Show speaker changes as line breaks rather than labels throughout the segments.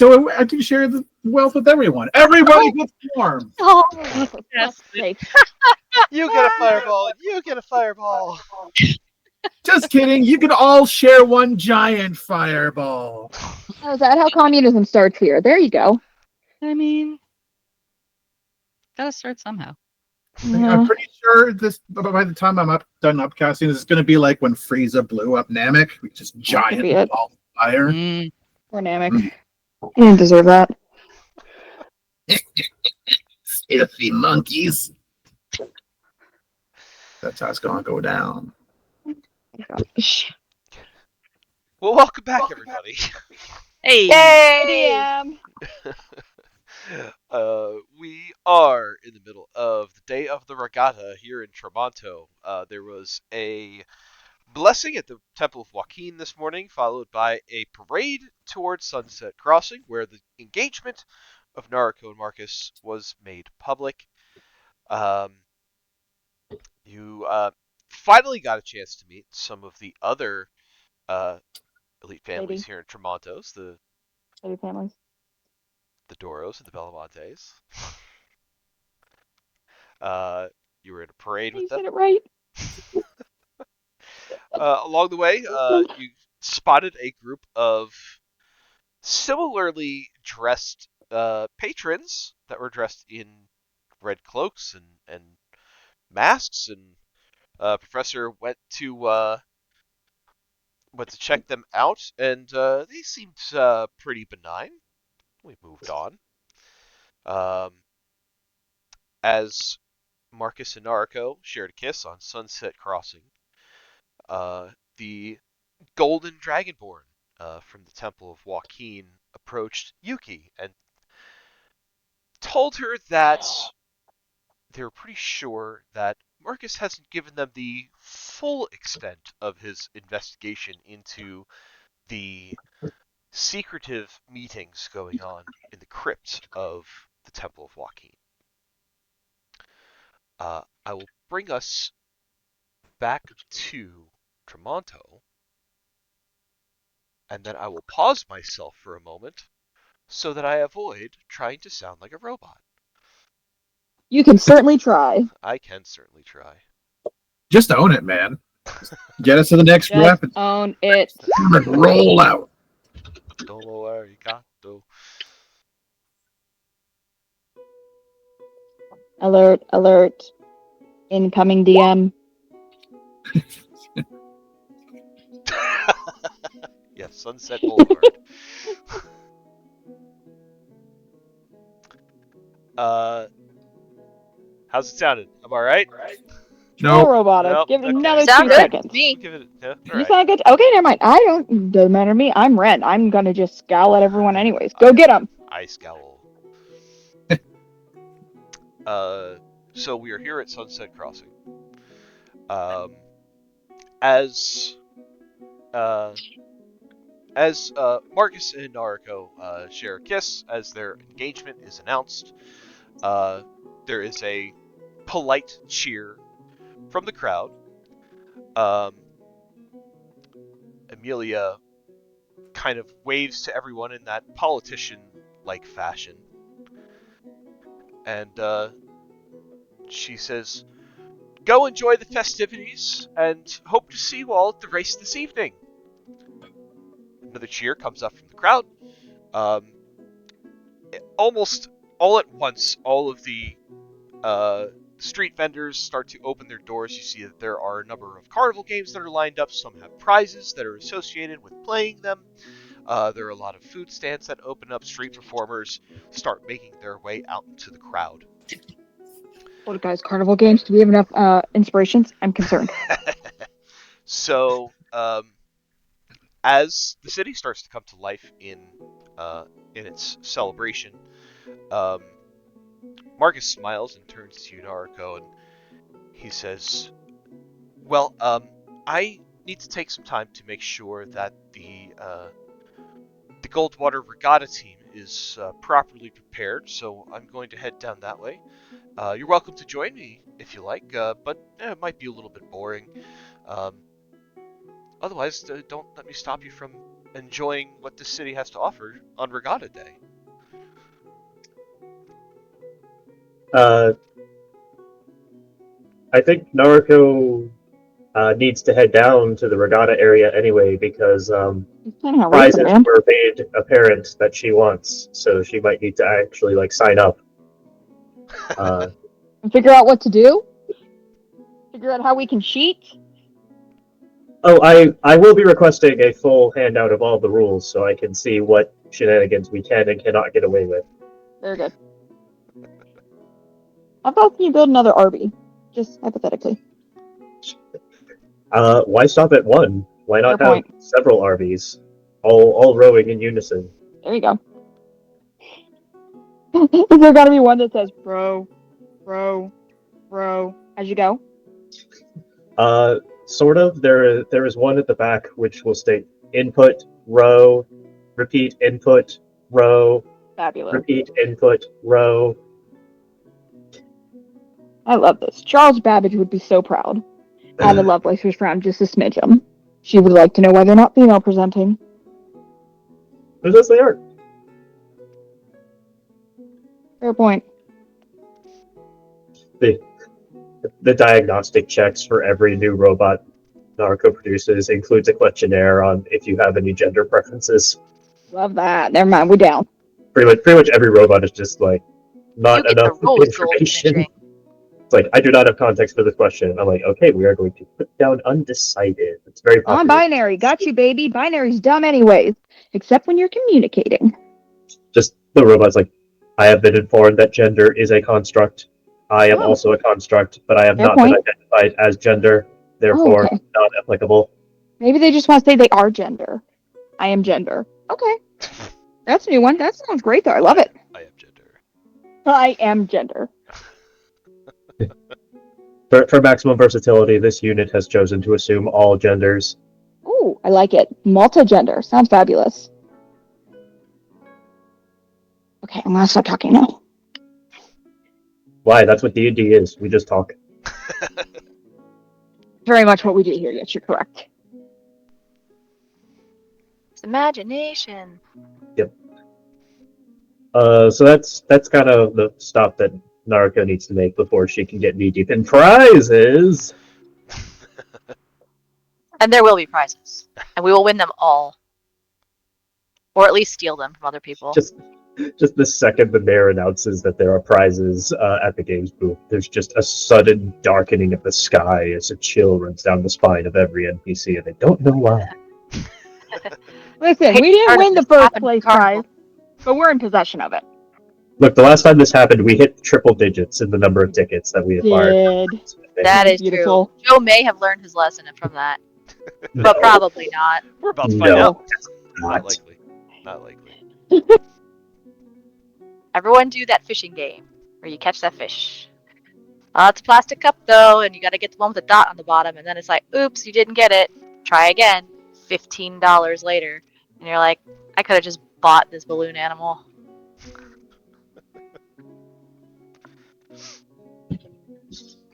So I can share the wealth with everyone. Everybody gets warm.
Oh, for
Yes.
fuck's sake.
You get a fireball, and you get a fireball.
Just kidding. You can all share one giant fireball.
Oh, is that how communism starts here? There you go.
I mean, gotta start somehow.
I'm pretty sure this by the time I'm done upcasting, this is going to be like when Frieza blew up Namek, just giant
be it.
ball of fire.
Mm,
Poor Namek. He didn't deserve that.
Filthy monkeys. That's how it's going to go down.
Gosh.
Well, welcome back, everybody.
hey.
DM.
We are in the middle of the day of the regatta here in Tremonto. There was a blessing at the Temple of Joaquin this morning, followed by a parade towards Sunset Crossing, where the engagement of Naruko and Marcus was made public. You finally got a chance to meet some of the other elite families here in Tremontos, the
Lady families.
Doros and the Belamontes. You were in a parade
You
with
said
them.
it right.
Along the way, you spotted a group of similarly dressed patrons that were dressed in red cloaks and masks, and Professor went to check them out, and they seemed pretty benign. We moved on. As Marcus and Naruko shared a kiss on Sunset Crossing, the Golden Dragonborn from the Temple of Joaquin approached Yuki and told her that they were pretty sure that Marcus hasn't given them the full extent of his investigation into the secretive meetings going on in the crypt of the Temple of Joaquin. I will bring us back to Tremonto, and then I will pause myself for a moment so that I avoid trying to sound like a robot.
You can certainly try.
I can certainly try.
Just own it, man. Get us to the next
Just
rep and
own it.
roll out.
Domo arigato.
Alert, alert. Incoming DM.
Yes, Sunset Boulevard. How's it sounded? Am I right?
No
No,
robotic.
Nope,
Give it
okay.
another
Sound
2
good
seconds.
to me.
Give it. Yeah, all
You
right.
sound good? Okay, never mind. I don't. Doesn't matter to me. I'm Ren. I'm gonna just scowl at everyone anyways. Go get them.
I scowl. So we are here at Sunset Crossing. As Marcus and Naruko share a kiss as their engagement is announced, there is a polite cheer from the crowd. Amelia kind of waves to everyone in that politician-like fashion, and she says, "Go enjoy the festivities, and hope to see you all at the race this evening." Another cheer comes up from the crowd. Almost all at once, all of the street vendors start to open their doors. You see that there are a number of carnival games that are lined up. Some have prizes that are associated with playing them. There are a lot of food stands that open up. Street performers start making their way out into the crowd.
What, guys? Carnival games? Do we have enough inspirations? I'm concerned.
So, as the city starts to come to life in its celebration, Marcus smiles and turns to Naruko, and he says, "Well, I need to take some time to make sure that the Goldwater Regatta team is properly prepared, so I'm going to head down that way. You're welcome to join me if you like, but it might be a little bit boring. Otherwise, don't let me stop you from enjoying what the city has to offer on Regatta Day.
I think Naruto needs to head down to the Regatta area anyway because
He's planning on racing,
prizes
man.
were made apparent that she wants, so she might need to actually like sign up.
And figure out what to do. Figure out how we can cheat.
I will be requesting a full handout of all the rules so I can see what shenanigans we can and cannot get away with.
Very good. How about you build another RV? Just hypothetically.
Why stop at one? Why not
Fair
have several RVs, all rowing in unison?
There you go. Is there gotta be one that says bro, as you go?
Sort of. There is one at the back which will state input row, repeat input row,
Fabulous.
repeat input row.
I love this. Charles Babbage would be so proud. I would love Lacer's frown just a smidgen. She would like to know why they're not female presenting.
Because they are.
Fair point.
The diagnostic checks for every new robot Naruto produces includes a questionnaire on if you have any gender preferences.
Love that. Never mind, we're down.
Pretty much every robot is just like
You
not
get the
enough
rose gold
information.
finishing.
It's like I do not have context for this question. I'm like, okay, we are going to put down undecided. It's very popular.
Non-binary, got you, baby. Binary's dumb anyways, except when you're communicating.
Just the robot's like, I have been informed that gender is a construct. I am also a construct, but I have
Fair
not
point.
been identified as gender, therefore
okay.
not applicable.
Maybe they just want to say they are gender. I am gender. Okay. That's a new one. That sounds great, though. I love it.
I am gender.
I am gender.
For maximum versatility, this unit has chosen to assume all genders.
Ooh, I like it. Multi-gender. Sounds fabulous. Okay, I'm gonna stop talking now.
Why? That's what D&D is. We just talk.
Very much what we do here. Yes, you're correct.
It's imagination.
So that's kind of the stop that Naruto needs to make before she can get knee deep in prizes.
And there will be prizes. And we will win them all. Or at least steal them from other people.
Just the second the mayor announces that there are prizes at the games booth, there's just a sudden darkening of the sky as a chill runs down the spine of every NPC, and they don't know why.
Listen, we didn't win the first place prize, but we're in possession of it.
Look, the last time this happened, we hit triple digits in the number of tickets that we acquired.
That is
Beautiful.
true. Joe may have learned his lesson from that, but probably not.
We're about to find
No.
out. Not likely. Not likely.
Everyone do that fishing game where you catch that fish. It's a plastic cup though, and you gotta get the one with the dot on the bottom, and then it's like, oops, you didn't get it. Try again. $15 later. And you're like, I could have just bought this balloon animal.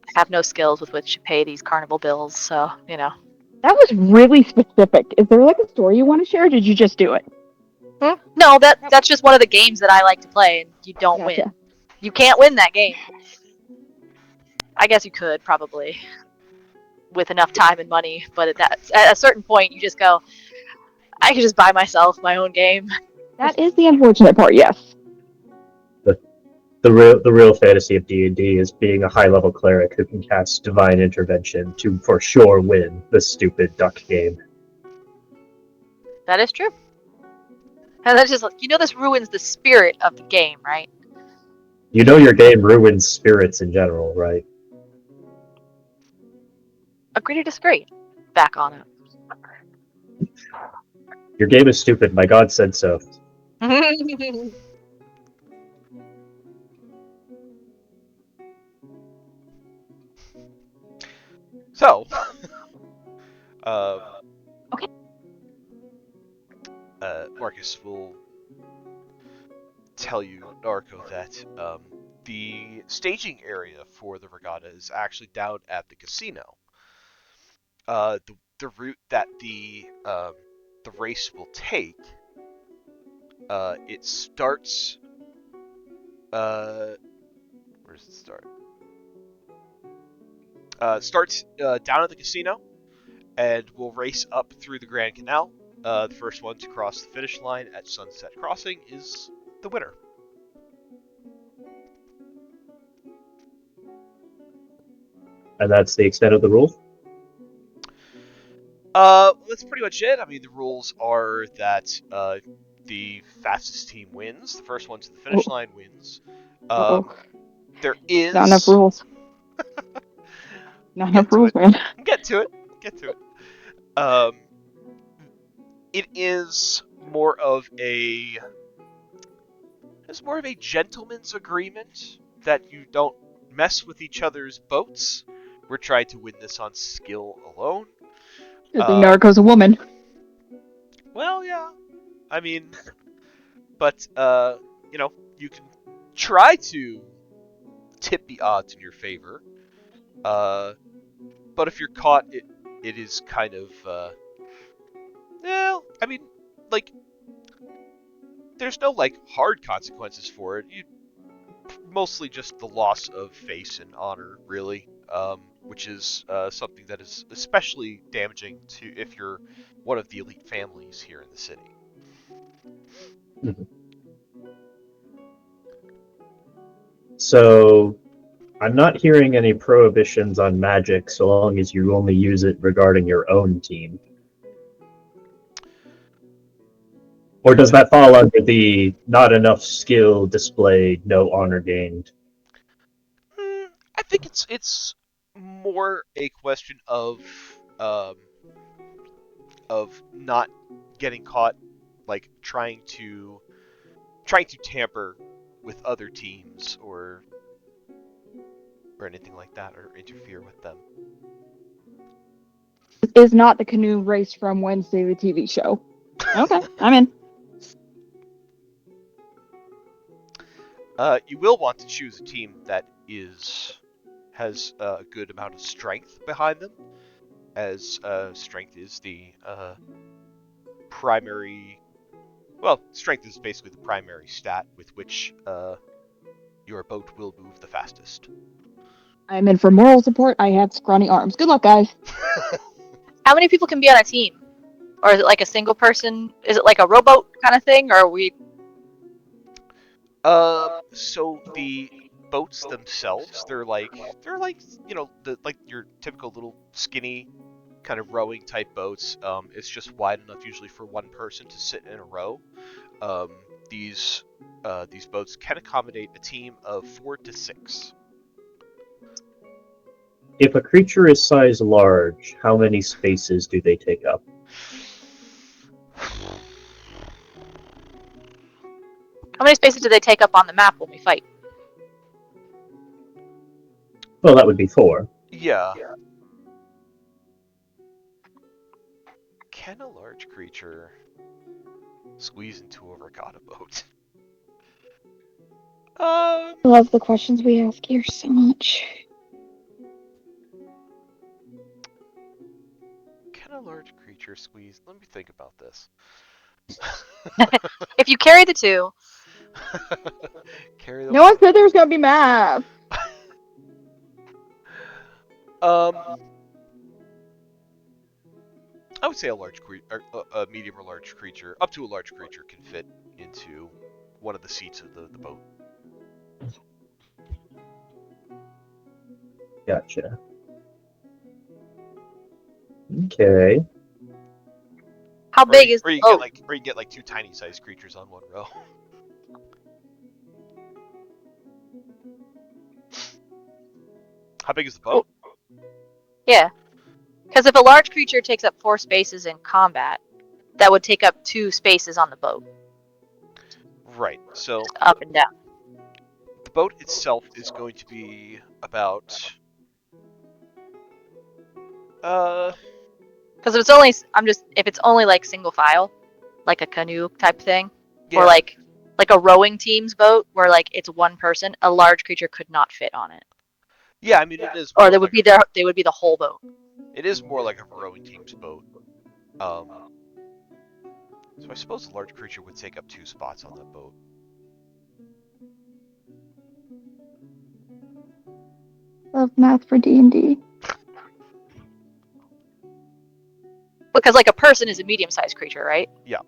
I have no skills with which to pay these carnival bills, so, you know.
That was really specific. Is there like a story you want to share, or did you just do it?
No, that's just one of the games that I like to play, and you don't win. You can't win that game. I guess you could, probably, with enough time and money, but at a certain point, you just go, I could just buy myself my own game.
That is the unfortunate part, yes.
The real fantasy of D&D is being a high-level cleric who can cast divine intervention to for sure win the stupid duck game.
That is true. And that's just, this ruins the spirit of the game, right?
You know your game ruins spirits in general, right?
Agree to disagree. Back on it.
Your game is stupid. My god said so.
So,
Okay.
Marcus will tell you, Naruto, that the staging area for the regatta is actually down at the casino. The route that the the race will take, it starts. Where does it start? Starts down at the casino, and will race up through the Grand Canal. The first one to cross the finish line at Sunset Crossing is the winner.
And that's the extent of the rule?
That's pretty much it. I mean, the rules are that the fastest team wins. The first one to the finish line wins. There is
not enough rules. Not enough rules, man.
Get to it. It is more of a gentleman's agreement that you don't mess with each other's boats. We're trying to win this on skill alone.
Narco's a woman.
Well, yeah. I mean, but you can try to tip the odds in your favor. But if you're caught, it is kind of I mean, like, there's no like hard consequences for it. Mostly just the loss of face and honor, really, which is something that is especially damaging to if you're one of the elite families here in the city.
Mm-hmm. So, I'm not hearing any prohibitions on magic so long as you only use it regarding your own team. Or does that fall under the not enough skill displayed, no honor gained?
I think it's more a question of not getting caught, like trying to tamper with other teams or anything like that, or interfere with them.
Is not the canoe race from Wednesday, the TV show. Okay, I'm in.
You will want to choose a team that has a good amount of strength behind them, as strength is the primary. Well, strength is basically the primary stat with which your boat will move the fastest.
I'm in for moral support. I have scrawny arms. Good luck, guys.
How many people can be on a team? Or is it like a single person? Is it like a rowboat kind of thing? Or are we...
So the boats themselves, they're like like your typical little skinny kind of rowing type boats. It's just wide enough usually for one person to sit in a row. These boats can accommodate a team of 4 to 6.
If a creature is size large, how many spaces do they take up?
How many spaces do they take up on the map when we fight?
Well, that would be 4.
Yeah. Can a large creature squeeze into a regatta boat?
I love the questions we ask here so much.
Can a large creature squeeze? Let me think about this.
If you carry the 2...
Carry the
No one said there was gonna be math.
I would say a medium or large creature, up to a large creature, can fit into one of the seats of the boat.
Gotcha. Okay.
How big is
or
the
you
boat?
get like 2 tiny sized creatures on one row. How big is the boat?
Yeah. Because if a large creature takes up 4 spaces in combat, that would take up 2 spaces on the boat.
Right, so
Up and down.
the boat itself is going to be about
Because if it's only like single file, like a canoe type thing,
yeah.
or like a rowing team's boat where like it's one person, a large creature could not fit on it.
Yeah, I mean it is.
Or they would be the whole boat.
It is more like a rowing team's boat. So I suppose a large creature would take up 2 spots on that boat.
Love math for D&D.
Because like a person is a medium-sized creature, right?
Yeah.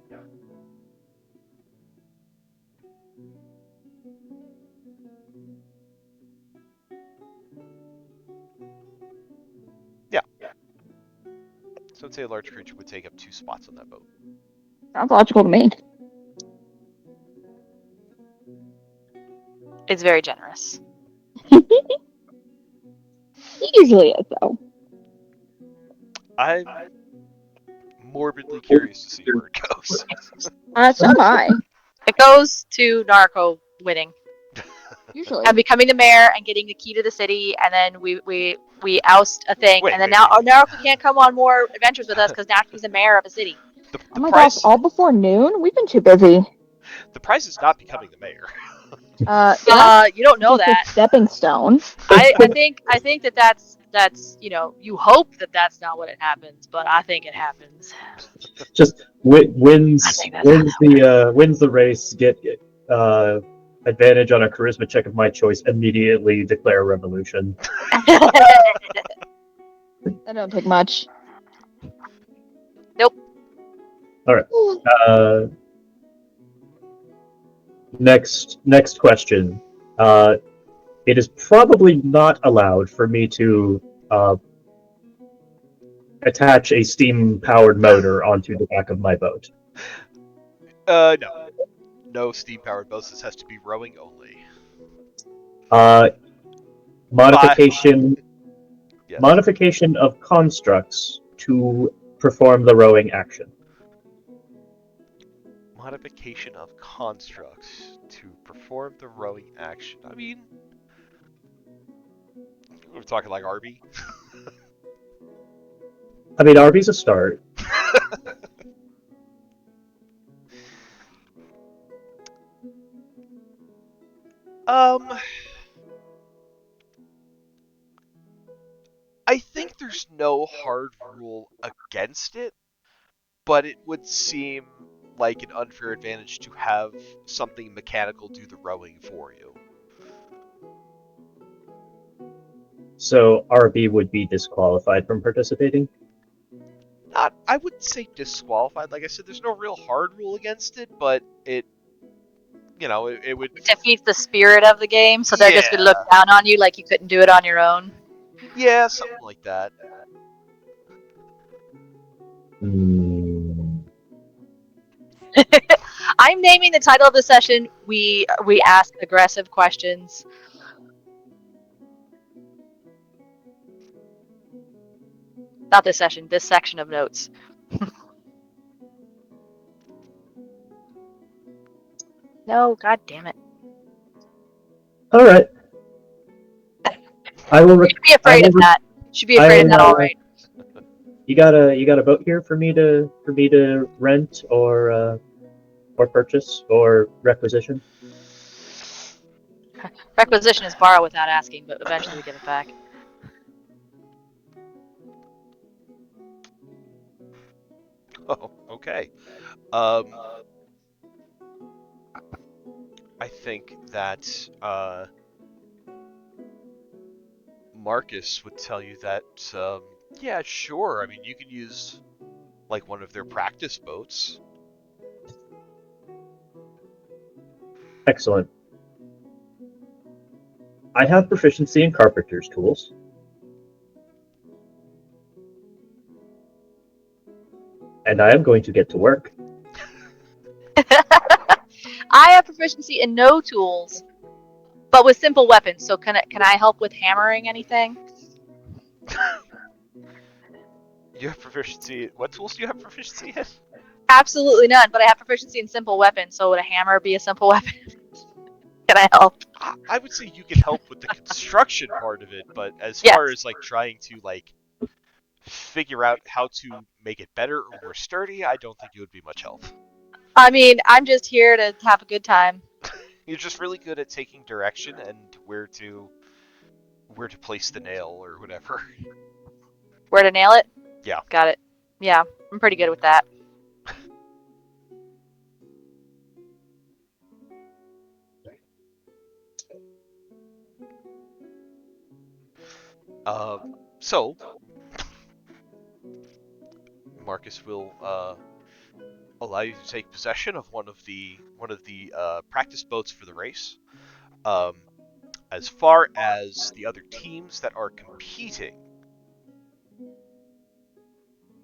So I'd say a large creature would take up 2 spots on that boat.
Sounds logical to me.
It's very generous.
He usually is, though.
I'm morbidly curious to see where it goes.
So am I.
It goes to Narco winning
Usually.
and becoming the mayor and getting the key to the city, and then we oust a thing,
Wait,
and then
wait,
now
wait.
Narco can't come on more adventures with us because now he's the mayor of a city.
The
Oh my
prize,
gosh, all before noon? We've been too busy.
the prize is not becoming the mayor.
You don't know
Just a
that.
stepping stone.
I think that's you hope that that's not what it happens, but I think it happens.
Just wins
I think that's
wins the race. Get advantage on a charisma check of my choice. Immediately declare revolution.
That don't take much.
Next question. It is probably not allowed for me to attach a steam-powered motor onto the back of my boat.
No. No steam-powered boats. This has to be rowing only.
Modification
Yes.
modification of constructs to perform the rowing action.
Modification of constructs to perform the rowing action. I mean, we're talking like RB.
I mean, RB's a start.
I think there's no hard rule against it, but it would seem like an unfair advantage to have something mechanical do the rowing for you.
So RB would be disqualified from participating.
Not, I wouldn't say disqualified. Like I said, there's no real hard rule against it, but it would.
It defeats the spirit of the game, so they're just gonna
Yeah.
look down on you like you couldn't do it on your own.
Yeah, something like that.
I'm naming the title of the session. We ask aggressive questions. Not this session. This section of notes. No, god damn it.
All right. I will.
You should be afraid of that. You should be afraid of that, all right.
You got a boat here for me to rent or purchase or requisition?
Requisition is borrow without asking, but eventually we get it back.
Oh, okay. I think that Marcus would tell you that, yeah, sure. I mean, you can use like one of their practice boats.
Excellent. I have proficiency in carpenter's tools. And I am going to get to work.
I have proficiency in no tools, but with simple weapons. So can I help with hammering anything?
You have proficiency. What tools do you have proficiency in?
Absolutely none, but I have proficiency in simple weapons. So would a hammer be a simple weapon? Can I help?
I would say you can help with the construction part of it, but as
Yes.
far as like trying to like figure out how to make it better or more sturdy, I don't think it would be much help.
I mean, I'm just here to have a good time.
You're just really good at taking direction and where to place the nail or whatever.
Where to nail it?
Yeah.
Got it. Yeah, I'm pretty good with that.
So Marcus will allow you to take possession of one of the practice boats for the race. As far as the other teams that are competing,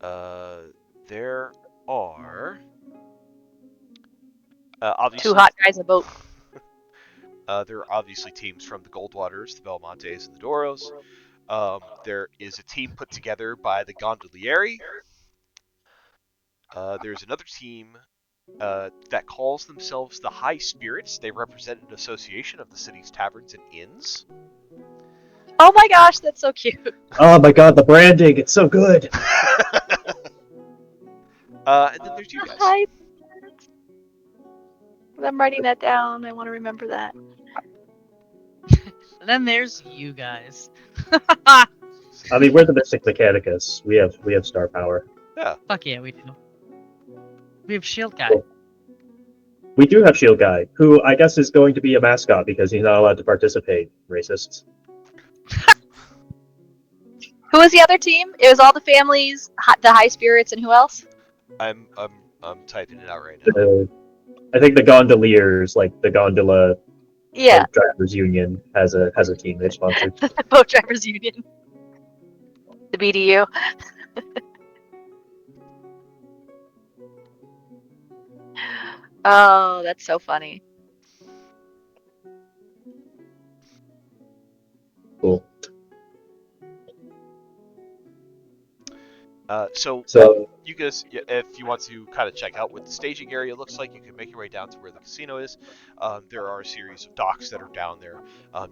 there are obviously
2 hot guys in a boat.
there are obviously teams from the Goldwaters, the Belmontes, and the Doros. There is a team put together by the Gondolieri. There's another team that calls themselves the High Spirits. They represent an association of the city's taverns and inns.
Oh my gosh, that's so cute.
Oh my god, the branding, it's so good.
And then there's you guys.
Hi. I'm writing that down. I want to remember that.
And then there's you guys.
I mean, we're the Mystic Mechanicus. We have star power.
Yeah.
Fuck yeah, we do. We have Shield Guy.
Cool. We do have Shield Guy, who I guess is going to be a mascot because he's not allowed to participate. Racists.
Who was the other team? It was all the families, the High Spirits, and who else?
I'm typing it out right now.
I think the Gondoliers, like the Gondola
Yeah,
Drivers Union, has a team they sponsored.
the Boat Drivers Union. The BDU. Oh, that's so funny.
Cool.
So you guys, if you want to kind of check out what the staging area looks like, you can make your way down to where the casino is. There are a series of docks that are down there.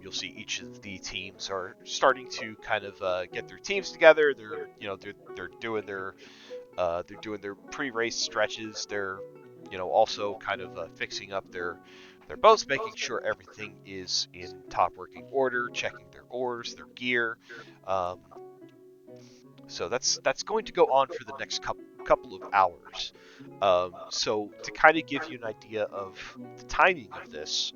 You'll see each of the teams are starting to kind of get their teams together. They're doing their pre-race stretches. They're also kind of fixing up their boats, making sure everything is in top working order, checking their oars, their gear. So that's going to go on for the next couple of hours. So to kind of give you an idea of the timing of this,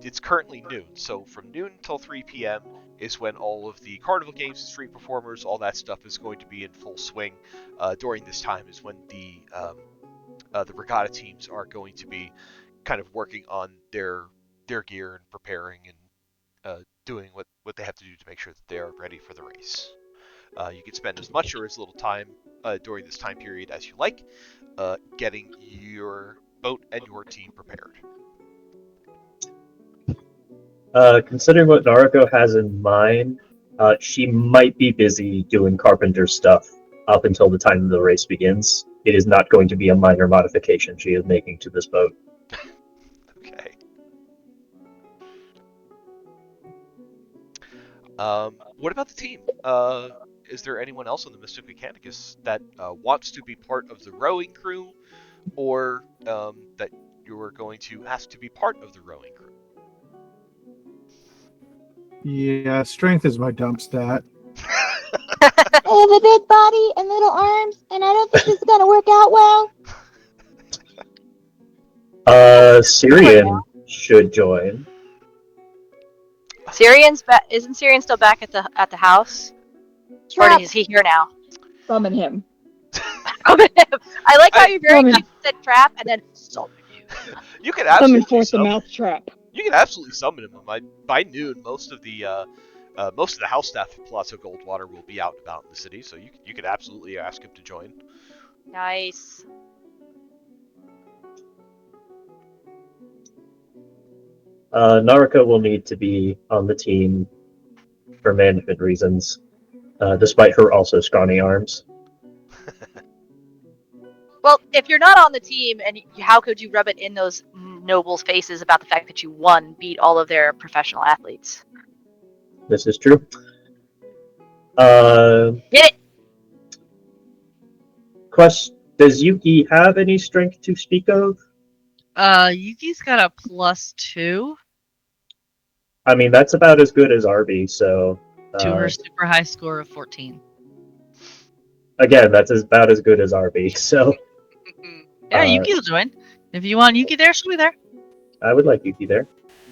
it's currently noon. So from noon until 3 p.m. is when all of the carnival games and street performers, all that stuff is going to be in full swing. During this time is when the regatta teams are going to be kind of working on their gear and preparing and doing what they have to do to make sure that they are ready for the race. You can spend as much or as little time during this time period as you like, getting your boat and your team prepared.
Considering what Nariko has in mind, she might be busy doing carpenter stuff up until the time the race begins. It is not going to be a minor modification she is making to this boat.
Okay. What about the team? Is there anyone else on the Mystic Mechanicus that wants to be part of the rowing crew, or that you're going to ask to be part of the rowing crew?
Yeah, strength is my dump stat.
I have a big body and little arms, and I don't think this is gonna work out well.
Syrian should join.
Isn't Syrian still back at the house? Or
Trap.
is he here now?
Summon him.
I like how you very much said trap and then summon you.
You can
Summon
absolutely
forth the mouth trap.
You can absolutely summon him. By noon, most of the house staff of Palazzo Goldwater will be out and about in the city, so you could absolutely ask him to join.
Nice.
Nariko will need to be on the team for management reasons, despite her also scrawny arms.
Well, if you're not on the team, and how could you rub it in those nobles' faces about the fact that you beat all of their professional athletes?
This is true.
Get it!
Does Yuki have any strength to speak of?
Yuki's got a +2
I mean, that's about as good as Arby, so...
to her super high score of 14.
Again, that's about as good as Arby, so...
Yeah, Yuki will join. If you want Yuki there, she'll be there.
I would like Yuki there.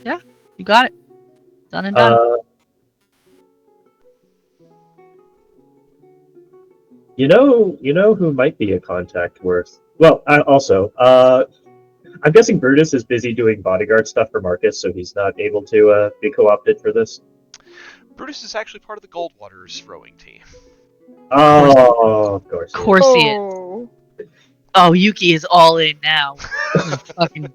Yeah, you got it. Done and done.
You know who might be a contact worth. Well, I'm guessing Brutus is busy doing bodyguard stuff for Marcus, so he's not able to be co-opted for this.
Brutus is actually part of the Goldwaters rowing team.
Oh, of course.
Of course he is.
Oh.
Oh, Yuki is all in now. Fucking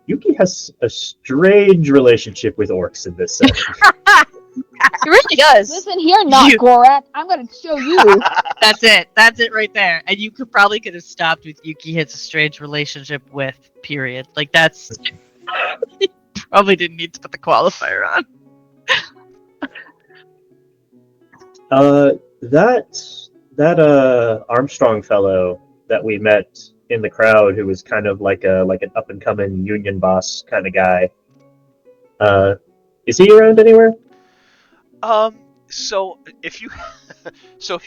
Yuki has a strange relationship with orcs in this setting.
He really does.
Listen here, not
You-
Gorak. I'm gonna show you.
That's it. That's it right there. And you probably could have stopped with Yuki has a strange relationship with, period. Like, that's... You probably didn't need to put the qualifier on.
That Armstrong fellow that we met in the crowd, who was kind of like an up and coming union boss kind of guy. Is he around anywhere?
So if you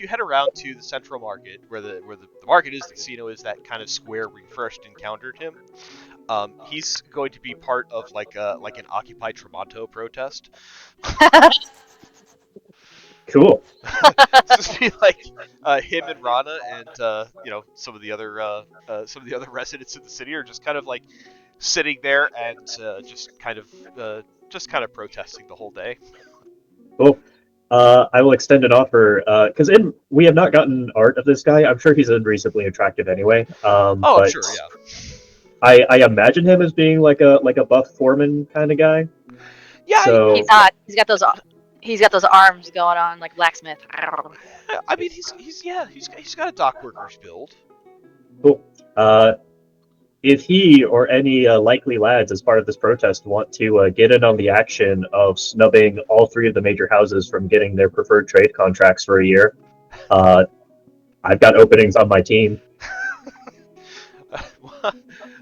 head around to the central market, where the market is, the casino is, that kind of square where you first encountered him, he's going to be part of like an Occupy Tremonto protest.
Cool.
Just be like him and Rana and some of the other residents of the city are just kind of like sitting there and just kind of protesting the whole day.
Cool. I will extend an offer because we have not gotten art of this guy. I'm sure he's unreasonably attractive anyway.
Oh,
but
I'm sure, yeah.
I imagine him as being like a buff foreman kind of guy.
Yeah,
So
He's not. He's got those arms going on like blacksmith.
I mean, he's got a dock worker's build.
cool. If he or any likely lads as part of this protest want to get in on the action of snubbing all three of the major houses from getting their preferred trade contracts for a year, I've got openings on my team.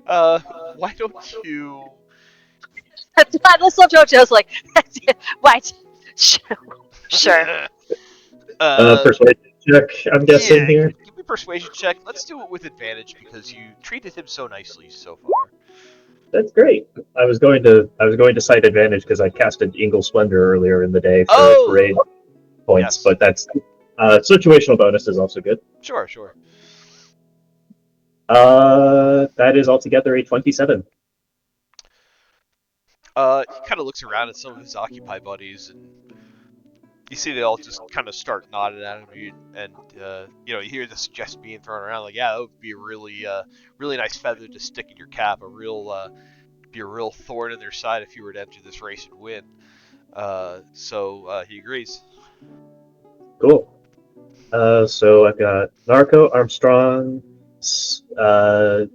Why don't you?
This little JoJo's like, what? Sure.
Persuasion check, I'm guessing
Yeah,
here.
give me a persuasion check. Let's do it with advantage because you treated him so nicely so far.
That's great. I was going to cite advantage because I casted Ingle Splendor earlier in the day for parade points,
Yes.
but that's situational bonus is also good.
Sure.
That is altogether a 27.
He kind of looks around at some of his Occupy buddies, and you see they all just kind of start nodding at him, and you hear the suggestion being thrown around, like, yeah, that would be a really nice feather to stick in your cap, be a real thorn in their side if you were to enter this race and win. So he agrees.
Cool. So I've got Narco, Armstrong,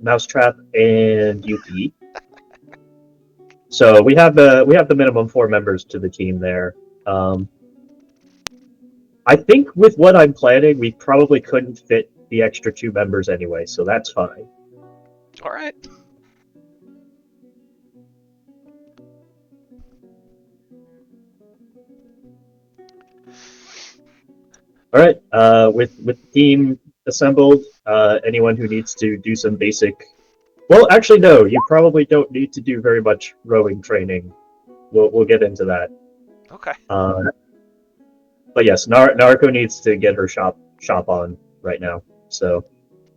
Mousetrap, and Yuki. So we have the minimum 4 members to the team there. I think with what I'm planning, we probably couldn't fit the extra 2 members anyway, so that's fine.
All right.
All right. With the team assembled, anyone who needs to do some basic. Well, actually, no. You probably don't need to do very much rowing training. We'll get into that.
Okay.
But yes, Narco needs to get her shop on right now. So.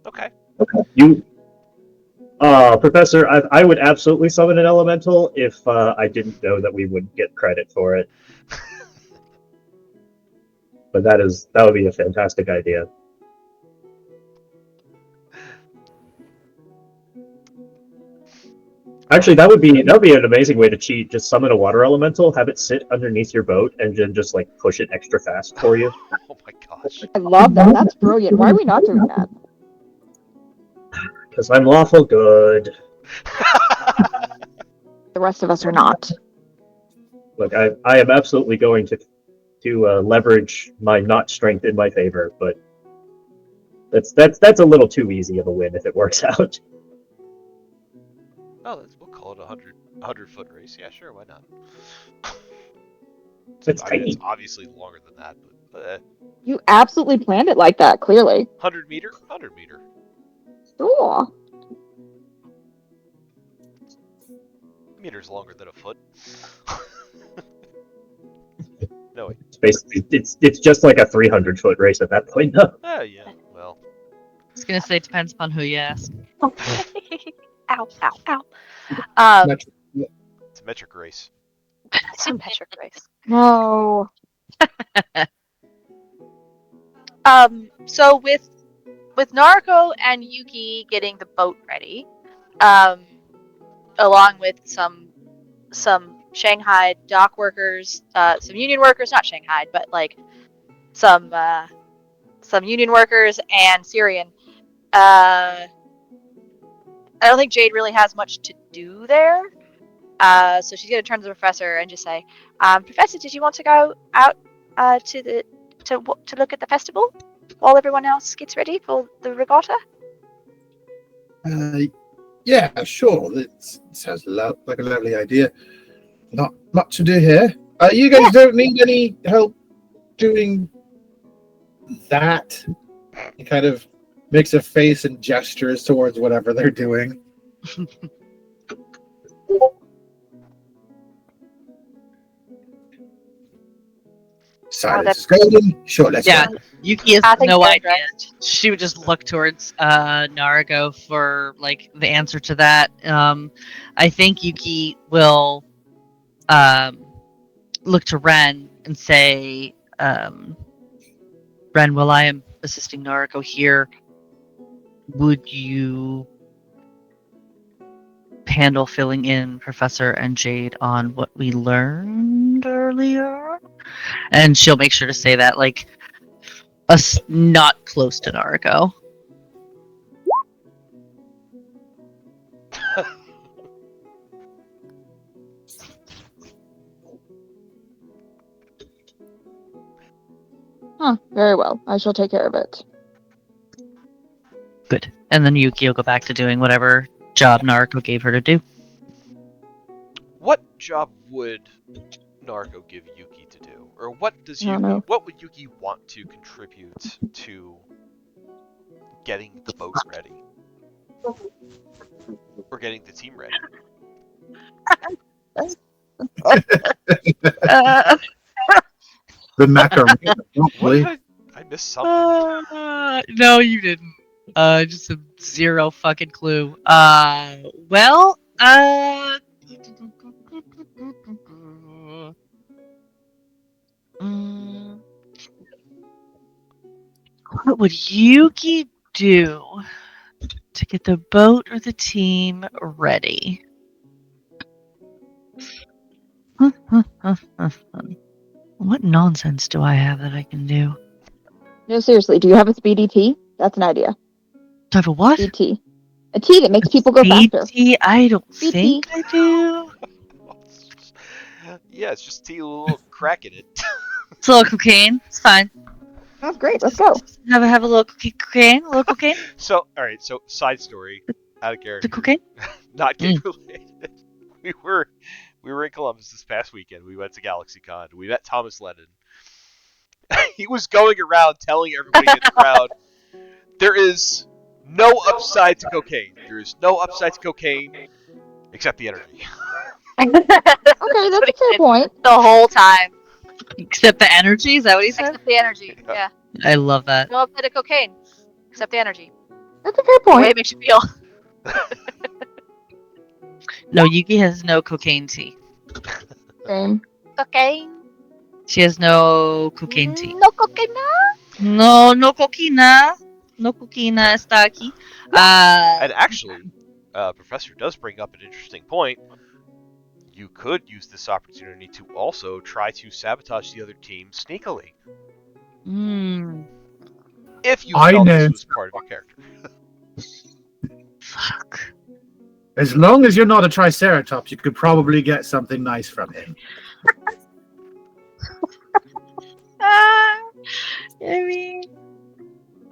Okay.
You. Professor, I would absolutely summon an elemental if I didn't know that we would get credit for it. But that would be a fantastic idea. Actually, that would be an amazing way to cheat. Just summon a water elemental, have it sit underneath your boat, and then just like push it extra fast for you.
Oh my gosh.
I love that. That's brilliant. Why are we not doing that?
Because I'm lawful good.
The rest of us are not.
Look, I am absolutely going to leverage my not strength in my favor, but that's a little too easy of a win if it works out.
Oh, we'll call it a 100-foot race. Yeah, sure, why not?
It's
I mean,
tiny.
it's obviously longer than that, but
You absolutely planned it like that, clearly.
100 meter.
Cool.
Meter's longer than a foot. No.
It's basically it's just like a 300-foot race at that point. No.
Yeah. Well.
I was gonna say it depends upon who you ask.
Ow, ow, ow.
It's a metric race.
It's a metric race.
No.
So with Naruko and Yuki getting the boat ready, along with some Shanghai dock workers, some union workers, not Shanghai, but like some union workers and Syrian. I don't think Jade really has much to do there. So she's gonna turn to the professor and just say, "Professor, did you want to go out to look at the festival while everyone else gets ready for the regatta?"
Yeah, sure. It sounds like a lovely idea. Not much to do here. You guys don't need any help doing that? He kind of makes a face and gestures towards whatever they're doing. Silence. Golden. Sure, let's
Yeah.
go.
Yuki has
I think
no
they're
idea. She would just look towards Narugo for like the answer to that. I think Yuki will look to Ren and say, Ren, while I am assisting Naruko here, would you handle filling in Professor and Jade on what we learned earlier? And she'll make sure to say that, like, us not close to Naruko.
Huh, very well. I shall take care of it.
Good. And then Yuki will go back to doing whatever job Naruko gave her to do.
What job would Naruko give Yuki to do, or what does
I don't
Yuki?
know.
What would Yuki want to contribute to getting the boat ready, or getting the team ready?
The macaron.
What
Hopefully.
did I missed something?
No, you didn't. Just a zero fucking clue. Well, what would Yuki do to get the boat or the team ready? What nonsense do I have that I can do?
No, seriously, do you have a speedy tea? That's an idea.
Do I have a what?
Speed tea. A tea that makes people go faster.
BT? I don't
BT.
think I do.
Yeah, it's just tea with a little crack in it.
It's a little cocaine. It's fine.
That's great. Let's go.
Have a little cocaine. A little cocaine.
So, all right. So, side story, out of
The
character,
cocaine.
not game related. We were in Columbus this past weekend. We went to GalaxyCon. We met Thomas Lennon. He was going around telling everybody in the crowd, there is no upside to cocaine. There is no upside to cocaine except the energy.
Okay, that's a fair point.
The whole time.
Except the energy. Is that what he said?
Except the energy. Yeah.
I love that.
No upside to cocaine. Except the energy.
That's a fair
The way
point.
it makes you feel.
No, Yuki has no cocaine tea.
Same.
Cocaine.
She has no cocaine tea.
No cocaine.
No coquina. No coquina está aquí.
And actually, Professor does bring up an interesting point. You could use this opportunity to also try to sabotage the other team sneakily, if you
I
felt
know.
this was part of your character.
Fuck.
As long as you're not a Triceratops, you could probably get something nice from him.
I mean,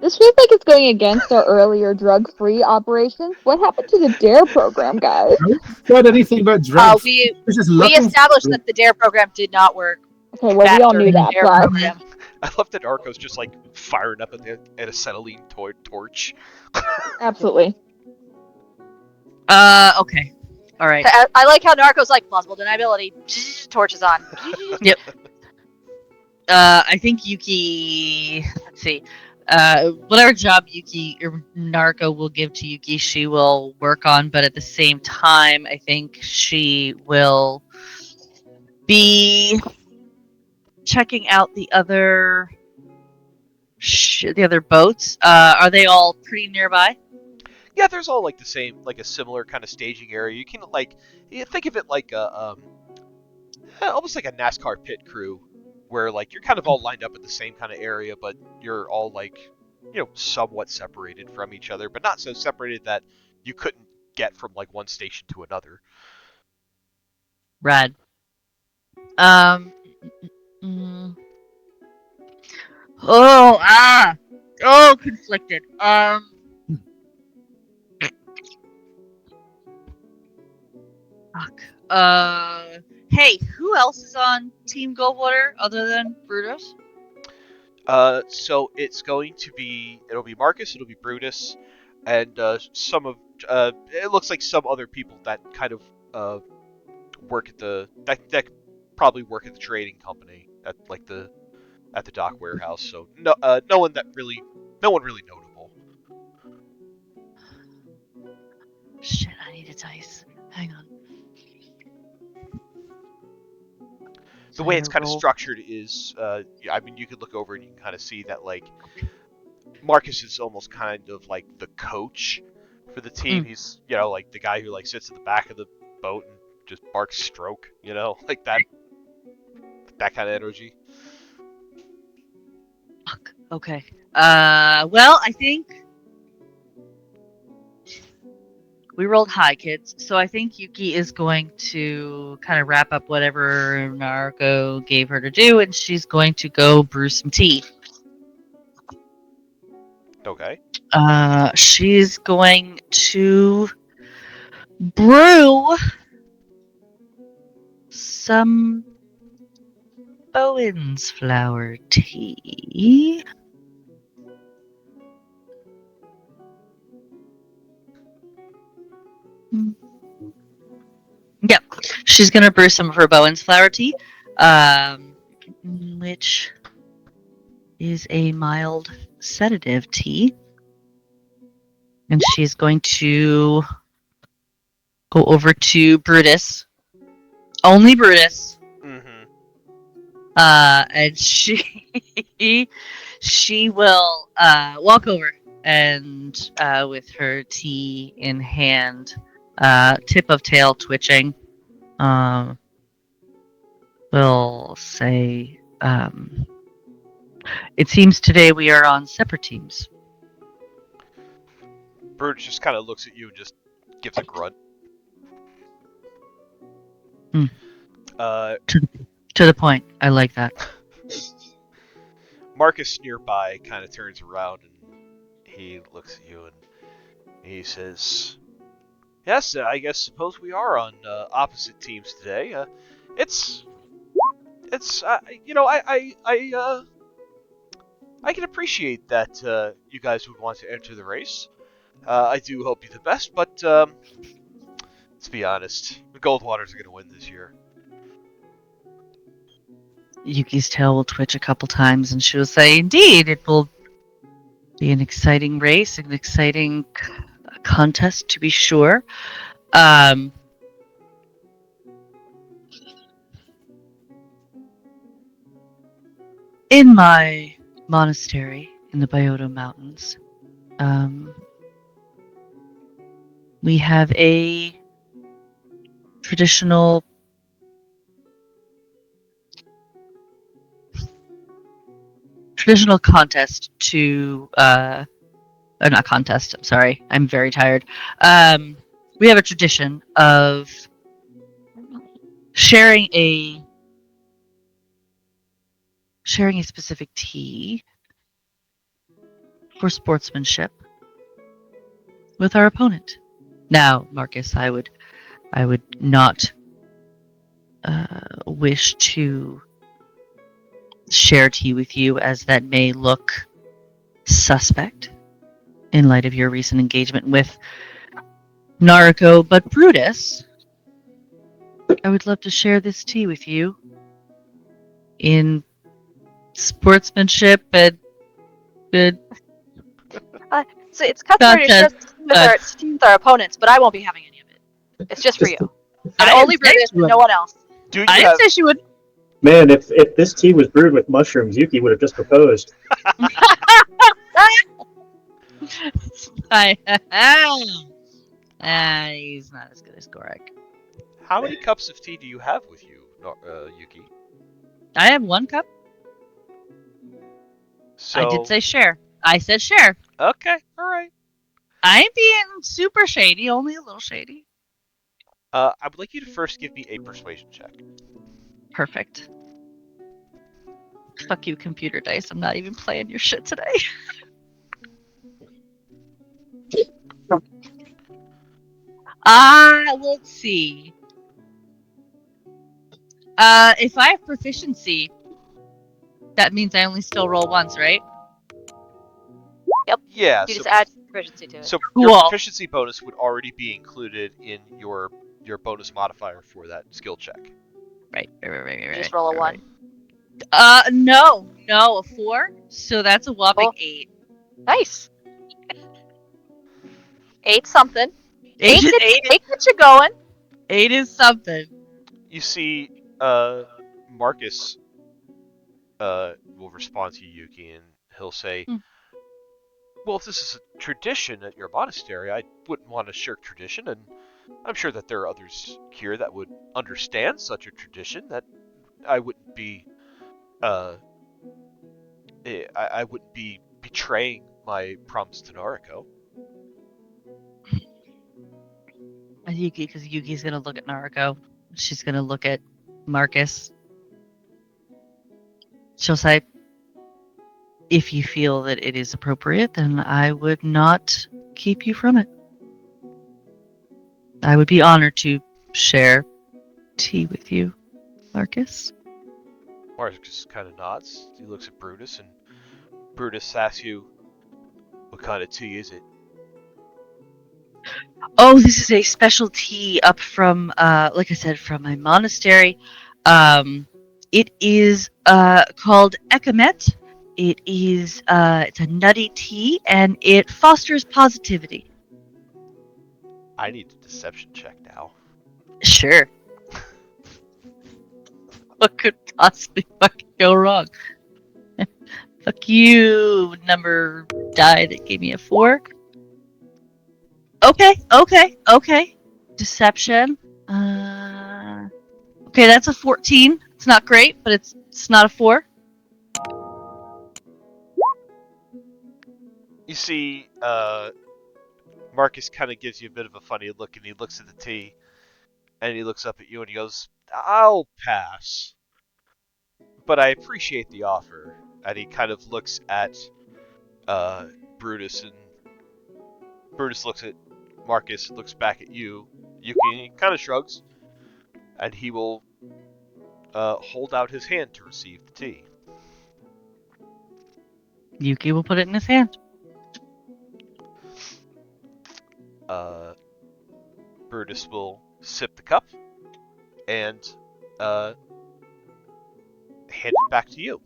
This feels like it's going against our earlier drug-free operations. What happened to the DARE program, guys?
Got anything about drugs?
We
This is
we
looking
established that the DARE program did not work.
Okay, well, we all knew that,
DARE
but
program.
I love that Arco's just like firing up at acetylene torch.
absolutely.
okay. All right.
I like how Narco's like plausible deniability. Torch is on.
I think Yuki. Let's see. Whatever job Yuki or Narco will give to Yuki, she will work on. But at the same time, I think she will be checking out the other boats. Are they all pretty nearby?
Yeah, there's all like the same, like a similar kind of staging area. You can like think of it like a almost like a NASCAR pit crew, where like you're kind of all lined up in the same kind of area, but you're all like, somewhat separated from each other, but not so separated that you couldn't get from like one station to another.
Rad. Mm, conflicted. Fuck. Hey, who else is on Team Goldwater other than Brutus?
So it'll be Marcus, it'll be Brutus, and it looks like some other people that kind of work at that probably work at the trading company at the dock warehouse. So no one really notable.
Shit, I need a dice. Hang on.
The way it's kind of structured is, you could look over and you can kind of see that like Marcus is almost kind of like the coach for the team. He's like the guy who like sits at the back of the boat and just barks stroke, like that kind of energy.
Fuck. Okay. Well, I think we rolled high, kids. So I think Yuki is going to kind of wrap up whatever Narco gave her to do, and she's going to go brew some tea.
Okay.
She's going to brew some Bowen's flower tea. Yep, she's gonna brew some of her Bowen's flower tea, which is a mild sedative tea, and she's going to go over to Brutus, only Brutus.
Mm-hmm.
And she will walk over and with her tea in hand, tip of tail twitching, will say, it seems today we are on separate teams.
Brutus just kind of looks at you and just gives a grunt.
To the point. I like that.
Marcus nearby kind of turns around and he looks at you and he says, "Yes, I suppose we are on opposite teams today. I can appreciate that you guys would want to enter the race. I do hope you the best, but let's be honest, the Goldwaters are going to win this year."
Yuki's tail will twitch a couple times and she'll say, "Indeed, it will be an exciting race, an exciting contest to be sure." In my monastery in the Byoto Mountains, we have a traditional contest to not contest, I'm sorry, I'm very tired. We have a tradition of sharing a specific tea for sportsmanship with our opponent. Now, Marcus, I would not wish to share tea with you, as that may look suspect in light of your recent engagement with Narco, but Brutus, I would love to share this tea with you in sportsmanship and good.
So it's customary to share
Contest.
the team with our opponents, but I won't be having any of it. It's just for you. And
I
only
didn't say
Brutus
she
and no one else.
Do you
I
have?
didn't say she would.
Man, if this tea was brewed with mushrooms, Yuki would have just proposed.
He's not as good as Gorak.
How many cups of tea do you have with you, Yuki?
I have 1 cup.
So
I did say share. I said share.
okay, all right.
I'm being super shady, only a little shady.
I would like you to first give me a persuasion check.
Perfect. Fuck you, computer dice. I'm not even playing your shit today. Let's see. If I have proficiency, that means I only still roll once, right?
Yeah.
You
So
just add proficiency to it.
So your
Cool.
proficiency bonus would already be included in your bonus modifier for that skill check.
Right.
You just roll a 1.
No, a 4. So that's a whopping
Oh.
8.
Nice. 8 something.
8
8 gets you going.
8 is something.
You see, Marcus will respond to Yuki, and he'll say, "Well, if this is a tradition at your monastery, I wouldn't want to shirk tradition, and I'm sure that there are others here that would understand such a tradition. That I wouldn't be, I wouldn't be betraying my promise to Nariko."
Yuki, because Yuki's gonna look at Nariko. She's gonna look at Marcus. She'll say, if you feel that it is appropriate, then I would not keep you from it. I would be honored to share tea with you, Marcus.
Marcus kind of nods. He looks at Brutus, and Brutus asks you, "What kind of tea is it?"
Oh, this is a special tea up from, like I said, from my monastery. It is called Ekamet. It is it's a nutty tea, and it fosters positivity.
I need a deception check now.
Sure. What could possibly fucking go wrong? Fuck you, number die that gave me a 4. Okay. Deception. Okay, that's a 14. It's not great, but it's not a 4.
You see, Marcus kind of gives you a bit of a funny look, and he looks at the tea, and he looks up at you, and he goes, "I'll pass, but I appreciate the offer." And he kind of looks at Brutus, and Brutus looks at Marcus, looks back at you, Yuki, and he kind of shrugs, and he will hold out his hand to receive the tea.
Yuki will put it in his hand.
Brutus will sip the cup and hand it back to you.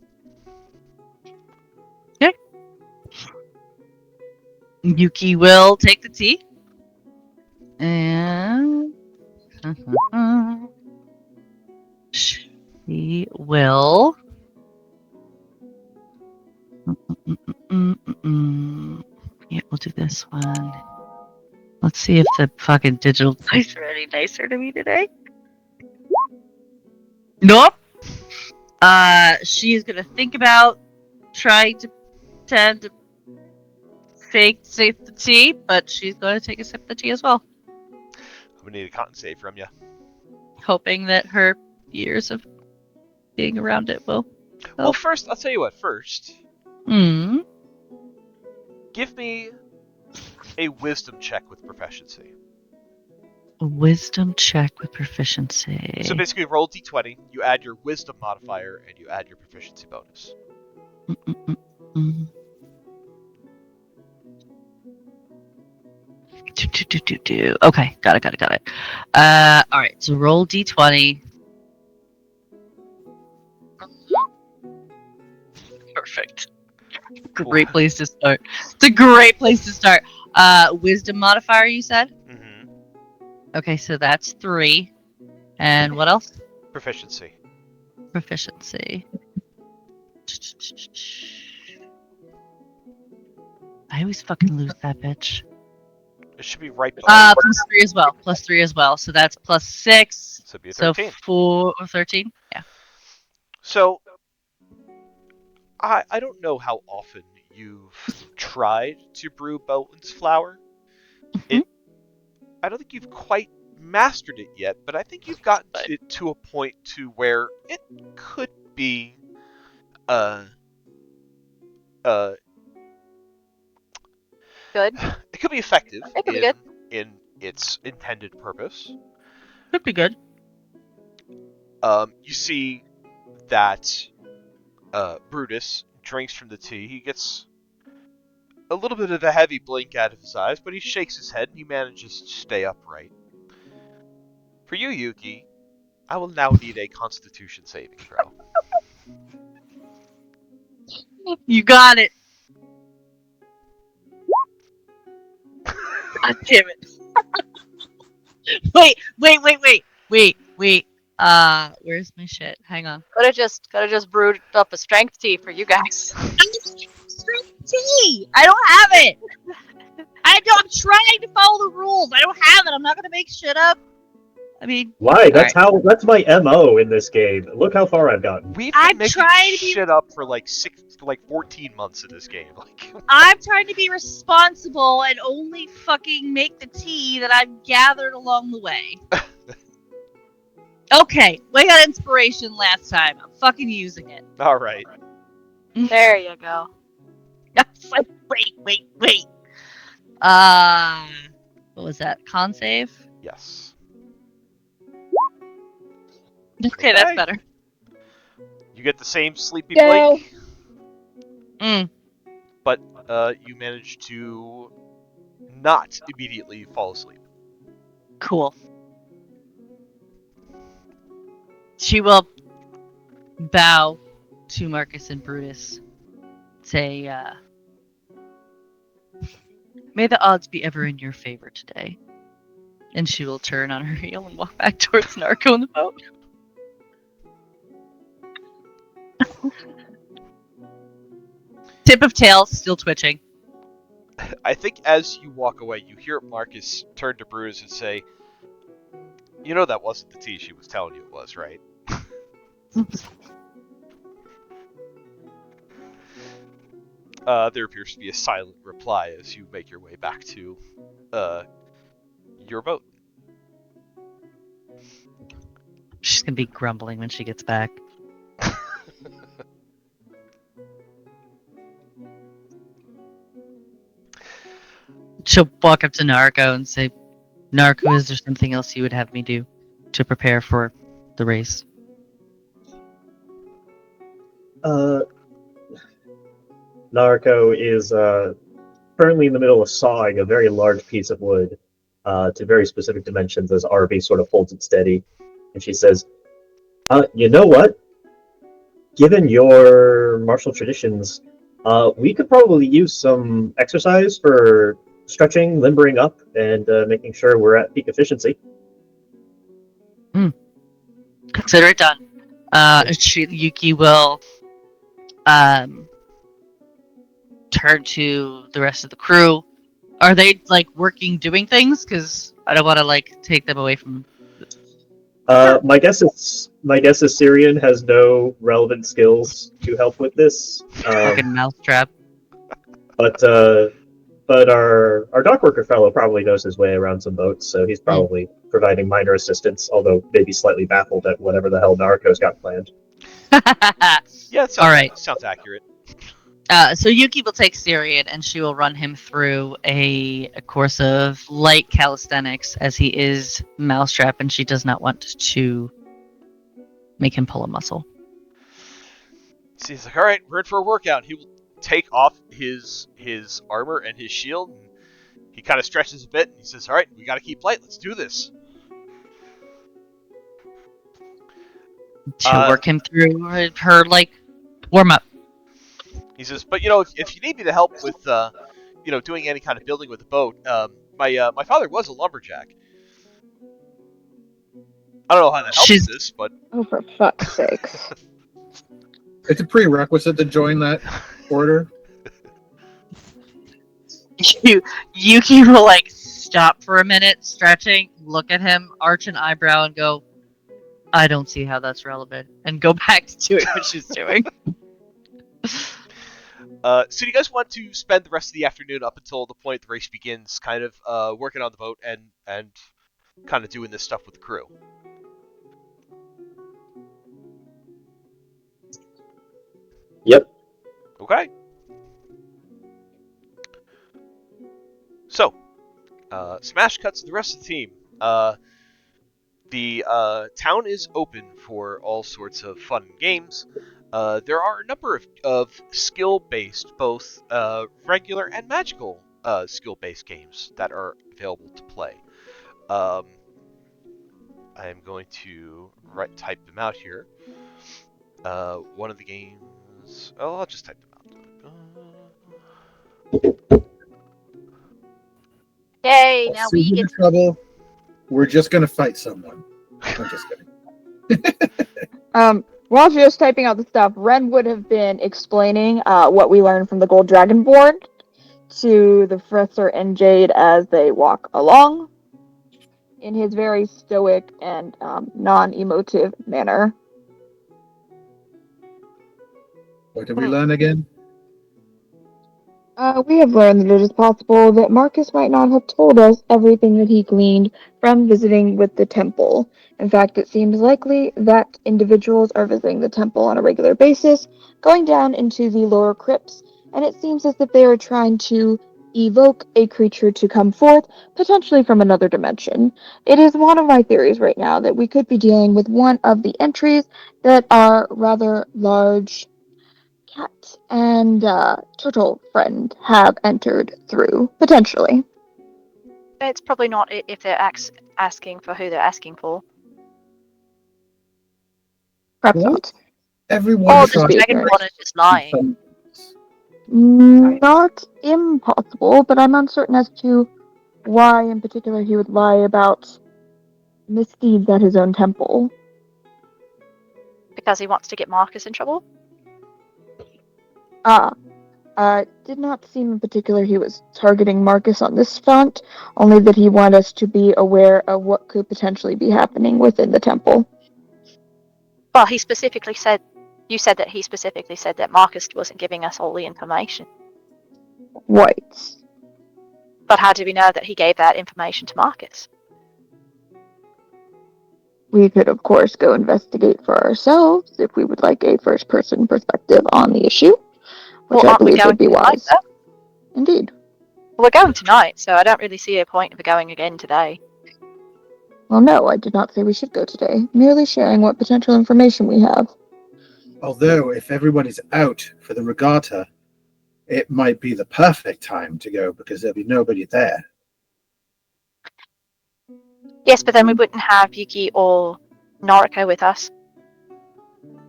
Okay. Yuki will take the tea. And she will. Yeah, we'll do this one. Let's see if the fucking digital dice are any nicer to me today. Nope. She is gonna think about trying to pretend to fake sip the tea, but she's going to take a sip of the tea as well.
I'm gonna need a con save from you.
Hoping that her years of being around it will help.
Well, first, I'll tell you what. First, give me a wisdom check with proficiency.
A wisdom check with proficiency.
So basically, roll d20, you add your wisdom modifier, and you add your proficiency bonus.
Okay, got it. All right, so roll d20. Perfect. Great place to start. It's a great place to start. Wisdom modifier, you said?
Mm-hmm.
Okay, so that's 3. And what else?
Proficiency.
Proficiency. I always fucking lose that bitch.
It should be right below.
Plus 3 as well. Plus 3 as well. So that's plus 6.
So it'd be a
So
13.
13? Yeah.
So, I don't know how often you've tried to brew Bowen's flour. I don't think you've quite mastered it yet, but I think you've gotten it to a point to where it could be
Good.
it could be effective
It could be good.
in its intended purpose.
Could be good.
You see that Brutus drinks from the tea. He gets a little bit of a heavy blink out of his eyes, but he shakes his head and he manages to stay upright. For you, Yuki, I will now need a Constitution saving throw.
You got it. God damn it. Wait. Where's my shit? Hang on.
Could have just brewed up a strength tea for you guys.
Tea. I don't have it. I'm trying to follow the rules. I don't have it. I'm not gonna make shit up. I mean,
Why? That's my MO in this game. Look how far I've gotten.
We've
I'm
been making
trying to be-
shit up for like 14 months in this game. Like,
I'm trying to be responsible and only fucking make the tea that I've gathered along the way. Okay, we got inspiration last time. I'm fucking using it.
all right.
There you go.
It's like, wait. What was that? Con save?
Yes.
Okay, that's better.
You get the same sleepy
Go.
blink, but you manage to not immediately fall asleep.
Cool. She will bow to Marcus and Brutus. Say, may the odds be ever in your favor today. And she will turn on her heel and walk back towards Narco in the boat. Tip of tail still twitching.
I think as you walk away, you hear Marcus turn to Brutus and say, "You know that wasn't the tea she was telling you it was, right?" There appears to be a silent reply as you make your way back to your boat.
She's gonna be grumbling when she gets back. She'll walk up to Narco and say, Narco, is there something else you would have me do to prepare for the race?
Narco is currently in the middle of sawing a very large piece of wood to very specific dimensions as Arby sort of holds it steady. And she says, you know what? Given your martial traditions, we could probably use some exercise for stretching, limbering up, and making sure we're at peak efficiency.
Consider it done. Yuki will turn to the rest of the crew. Are they like working, doing things? Because I don't want to like take them away from.
My guess is Syrian has no relevant skills to help with this.
Fucking mousetrap.
But our dock worker fellow probably knows his way around some boats, so he's probably providing minor assistance, although maybe slightly baffled at whatever the hell Narco's got planned.
Yeah, it sounds,
All right.
Sounds accurate.
So Yuki will take Syrian and she will run him through a course of light calisthenics as he is mousetrap and she does not want to make him pull a muscle.
So he's like, all right, we're in for a workout. He will take off his armor and his shield. And he kind of stretches a bit and he says, all right, we got to keep light. Let's do this.
To work him through her like warm up.
He says, but you know, if you need me to help with, you know, doing any kind of building with the boat, my father was a lumberjack. I don't know how that helps
She's-
this, but
Oh, for fuck's sakes.
It's a prerequisite to join that order.
Yuki will like stop for a minute, stretching, look at him, arch an eyebrow, and go, "I don't see how that's relevant," and go back to doing what she's doing.
so do you guys want to spend the rest of the afternoon up until the point the race begins, kind of working on the boat and kind of doing this stuff with the crew?
Yep.
Okay. So, smash cuts to the rest of the team. The town is open for all sorts of fun and games. There are a number of skill-based, both regular and magical skill-based games that are available to play. I am going to type them out here. One of the games... Oh, I'll just type them out.
Yay! Now we
See
get
the trouble. We're just gonna fight someone. I'm just kidding.
While she was typing out the stuff, Ren would have been explaining what we learned from the Gold Dragonborn to the Professor and Jade as they walk along in his very stoic and non-emotive manner.
What did we learn again?
We have learned that it is possible that Marcus might not have told us everything that he gleaned from visiting with the temple. In fact, it seems likely that individuals are visiting the temple on a regular basis, going down into the lower crypts, and it seems as if they are trying to evoke a creature to come forth, potentially from another dimension. It is one of my theories right now that we could be dealing with one of the entries that our rather large cat and turtle friend have entered through, potentially.
It's probably not if they're asking for who they're asking for.
Perhaps
What?
not.
Everyone
Or
just
the
tried
be
to
ignorant.
Dragonborn is just lying.
Not impossible, but I'm uncertain as to why in particular he would lie about misdeeds at his own temple.
Because he wants to get Marcus in trouble?
Did not seem in particular he was targeting Marcus on this front, only that he wanted us to be aware of what could potentially be happening within the temple.
Well, he specifically said... You said that he specifically said that Marcus wasn't giving us all the information.
Right.
But how do we know that he gave that information to Marcus?
We could, of course, go investigate for ourselves if we would like a first-person perspective on the issue, which
Well,
I
aren't we
believe
going
would be
tonight,
wise.
though?
Indeed.
Well, we're going tonight, so I don't really see a point of going again today.
Well, no, I did not say we should go today. Merely sharing what potential information we have.
Although, if everyone is out for the regatta, it might be the perfect time to go because there'll be nobody there.
Yes, but then we wouldn't have Yuki or Noriko with us.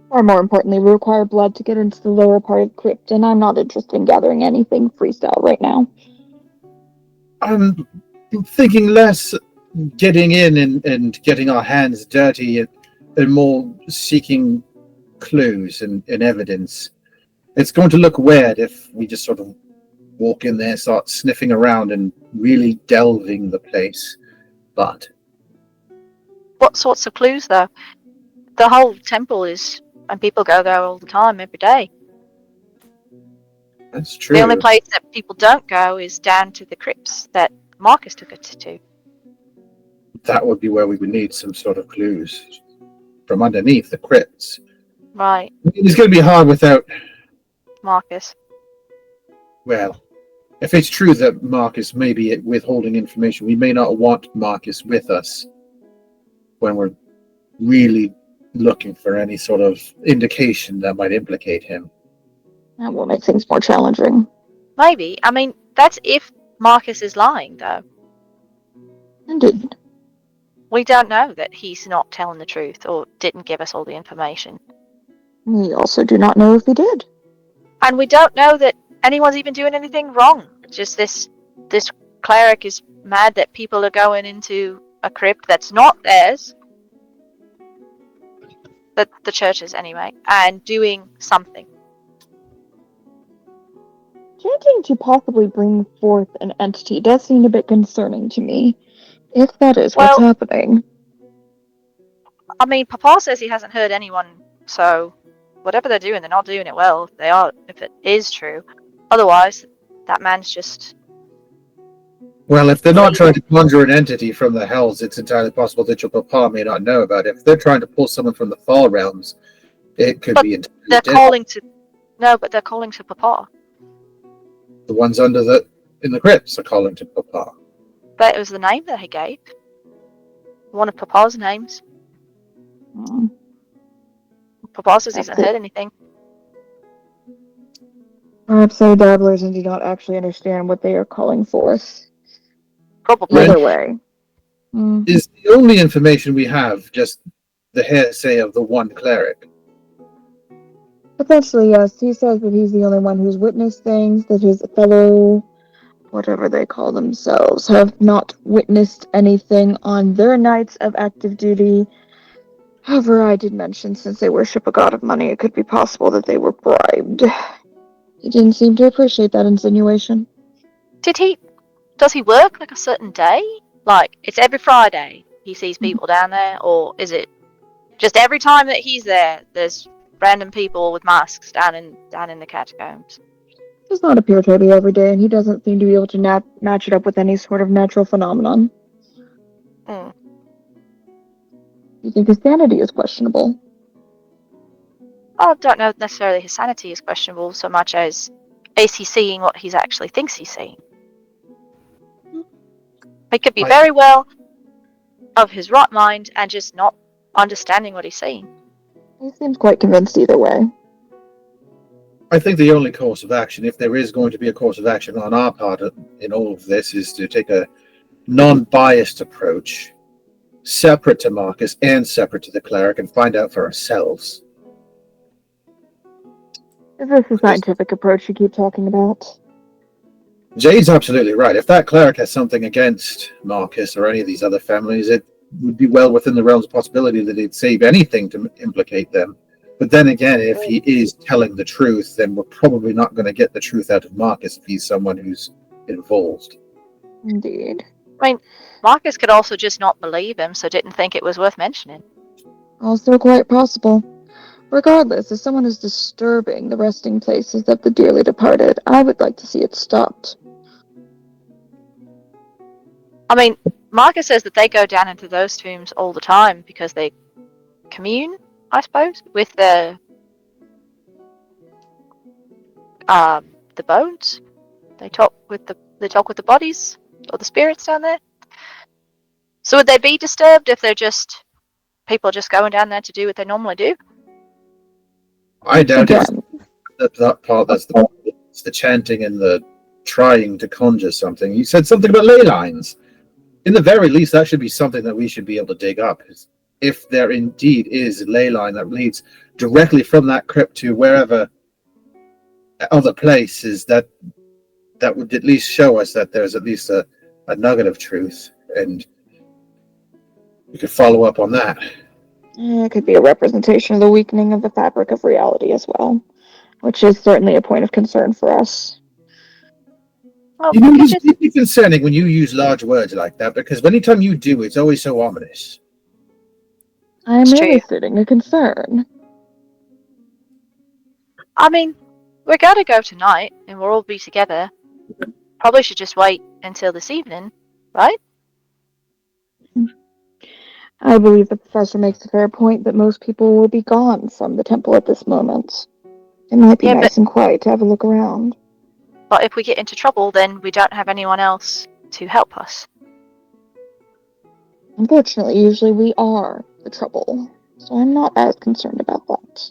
Or more importantly, we require blood to get into the lower part of the crypt, and I'm not interested in gathering anything freestyle right now.
I'm thinking less getting in and getting our hands dirty and more seeking clues and evidence. It's going to look weird if we just sort of walk in there, start sniffing around and really delving the place. But
What sorts of clues, though? The whole temple is... And people go there all the time, every day.
that's true.
The only place that people don't go is down to the crypts that Marcus took us to.
That would be where we would need some sort of clues from underneath the crypts.
Right,
It's going to be hard without,
Marcus.
well, if it's true that Marcus may be withholding information, we may not want Marcus with us when we're really looking for any sort of indication that might implicate him.
That will make things more challenging.
Maybe. I mean, that's if Marcus is lying, though.
Indeed.
We don't know that he's not telling the truth or didn't give us all the information.
We also do not know if he did.
And we don't know that anyone's even doing anything wrong. Just this cleric is mad that people are going into a crypt that's not theirs, but the church's anyway, and doing something.
Chanting to possibly bring forth an entity does seem a bit concerning to me, if that is what's
Well-
happening.
I mean, Papa says he hasn't heard anyone, so whatever they're doing, they're not doing it well. If it is true. Otherwise, that man's just.
Well, if they're not trying to conjure an entity from the hells, it's entirely possible that your papa may not know about it. If they're trying to pull someone from the far realms, it could
But
be entirely
They're
different.
calling to. No, but they're calling to Papa.
The ones in the crypts are calling to papa.
But it was the name that he gave. One of Papa's names.
Hmm.
Papa says he
That's
hasn't
it.
heard anything.
Perhaps they're dabblers and do not actually understand what they are calling forth.
Probably.
Either way. Hmm.
Is the only information we have just the hearsay of the one cleric?
Potentially, yes. He says that he's the only one who's witnessed things, that his fellow, whatever they call themselves, have not witnessed anything on their nights of active duty. However, I did mention since they worship a god of money, it could be possible that they were bribed. He didn't seem to appreciate that insinuation.
Does he work like a certain day? Like, it's every Friday he sees people down there? Or is it just every time that he's there, there's random people with masks down in the catacombs?
It does not appear to be every day, and he doesn't seem to be able to match it up with any sort of natural phenomenon.
Hmm.
You think his sanity is questionable?
I don't know necessarily his sanity is questionable so much as is he seeing what he actually thinks he's seeing? He could be very well of his right mind and just not understanding what he's seeing.
He seems quite convinced either way.
I think the only course of action, if there is going to be a course of action on our part in all of this, is to take a non-biased approach, separate to Marcus and separate to the cleric, and find out for ourselves.
Is this the scientific approach you keep talking about?
Jade's absolutely right. If that cleric has something against Marcus or any of these other families, it would be well within the realms of possibility that he'd save anything to implicate them. But then again, if he is telling the truth, then we're probably not going to get the truth out of Marcus if he's someone who's involved.
Indeed.
Marcus could also just not believe him, so didn't think it was worth mentioning.
Also quite possible. Regardless, if someone is disturbing the resting places of the dearly departed, I would like to see it stopped.
I mean, Marcus says that they go down into those tombs all the time because they commune, I suppose, with the bones. They talk with the bodies or the spirits down there. So would they be disturbed if they're just people just going down there to do what they normally do?
I doubt it's
Again,
that part. That's the chanting and the trying to conjure something. You said something about ley lines. In the very least, that should be something that we should be able to dig up. If there indeed is a ley line that leads directly from that crypt to wherever other places, that would at least show us that there's at least a nugget of truth, and we could follow up on that.
it could be a representation of the weakening of the fabric of reality as well, which is certainly a point of concern for us.
Well,
You know,
we could
it's
just,
deeply concerning when you use large words like that, because anytime you do, it's always so ominous.
I am
It's
merely
true.
stating a concern.
I mean, we're gonna go tonight, and we'll all be together. Probably should just wait until this evening, right?
I believe the professor makes a fair point that most people will be gone from the temple at this moment. It might be
Yeah,
nice and quiet to have a look around.
But if we get into trouble, then we don't have anyone else to help us.
Unfortunately, usually we are the trouble, so I'm not as concerned about that.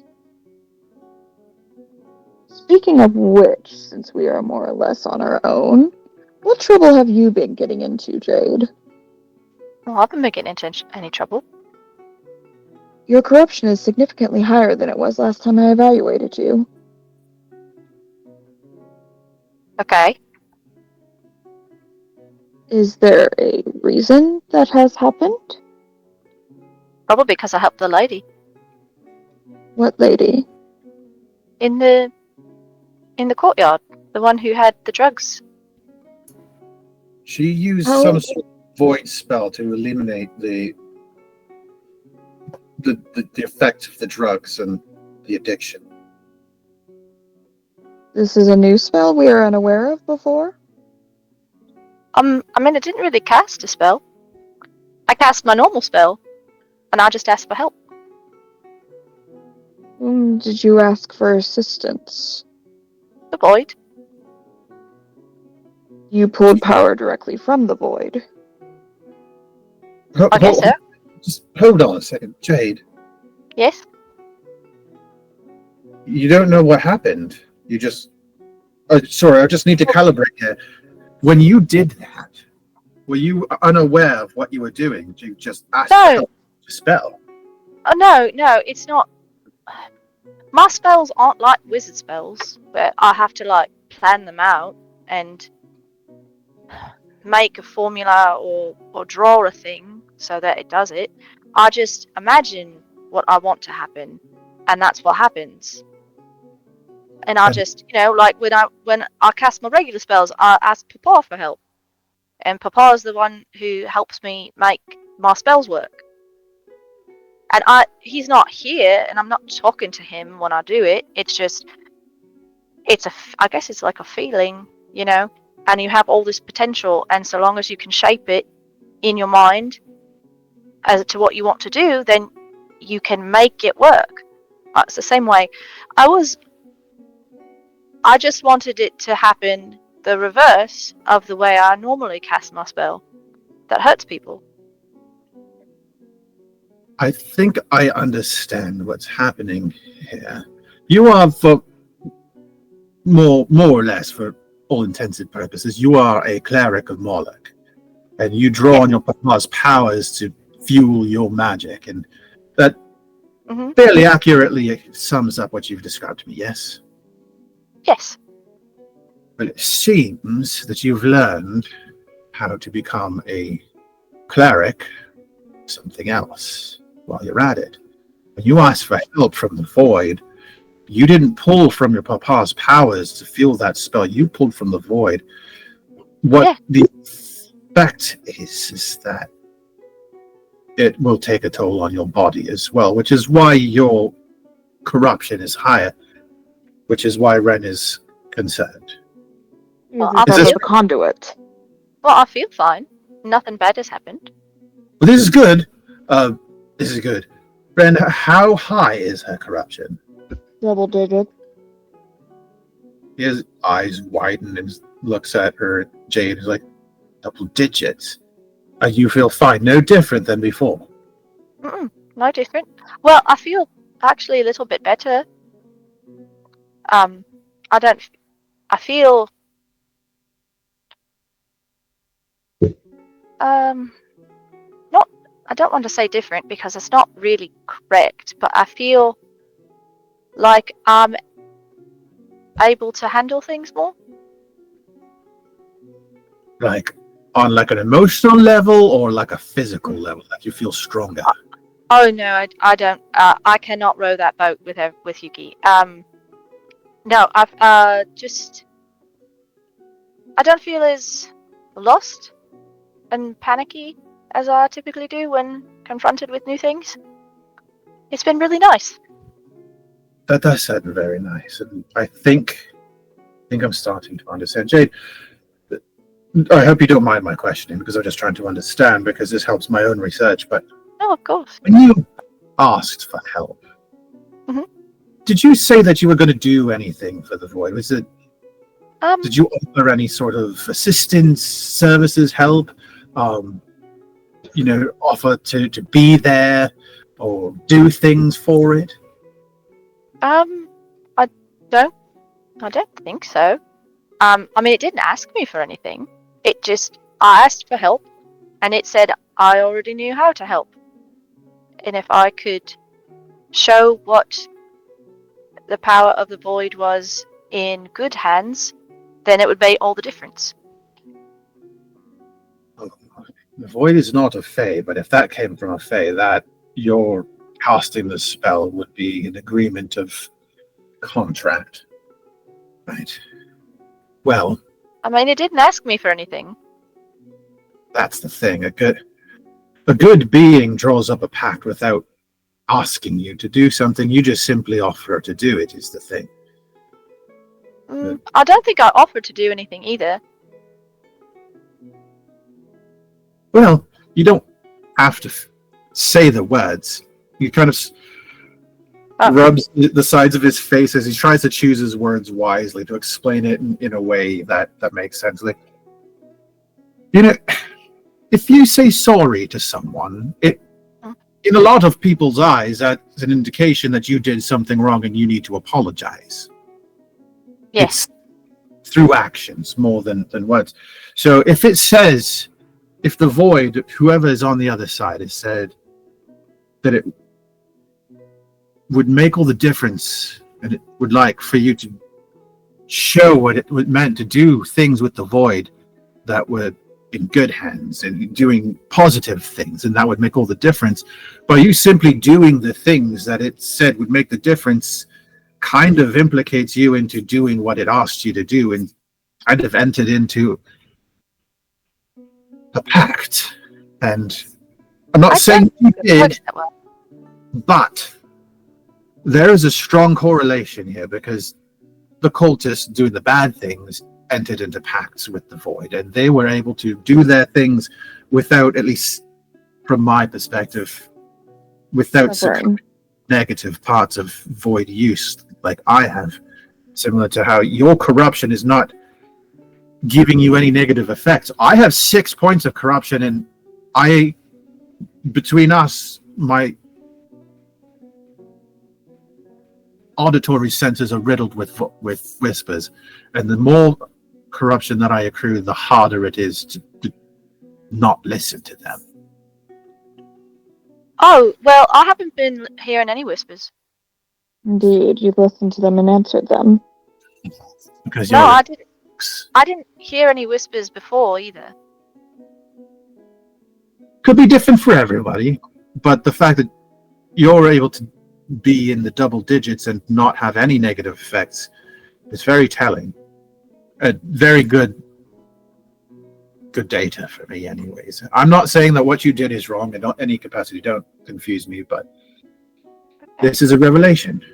Speaking of which, since we are more or less on our own, what trouble have you been getting into, Jade?
Well, I haven't been getting into any trouble.
Your corruption is significantly higher than it was last time I evaluated you.
Okay.
Is there a reason that has happened?
Probably because I helped the lady
What lady?
in the courtyard, the one who had the drugs.
She used
How-
some sort of void spell to eliminate the effect of the drugs and the addiction.
This is a new spell we are unaware of before?
I mean, I didn't really cast a spell. I cast my normal spell, and I just asked for help.
Did you ask for assistance?
The void.
You pulled power directly from the void.
I guess so.
Just hold on a second, Jade.
Yes.
You don't know what happened. You just. Sorry, I just need to calibrate here. When you did that, were you unaware of what you were doing? Did you just ask
No.
for help to spell?
Oh no, it's not. My spells aren't like wizard spells, where I have to like plan them out and make a formula or draw a thing so that it does it. I just imagine what I want to happen, and that's what happens. And I just, like when I cast my regular spells, I ask Papa for help, and Papa is the one who helps me make my spells work. And he's not here, and I'm not talking to him when I do it. It's just, I guess it's like a feeling, and you have all this potential, and so long as you can shape it in your mind as to what you want to do, then you can make it work. It's the same way. I just wanted it to happen the reverse of the way I normally cast my spell. That hurts people.
I think I understand what's happening here. You are, for more or less, for all intents and purposes, you are a cleric of Moloch, and you draw on your papa's powers to fuel your magic, and that fairly accurately sums up what you've described to me, yes?
Yes.
Well, it seems that you've learned how to become a cleric, something else, while you're at it. When you asked for help from the void, you didn't pull from your papa's powers to fuel that spell. You pulled from the void. What the effect is that it will take a toll on your body as well, which is why your corruption is higher, which is why Ren is concerned.
Well,
Is this a conduit?
Well, I feel fine. Nothing bad has happened.
Well, this is good. This is good. Ren, how high is her corruption?
Double digit.
His eyes widen and looks at her. Jade is like, double digits. You feel fine, no different than before.
No different. Well, I feel actually a little bit better. I feel not, I don't want to say different because it's not really correct, but I feel like I'm able to handle things more.
Like on like an emotional level or like a physical level, like you feel stronger.
Oh no, I don't. I cannot row that boat with Yuki. No, I don't feel as lost and panicky as I typically do when confronted with new things. It's been really nice.
That does sound very nice, and I think I'm starting to understand. Jade, I hope you don't mind my questioning because I'm just trying to understand because this helps my own research. But
Oh, of course.
when you asked for help, did you say that you were going to do anything for the void? Was it? Did you offer any sort of assistance, services, help? Offer to be there or do things for it?
I don't think so. I mean, it didn't ask me for anything. I asked for help, and it said I already knew how to help. And if I could show what the power of the void was in good hands, then it would make all the difference.
The void is not a fae, but if that came from a fae, that your casting the spell would be an agreement of contract. Right. Well,
I mean, it didn't ask me for anything.
that's the thing. A good being draws up a pact without asking you to do something. You just simply offer to do it, is the thing.
I don't think I offered to do anything either.
Well, you don't have to say the words. He kind of rubs the sides of his face as he tries to choose his words wisely to explain it in a way that makes sense. Like, you know, if you say sorry to someone, it, in a lot of people's eyes, that's an indication that you did something wrong and you need to apologize.
Yes.
It's through actions more than words. So if it says, if the void, whoever is on the other side, has said that it would make all the difference, and it would like for you to show what it meant to do things with the void that were in good hands and doing positive things, and that would make all the difference. By you simply doing the things that it said would make the difference, kind of implicates you into doing what it asked you to do, and kind of entered into a pact. And I'm not saying you did, but there is a strong correlation here, because the cultists doing the bad things entered into pacts with the void, and they were able to do their things without, at least from my perspective, without some negative parts of void use like I have, similar to how your corruption is not giving you any negative effects. I have 6 points of corruption, and between us, my auditory senses are riddled with whispers, and the more corruption that I accrue, the harder it is to not listen to them.
Oh, well, I haven't been hearing any whispers.
Indeed, you've listened to them and answered them.
Because
No, I didn't. I didn't hear any whispers before either.
Could be different for everybody, but the fact that you're able to be in the double digits and not have any negative effects is very telling. Very good data for me anyways. I'm not saying that what you did is wrong in any capacity, don't confuse me, but this is a revelation.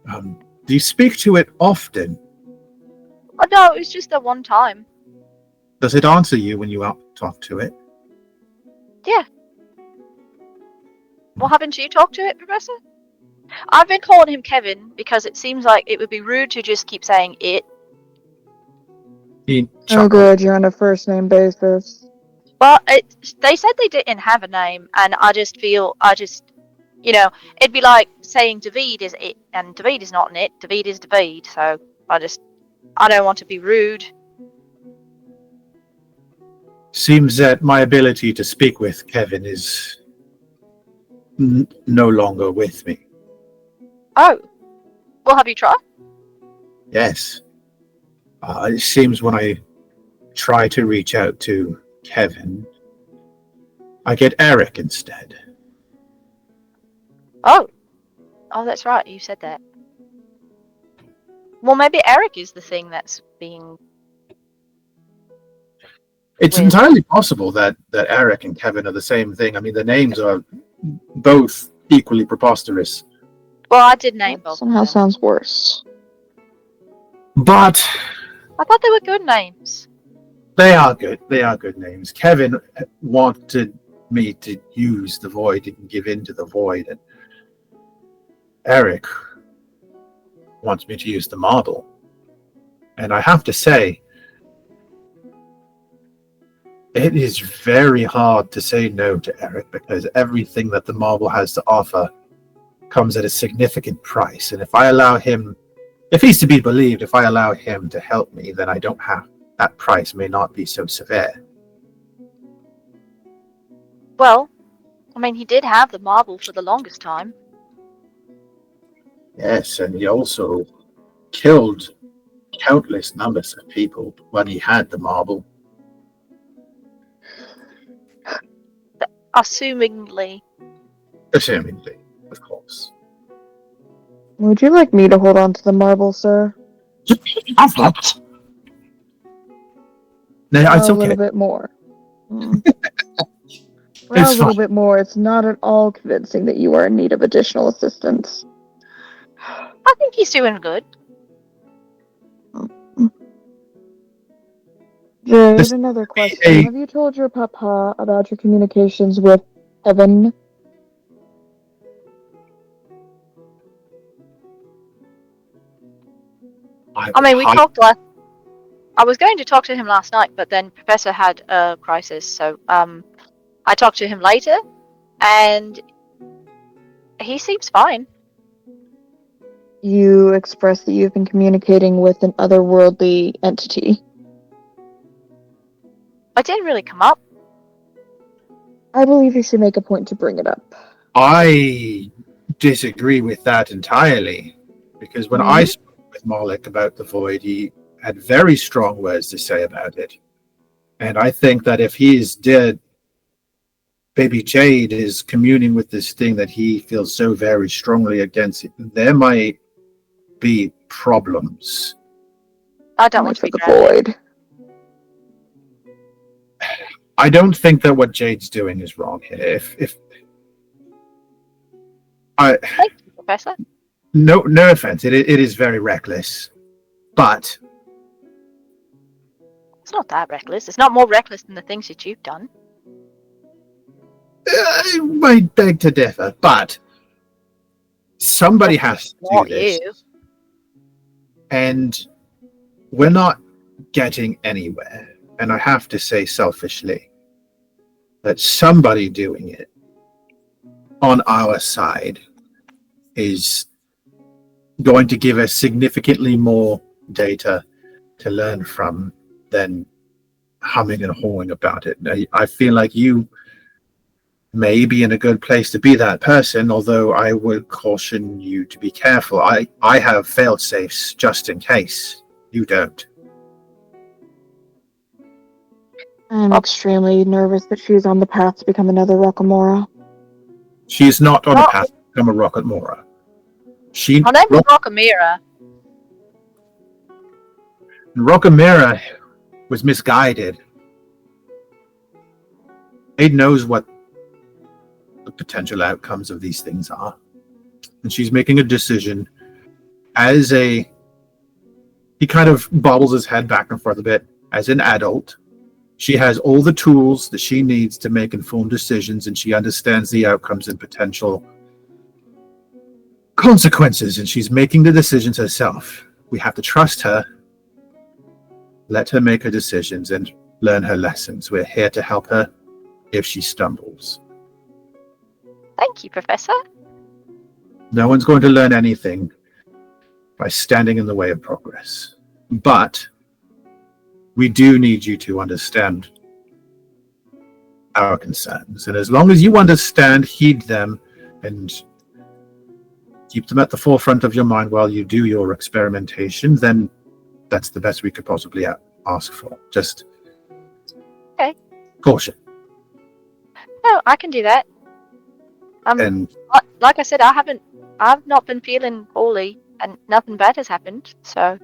Do you speak to it often?
Oh, no, it was just that one time.
Does it answer you when you talk to it?
Yeah. Well, haven't you talked to it, Professor? I've been calling him Kevin because it seems like it would be rude to just keep saying it.
Oh, good, you're on a first name basis.
Well, they said they didn't have a name, and I just feel, it'd be like saying David is it, and David is not an it, David is David, so I don't want to be rude.
Seems that my ability to speak with Kevin is no longer with me.
Oh. Well, have you tried?
Yes. It seems when I try to reach out to Kevin, I get Eric instead.
Oh, that's right. You said that. Well, maybe Eric is the thing that's being...
It's entirely possible that Eric and Kevin are the same thing. I mean, the names are both equally preposterous.
Well, I did name both.
Somehow sounds worse.
But
I thought they were good names.
they are good. They are good names. Kevin wanted me to use the void and give in to the void, and Eric wants me to use the marble. And I have to say, it is very hard to say no to Eric, because everything that the marble has to offer comes at a significant price. And if I allow him, if he's to be believed, if I allow him to help me, then I don't have, that price may not be so severe.
Well, I mean, he did have the marble for the longest time.
Yes, and he also killed countless numbers of people when he had the marble.
Assumingly.
Assumingly, of course.
Would you like me to hold on to the marble, sir?
Have that. No, it's
A
okay.
little bit more. Mm.
It's
A little
fine.
bit more. It's not at all convincing that you are in need of additional assistance.
I think he's doing good.
Jade,
This-
another question.
Hey.
Have you told your papa about your communications with Heaven?
I mean, we talked last. I was going to talk to him last night, but then Professor had a crisis, so I talked to him later, and he seems fine.
You expressed that you've been communicating with an otherworldly entity.
It didn't really come up.
I believe you should make a point to bring it up.
I disagree with that entirely, because when I spoke with Malik about the void, he had very strong words to say about it. And I think that if he is dead, baby Jade is communing with this thing that he feels so very strongly against. There might be problems.
I don't want to
For
be
the
drowning.
void.
I don't think that what Jade's doing is wrong here. If I
Thank you, Professor.
no offense, it is very reckless, but
It's not that reckless. It's not more reckless than the things that you've done.
I might beg to differ. But somebody has to
Not
do this,
you.
and we're not getting anywhere. And I have to say selfishly that somebody doing it on our side is going to give us significantly more data to learn from than humming and hawing about it. I feel like you may be in a good place to be that person, although I would caution you to be careful. I have failed safes just in case. You don't.
I'm extremely nervous that she's on the path to become another Rockamora.
She is not on
Well-
the path to become a Rocket Mora.
Her name was Rockamira.
Rockamira was misguided. Jade knows what the potential outcomes of these things are. And she's making a decision as a... He kind of bobbles his head back and forth a bit. As an adult, she has all the tools that she needs to make informed decisions, and she understands the outcomes and potential consequences, and she's making the decisions herself. We have to trust her, let her make her decisions, and learn her lessons. We're here to help her if she stumbles.
Thank you, Professor.
No one's going to learn anything by standing in the way of progress. But we do need you to understand our concerns. And as long as you understand, heed them, and keep them at the forefront of your mind while you do your experimentation, then that's the best we could possibly ask for. Just
Okay.
Caution.
No, I can do that.
And
Like I said, I've not been feeling poorly, and nothing bad has happened. So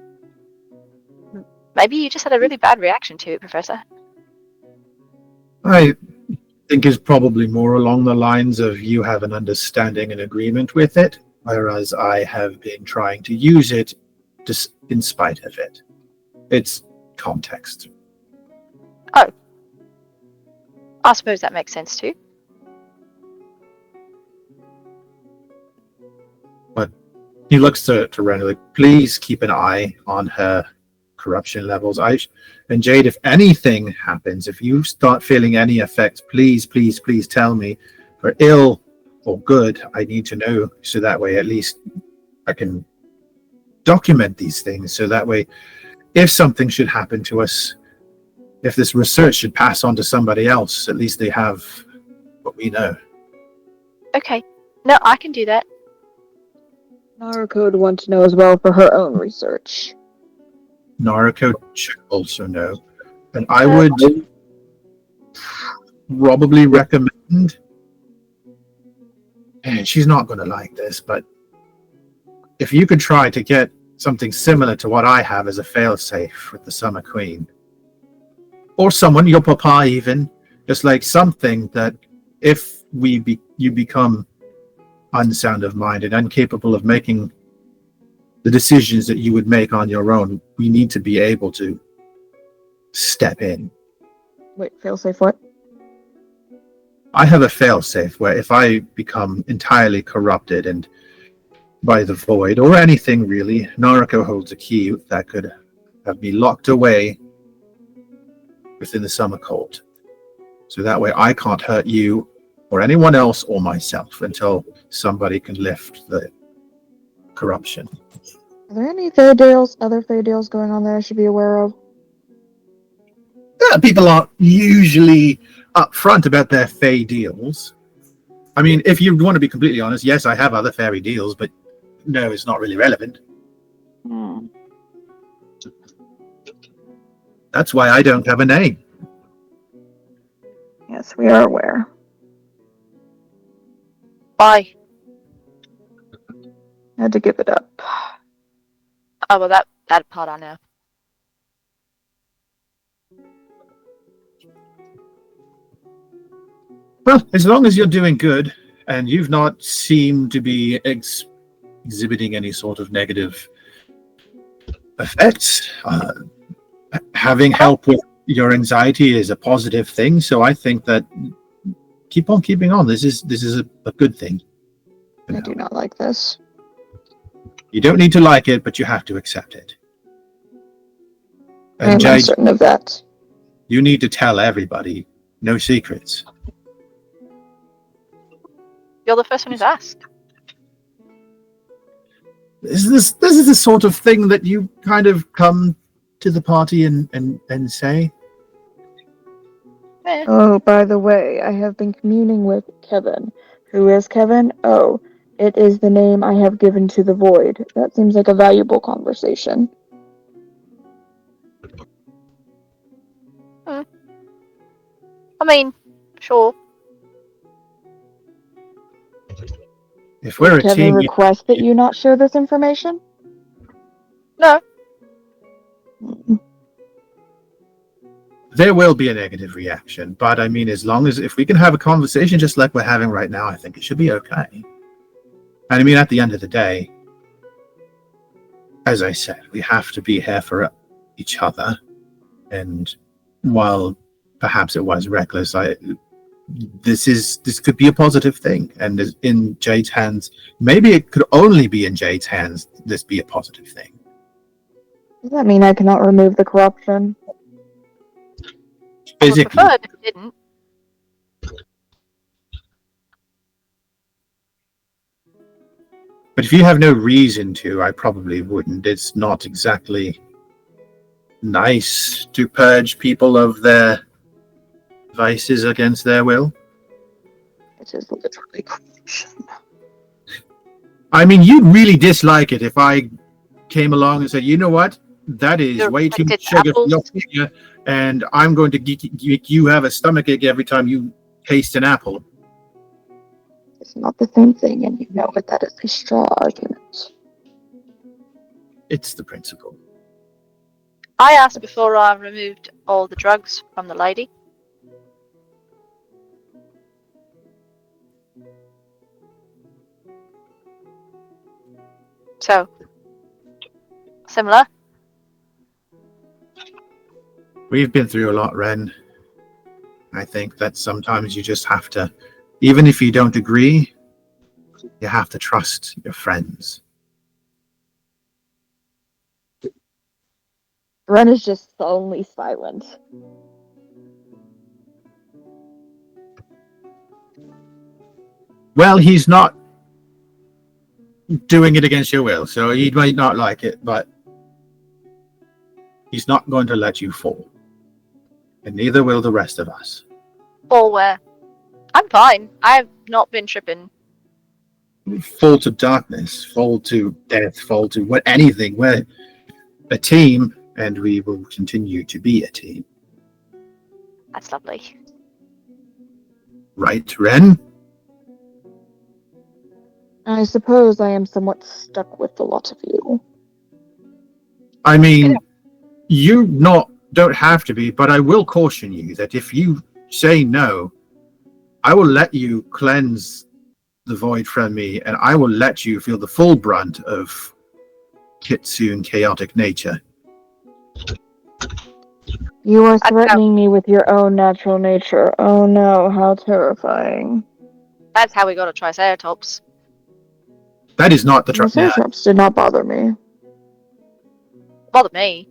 maybe you just had a really bad reaction to it, Professor.
I think is probably more along the lines of you have an understanding and agreement with it, whereas I have been trying to use it just in spite of it. It's context.
I suppose that makes sense too.
He looks to Ren like, please keep an eye on her corruption levels. And Jade, if anything happens, if you start feeling any effects, please tell me. For ill or good, I need to know, so that way at least I can document these things, so that way if something should happen to us, if this research should pass on to somebody else, at least they have what we know.
Okay. No, I can do that.
Naruko would want to know as well for her own research.
Naruko should also know. And I would probably recommend, and she's not going to like this, but if you could try to get something similar to what I have as a failsafe with the Summer Queen, or someone, your papa even, just like something that if you become unsound of mind and incapable of making the decisions that you would make on your own, we need to be able to step in.
Wait, failsafe what?
I have a failsafe where if I become entirely corrupted and by the void or anything really, Naruko holds a key that could have me locked away within the Summer Court. So that way I can't hurt you or anyone else or myself until somebody can lift the corruption.
Are there any other Fey deals going on there I should be aware of?
People aren't usually upfront about their Fey deals. I mean, if you want to be completely honest, yes, I have other fairy deals, but no, it's not really relevant. That's why I don't have a name.
Yes, we are aware.
Why?
I had to give it up.
Oh, well, that part I know.
Well, as long as you're doing good, and you've not seemed to be exhibiting any sort of negative effects, having help with your anxiety is a positive thing. So I think that keep on keeping on. This is a good thing.
I do not like this.
You don't need to like it, but you have to accept it.
I am
And Jade,
uncertain of that.
you need to tell everybody. No secrets.
You're the first one who's asked.
This is the sort of thing that you kind of come to the party and say.
Oh, by the way, I have been communing with Kevin. Who is Kevin? Oh, it is the name I have given to the void. That seems like a valuable conversation.
I mean, sure.
If we're a
Kevin
team,
request that you not share this information?
No.
there will be a negative reaction. But I mean, as long as if we can have a conversation just like we're having right now, I think it should be okay. And I mean, at the end of the day, as I said, we have to be here for each other. And while perhaps it was reckless, this could be a positive thing. And in Jade's hands, maybe it could only be in Jade's hands, this be a positive thing.
Does that mean I cannot remove the corruption?
I would
Physically,
prefer if it didn't.
but if you have no reason to, I probably wouldn't. It's not exactly nice to purge people of their vices against their will.
It is literally corruption.
I mean, you'd really dislike it if I came along and said, you know what? That is
You're
way too much
addicted to
sugar for your
apples?
finger, and I'm going to make you have a stomachache every time you taste an apple.
It's not the same thing, and you know it. That is a straw argument.
It's the principle.
I asked before I removed all the drugs from the lady. So, similar.
We've been through a lot, Ren. I think that sometimes you just have to, even if you don't agree, you have to trust your friends.
Ren is just sullenly silent.
Well, he's not doing it against your will, so he might not like it, but he's not going to let you fall. And neither will the rest of us.
Or where? I'm fine. I've not been tripping.
Fall to darkness, fall to death, fall to anything. We're a team, and we will continue to be a team.
That's lovely.
Right, Ren?
I suppose I am somewhat stuck with a lot of you.
I mean, you don't have to be, but I will caution you that if you say no, I will let you cleanse the void from me, and I will let you feel the full brunt of Kitsune chaotic nature.
You are
I-
threatening me with your own natural nature. Oh no, how terrifying.
That's how we got a Triceratops.
That is not the
The Triceratops did not bother me.
Bother me.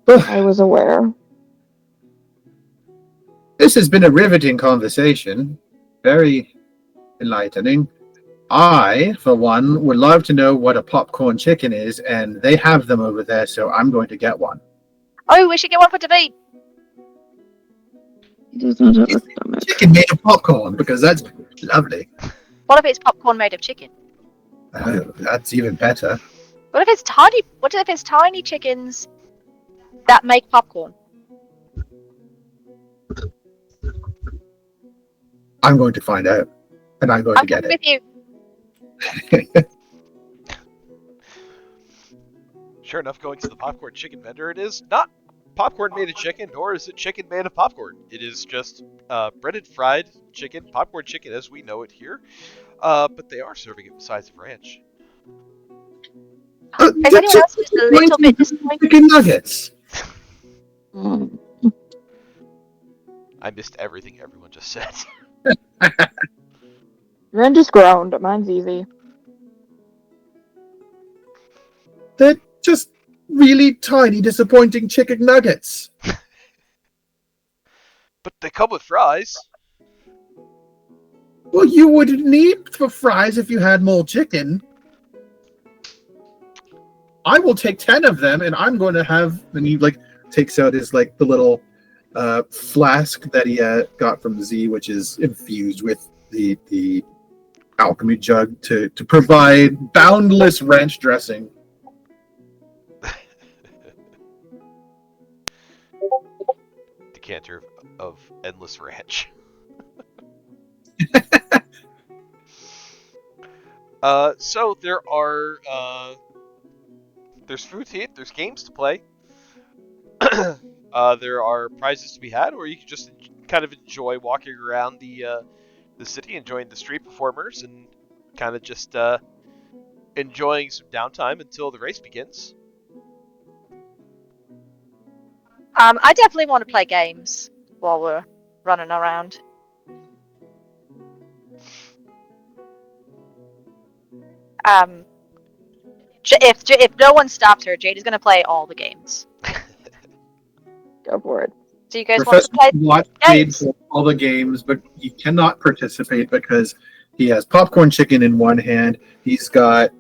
I was aware.
This has been a riveting conversation. Very enlightening. I, for one, would love to know what a popcorn chicken is, and they have them over there, so I'm going to get one.
Oh, we should get one for David.
He does not have a stomach.
Chicken made of popcorn, because that's lovely.
What if it's popcorn made of chicken?
Oh, that's even better.
What if it's tiny? What if it's tiny chickens that make popcorn?
I'm going to find out, and I'm going
I'm
to get
coming
it.
with you.
Sure enough, going to the popcorn chicken vendor, it is not popcorn made of chicken, nor is it chicken made of popcorn. It is just breaded fried chicken, popcorn chicken as we know it here. But they are serving it with sides of ranch.
Is anyone else just a little bit disappointed?
Chicken nuggets.
Mm.
I missed everything everyone just said.
Ren just groaned. Mine's easy.
They're just really tiny, disappointing chicken nuggets.
But they come with fries.
Well, you would need for fries if you had more chicken. I will take 10 of them, and I'm going to have. And he takes out his the little flask that he got from Z, which is infused with the alchemy jug to provide boundless ranch dressing.
Decanter of endless ranch. So there are there's food to eat, there's games to play. There are prizes to be had, or you can just kind of enjoy walking around the city, enjoying the street performers, and kind of just enjoying some downtime until the race begins.
I definitely want to play games while we're running around. If no one stops her, Jade is going to play all the games.
Go for it.
So you guys want
Professor
to play
watch Jade
games?
for all the games, but he cannot participate because he has popcorn chicken in one hand. He's got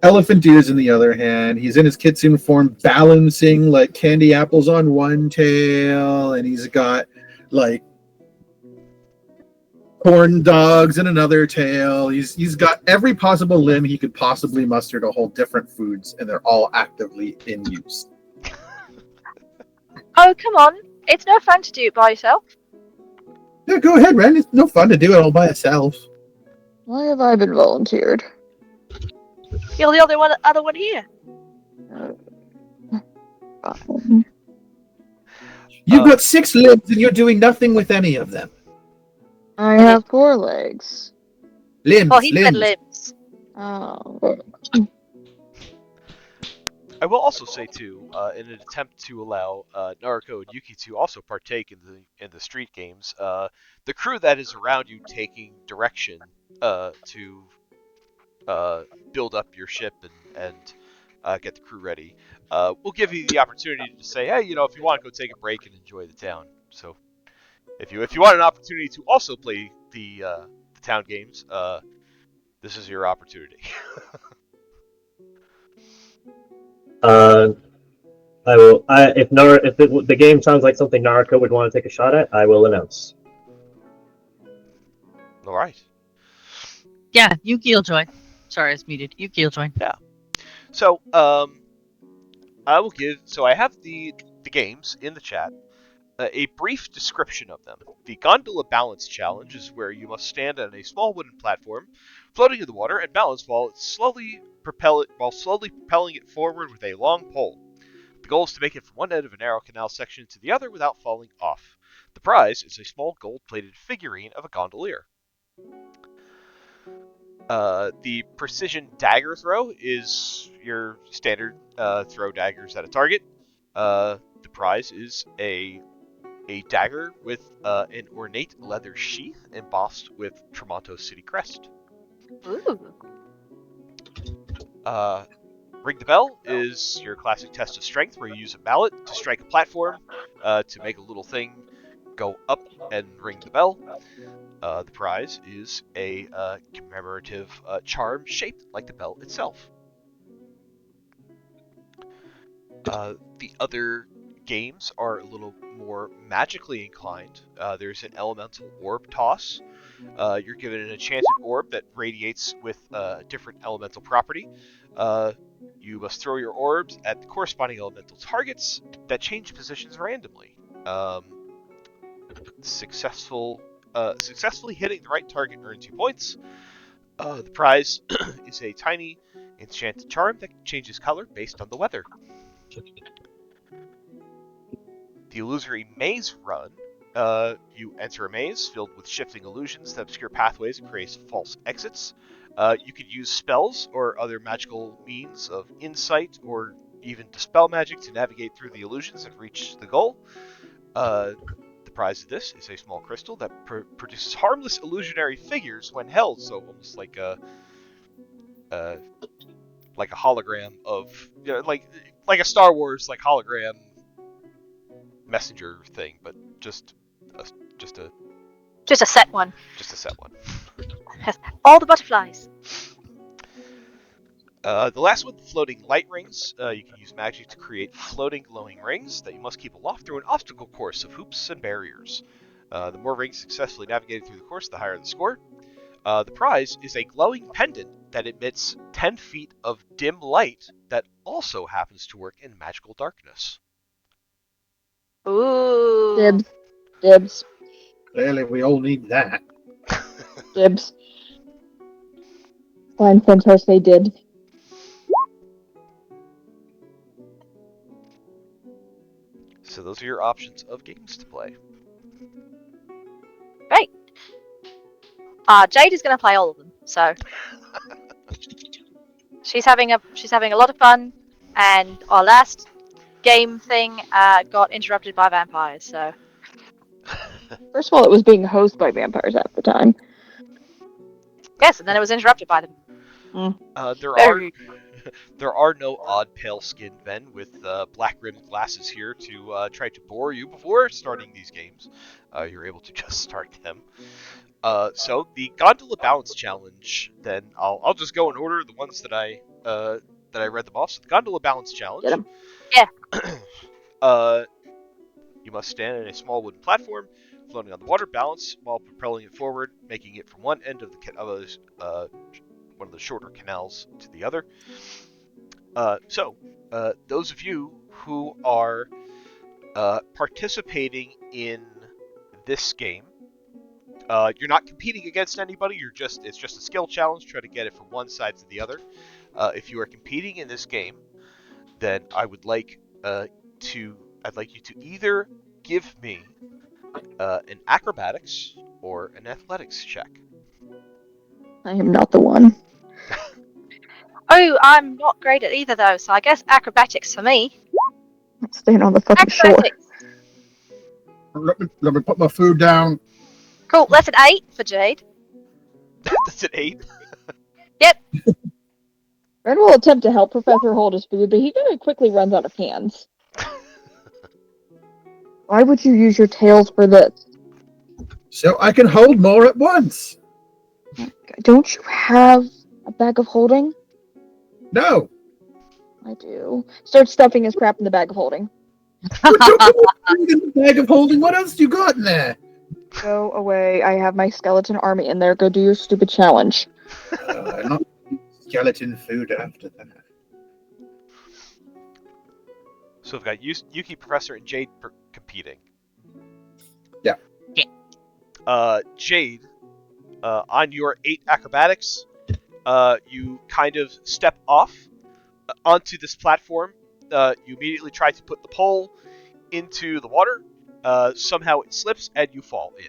elephant ears in the other hand. He's in his kitsune form, balancing candy apples on one tail, and he's got corn dogs in another tail. He's got every possible limb he could possibly muster to hold different foods, and they're all actively in use.
Oh, come on. It's no fun to do it by yourself.
Yeah, go ahead, Ren. It's no fun to do it all by itself.
Why have I been volunteered?
You're the other one here.
You've got 6 limbs, and you're doing nothing with any of them.
I have 4 legs.
Limbs,
Well, he said
limbs.
limbs.
Oh.
I will also say too, in an attempt to allow Naruko and Yuki to also partake in the street games, the crew that is around you taking direction to build up your ship and get the crew ready, we'll give you the opportunity to say, hey, if you want to go take a break and enjoy the town. So if you want an opportunity to also play the town games, this is your opportunity.
I will. If the game sounds like something Naruko would want to take a shot at, I will announce.
All right.
Yeah, Yuki will join. Sorry, it's muted. Yuki will join.
So, I will give. So I have the games in the chat. A brief description of them. The Gondola Balance Challenge is where you must stand on a small wooden platform, floating in the water, and balance while slowly propelling it forward with a long pole. The goal is to make it from one end of a narrow canal section to the other without falling off. The prize is a small gold-plated figurine of a gondolier. The precision dagger throw is your standard throw daggers at a target. The prize is a dagger with an ornate leather sheath embossed with Tremonto City crest.
Ooh.
Ring the Bell is your classic test of strength where you use a mallet to strike a platform to make a little thing go up and ring the bell. The prize is a commemorative charm shaped like the bell itself. The other games are a little more magically inclined. There's an elemental orb toss. You're given an enchanted orb that radiates with a different elemental property. You must throw your orbs at the corresponding elemental targets that change positions randomly. Successfully hitting the right target earns you points. The prize is a tiny enchanted charm that changes color based on the weather. The illusory maze run. You enter a maze filled with shifting illusions that obscure pathways and create false exits. You could use spells or other magical means of insight or even dispel magic to navigate through the illusions and reach the goal. The prize of this is a small crystal that produces harmless illusionary figures when held, so almost like a hologram of, like a Star Wars hologram messenger thing, but just a
set one.
Just a set one.
All the butterflies.
The last one, the floating light rings. You can use magic to create floating glowing rings that you must keep aloft through an obstacle course of hoops and barriers. The more rings successfully navigated through the course, the higher the score. The prize is a glowing pendant that emits 10 feet of dim light that also happens to work in magical darkness.
Ooh.
Dibs.
Clearly, we all need that.
Dibs. Fine, Centaur, say dibs.
So those are your options of games to play.
Great. Jade is going to play all of them, so she's having a lot of fun. And our last game thing got interrupted by vampires. So
First of all, it was being hosted by vampires at the time.
yes, and then it was interrupted by them.
There are no odd pale-skinned men with black-rimmed glasses here to try to bore you before starting these games. You're able to just start them. So the Gondola Balance Challenge. Then I'll just go in order the ones that I read them off. So the Gondola Balance Challenge.
Get 'em.
Yeah.
You must stand on a small wooden platform, floating on the water, balance while propelling it forward, making it from one end of one of the shorter canals to the other. Those of you who are participating in this game, you're not competing against anybody. It's just a skill challenge. Try to get it from one side to the other. If you are competing in this game, then I'd like you to either give me an acrobatics or an athletics check.
I am not the one.
Oh, I'm not great at either though, so I guess acrobatics for me.
I'm staying on the fucking shore.
Acrobatics.
Let me put my food down.
Cool. That's an 8 for Jade.
That's an 8.
Ren will attempt to help Professor hold his food, but he very quickly runs out of hands. Why would you use your tails for this?
So I can hold more at once.
Don't you have a bag of holding?
No.
I do. Start stuffing his crap in the bag of holding.
In the bag of holding. What else you got in there?
Go away. I have my skeleton army in there. Go do your stupid challenge.
Not skeleton food after that.
So we've got Yuki, Professor, and Jade competing.
Yeah.
Jade, on your 8 acrobatics, you kind of step off onto this platform. You immediately try to put the pole into the water. Somehow it slips and you fall in.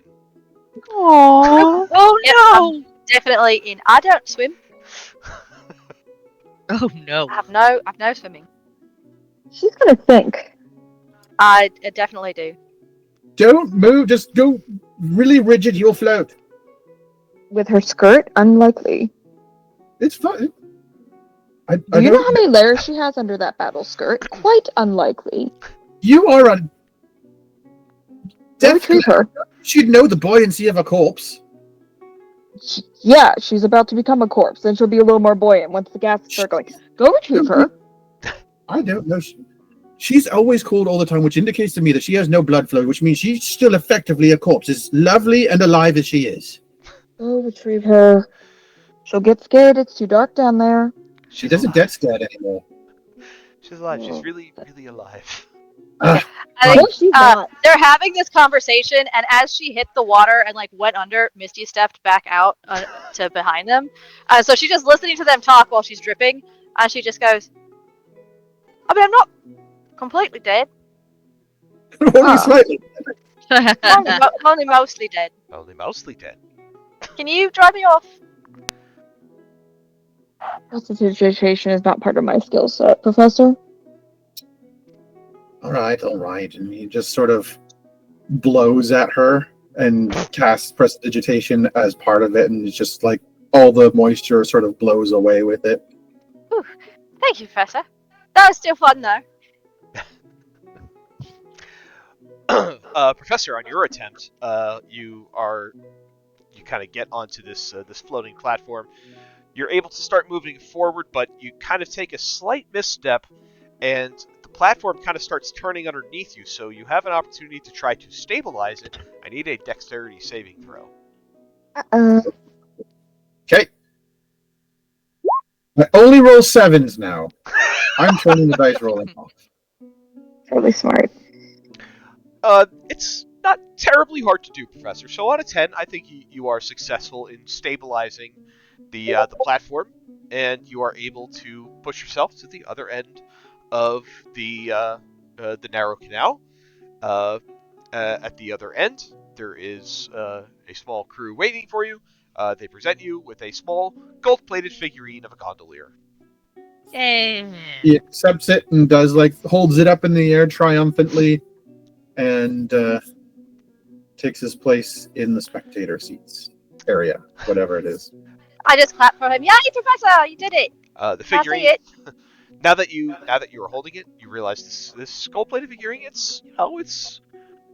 Aww.
Oh
Yep,
no!
Definitely in. I don't swim.
Oh no!
I've no swimming.
She's gonna sink.
I definitely do.
Don't move. Just go really rigid. You'll float.
With her skirt? Unlikely.
It's fine. I
Do you know
don't.
how many layers she has under that battle skirt? Quite unlikely.
You are a.
Go retrieve her.
She'd know the buoyancy of a corpse.
Yeah, she's about to become a corpse. Then she'll be a little more buoyant once the gases start going. Go retrieve her.
I don't know. She's always cold all the time, which indicates to me that she has no blood flow, which means she's still effectively a corpse, as lovely and alive as she is.
Go retrieve her. She'll get scared. It's too dark down there.
She doesn't get scared anymore.
She's alive. She's
Oh.
really, really alive.
I
No,
think
she's not.
they're having this conversation, and as she hit the water and like went under, Misty stepped back out to behind them. So she's just listening to them talk while she's dripping, and she just goes, "I mean, I'm not completely dead.
Only slightly.
I'm only mostly dead.
Only mostly dead.
Can you dry me off?"
Prestidigitation is not part of my skill set, Professor.
All right. And he just sort of blows at her and casts prestidigitation as part of it, and it's just like all the moisture sort of blows away with it.
Thank you, Professor. That was still fun, though.
Professor, on your attempt, you kind of get onto this floating platform. You're able to start moving forward, but you kind of take a slight misstep, and the platform kind of starts turning underneath you. So you have an opportunity to try to stabilize it. I need a dexterity saving throw.
Okay. I only roll 7s now. I'm turning the dice rolling off.
Really smart.
It's not terribly hard to do, Professor. So out of 10, I think you are successful in stabilizing the platform, and you are able to push yourself to the other end of the narrow canal. At the other end, there is a small crew waiting for you. They present you with a small gold-plated figurine of a gondolier.
Yay!
He accepts it and holds it up in the air triumphantly, and takes his place in the spectator seats area, whatever it is.
I just clapped for him. Yay, Professor! You did it.
The
Can I see
figurine.
it?
Now that you are holding it, you realize this gold-plated figurine. It's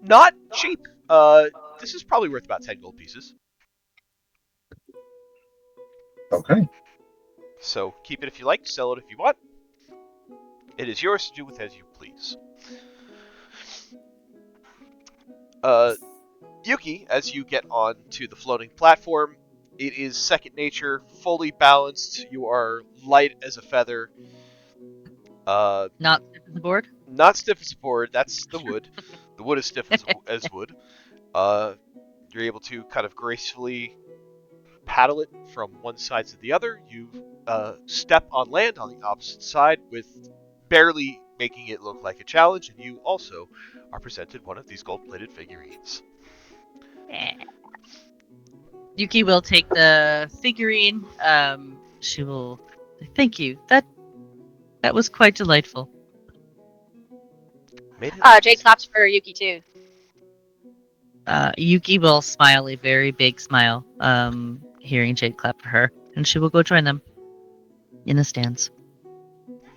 not cheap. This is probably worth about 10 gold pieces.
Okay.
So keep it if you like, sell it if you want. It is yours to do with as you please. Yuki, as you get onto the floating platform, it is second nature, fully balanced. You are light as a feather.
Not the board.
Not stiff as a board. That's the wood. The wood is stiff as wood. You're able to kind of gracefully paddle it from one side to the other. You step on land on the opposite side with barely making it look like a challenge, and you also are presented one of these gold-plated figurines.
Yuki will take the figurine. She will. Thank you. That was quite delightful.
Jade claps for Yuki too.
Yuki will smile a very big smile, hearing Jade clap for her, and she will go join them in the stands.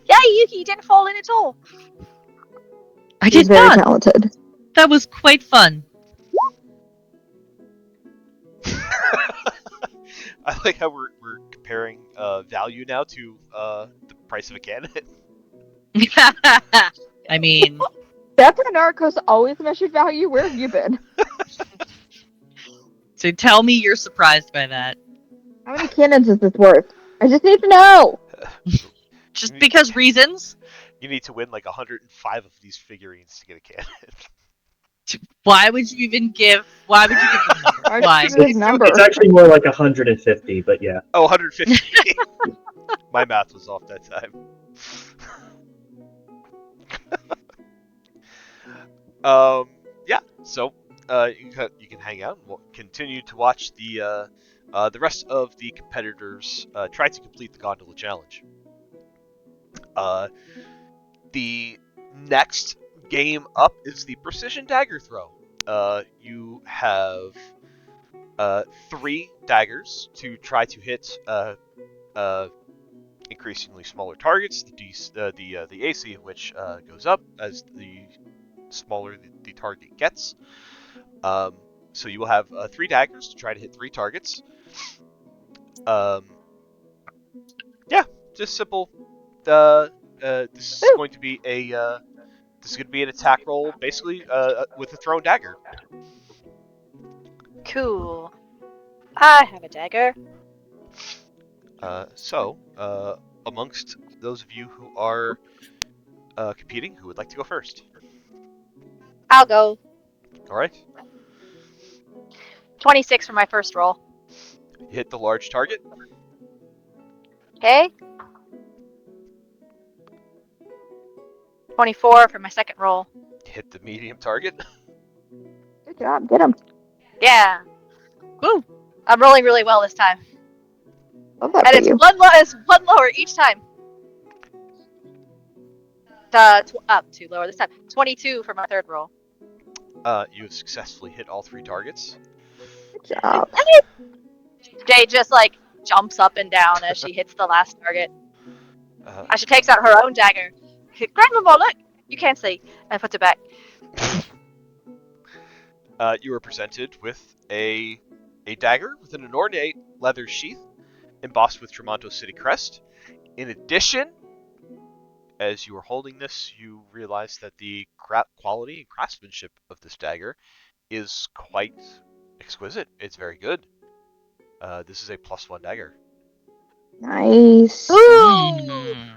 Yay, Yuki! You didn't fall in at all.
I
She's
did
very
not.
talented.
That was quite fun.
I like how we're comparing value now to the price of a candidate.
I mean,
That's where Narcos always measured value. Where have you been?
so tell me you're surprised by that.
How many cannons is this worth? I just need to know.
Just because reasons?
You need to win like 105 of these figurines to get a cannon.
Why would you even give? Why would you give them a number?
Hard
Why?
to big number.
It's actually more like 150, but yeah.
Oh, 150. My math was off that time. Yeah. So, you can hang out and continue to watch the rest of the competitors try to complete the gondola challenge. The next game up is the precision dagger throw. You have 3 daggers to try to hit increasingly smaller targets. The AC of which goes up as the smaller the target gets. So you will have 3 daggers to try to hit 3 targets. Yeah, just simple. This is going to be an attack roll, basically with a thrown dagger.
Cool. I have a dagger.
So, amongst those of you who are competing, who would like to go first?
I'll go.
All right.
26 for my first roll.
You hit the large target.
Okay. 24 for my second roll.
Hit the medium target.
Good job. Get him.
Yeah.
Woo!
I'm rolling really well this time.
Love that
And
for
it's
you.
one lower each time. Up 2 lower this time. 22 for my third roll.
You have successfully hit all 3 targets.
Good job.
Jade just like jumps up and down as she hits the last target.
Uh,
As she takes out her own dagger. Grandmama, look! You can't see. And puts it back.
You were presented with a dagger with an ornate leather sheath embossed with Tremonto City crest. In addition, as you were holding this, you realize that the quality and craftsmanship of this dagger is quite exquisite. It's very good. This is a +1 dagger.
Nice.
Mm.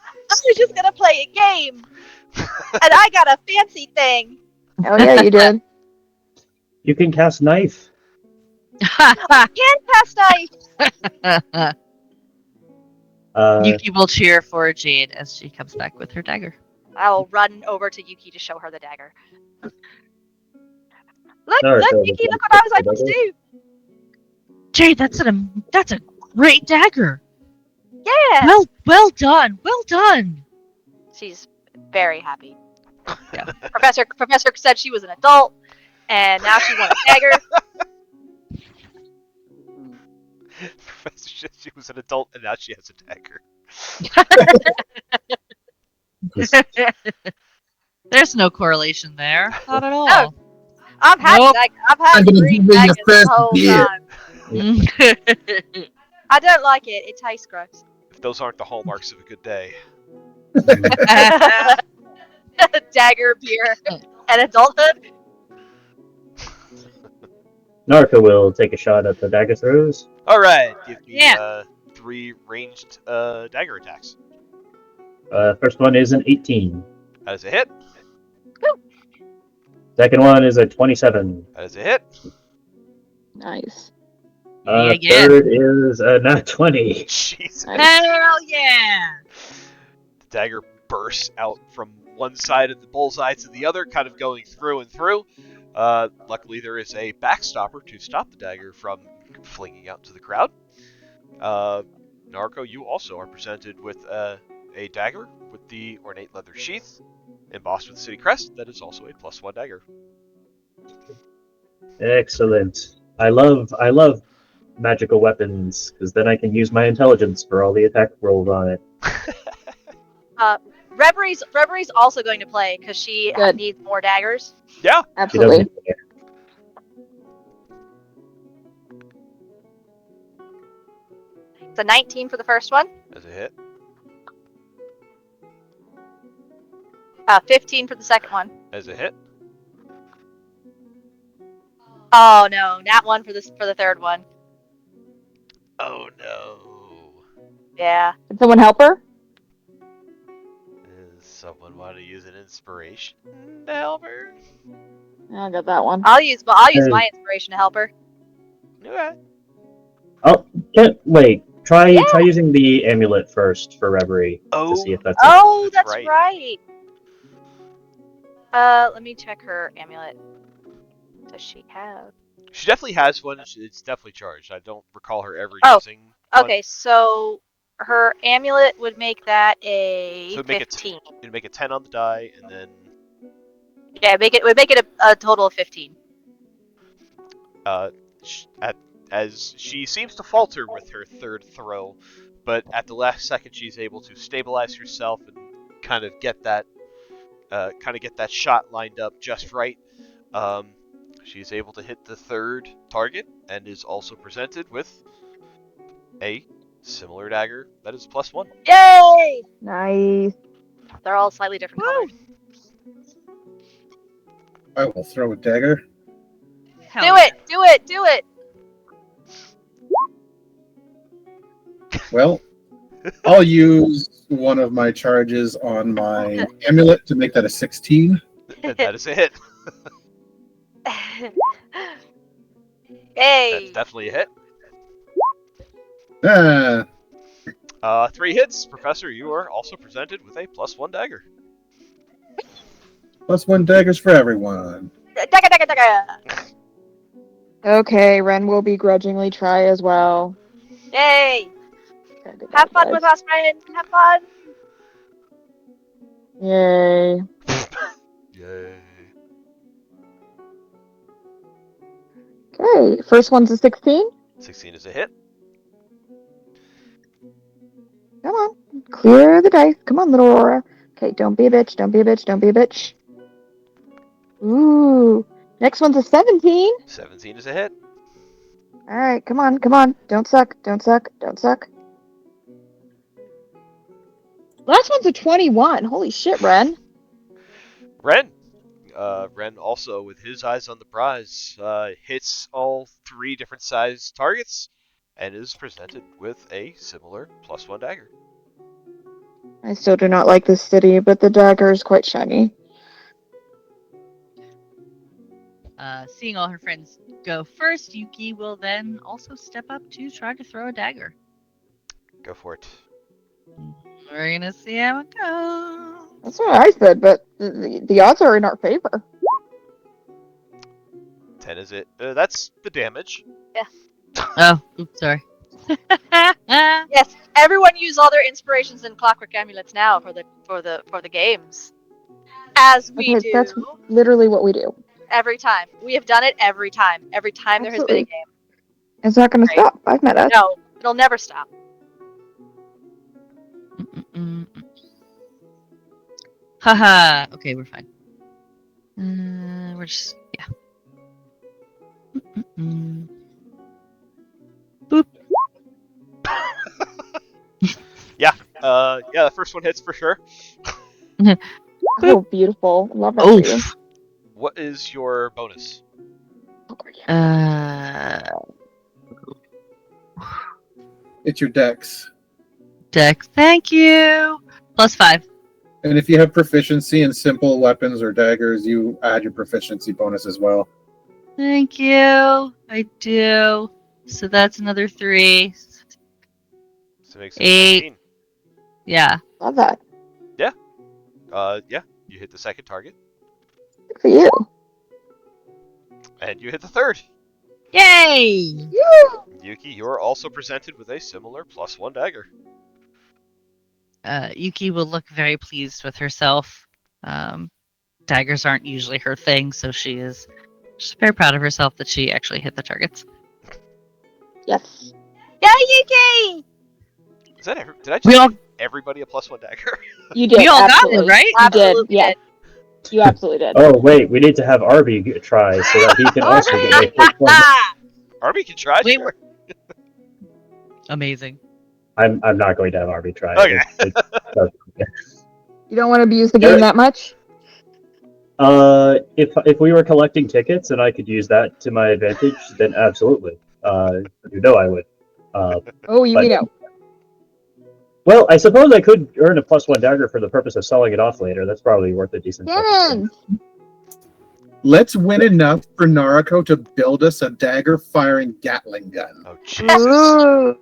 I was just gonna play a game! And I got a fancy thing!
Oh yeah, you did.
You can cast knife.
Can cast knife!
Yuki will cheer for Jade as she comes back with her dagger.
I'll run over to Yuki to show her the dagger. Look,
No,
look,
so
Yuki,
the-
look what I was able to do!
Jade, that's a great dagger.
Yeah!
Well done. Well done.
She's very happy.
Yeah.
Professor said she was an adult, and now she wants a dagger.
Professor said she was an adult and now she has a dagger.
There's no correlation there. Not at all.
Oh. I've had
Nope.
I've had
I'm gonna
green
give you your
daggers the
first
whole
beer.
time. I don't like it. It tastes gross.
If those aren't the hallmarks of a good day.
Dagger, beer, and adulthood.
Narka will take a shot at the dagger throws.
All right, give me
Yeah.
3 ranged dagger attacks.
First one is an 18.
That is a hit.
Second one is a 27.
That is a hit.
Nice.
Again.
Third is a nat 20.
Jesus.
Hell yeah.
The dagger bursts out from one side of the bullseye to the other, kind of going through and through. Luckily, there is a backstopper to stop the dagger from flinging out to the crowd. Narco, you also are presented with a dagger with the ornate leather sheath embossed with the city crest. That is also a +1 dagger.
Excellent. I love magical weapons, because then I can use my intelligence for all the attack rolls on it.
Revery's also going to play because she
Good.
needs more daggers.
Yeah.
She
Absolutely.
doesn't care.
It's a 19 for the first one.
That's a hit.
15 for the second one.
As a hit.
Oh no, nat 1 for the third one.
Oh no.
Yeah.
Can someone help her?
Does someone want to use an inspiration to help her?
I got that one.
I'll use my inspiration to help her.
Okay.
Oh, wait. Try using the amulet first for Reverie to see if that's.
Oh,
That's
that's
right.
right. Let me check her amulet. Does she have?
She definitely has one. It's definitely charged. I don't recall her ever
Oh,
using one.
Okay, so her amulet would make that a
So it'd make
15.
It'd make a 10 on the die, and then
Yeah, it would make it a total of 15.
as she seems to falter with her third throw, but at the last second she's able to stabilize herself and kind of get that shot lined up just right. She's able to hit the third target and is also presented with a similar dagger that is +1.
Yay!
Nice.
They're all slightly different colors.
I will throw a dagger.
Do it! Do it! Do it!
Well, I'll use one of my charges on my amulet to make that a 16.
That is a hit.
Hey!
That's definitely a hit.
Ah,
3 hits. Professor, you are also presented with a +1 dagger.
+1 daggers for everyone.
Dagger, dagger, dagger!
Okay, Ren will begrudgingly try as well.
Yay!
Gotta do
Have
that,
fun
guys.
with us, friends! Have fun!
Yay.
Yay.
Okay, first one's a 16.
16 is a hit.
Come on, clear the dice. Come on, little Aurora. Okay, don't be a bitch, don't be a bitch, don't be a bitch. Ooh, next one's a 17.
17 is a hit.
Alright, come on, come on. Don't suck, don't suck, don't suck. Last one's a 21. Holy shit, Ren.
Ren. Ren also, with his eyes on the prize, hits all 3 different size targets and is presented with a similar +1 dagger.
I still do not like this city, but the dagger is quite shiny.
Seeing all her friends go first, Yuki will then also step up to try to throw a dagger.
Go for it.
We're gonna see how it goes.
That's what I said, but the odds are in our favor.
10 is it. That's the damage.
Oh, oops, sorry.
Yes, everyone use all their inspirations and clockwork amulets now for the games. As we
Okay,
do
that's literally what we do.
every time. We have done it every time. Every time there has been a
Absolutely.
game.
It's not going to
Great.
stop. I've met us.
No, it'll never stop.
Haha. Okay, we're fine. We're just Boop.
Yeah, the first one hits for sure.
Oh, beautiful. Love that for you.
Oof.
What is your bonus?
It's your dex.
Dex. Thank you. +5.
And if you have proficiency in simple weapons or daggers, you add your proficiency bonus as well.
Thank you. I do. So that's another 3.
So it makes it
8.
19.
Yeah. Love that.
Yeah, you hit the second target,
Good for you.
and you hit the third.
Yay!
Yuki, you're also presented with a similar +1 dagger.
Yuki will look very pleased with herself. Daggers aren't usually her thing, so she's very proud of herself that she actually hit the targets.
Yes.
Yeah, Yuki!
Is that did I just
We all-
give everybody a +1 dagger?
You did.
We all got
absolutely.
one, right?
You did.
Absolutely
Yes. You absolutely did.
Oh wait, we need to have Arby try so that he can also get a +1.
Arby can try,
Wait,
sure.
Amazing.
I'm not going to have Arby try.
Okay.
You don't want to abuse the game that much?
If we were collecting tickets and I could use that to my advantage, then absolutely. You know I would.
Oh, you
But-
mean out.
Well, I suppose I could earn a +1 dagger for the purpose of selling it off later. That's probably worth a decent chunk of
Yes!
money.
Let's win enough for Nariko to build us a dagger-firing Gatling gun.
Oh Jesus!
Ooh.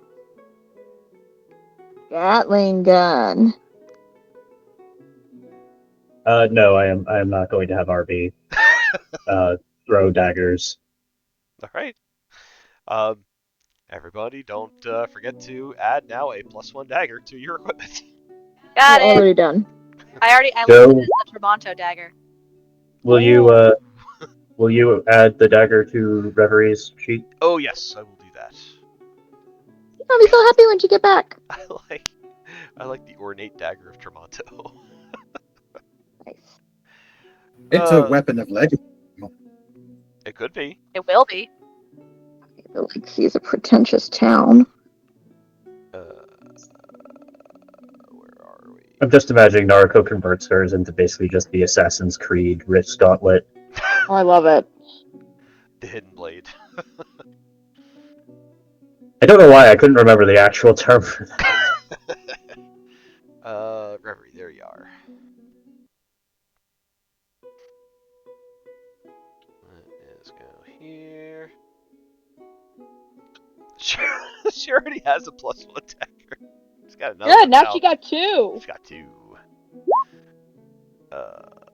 Gatling gun.
No, I am not going to have RB throw daggers.
All right. Everybody, don't forget to add now a +1 dagger to your equipment.
Got it.
Already done.
I
Go.
listed the Tremonto dagger.
Will you add the dagger to Reverie's sheet?
Oh yes, I will do that.
I'll be so happy when you get back.
I like the ornate dagger of Tremonto.
Nice.
It's a weapon of legend.
It could be.
It will be.
The Lexi is a pretentious town.
Where are we?
I'm just imagining Naruto converts hers into basically just the Assassin's Creed Rift Gauntlet.
Oh, I love it.
The hidden blade.
I don't know why I couldn't remember the actual term for that.
Reverie, there you are. Let us go here. She already has a +1 dagger. She's got another
Good,
one
now she got two.
She's got 2.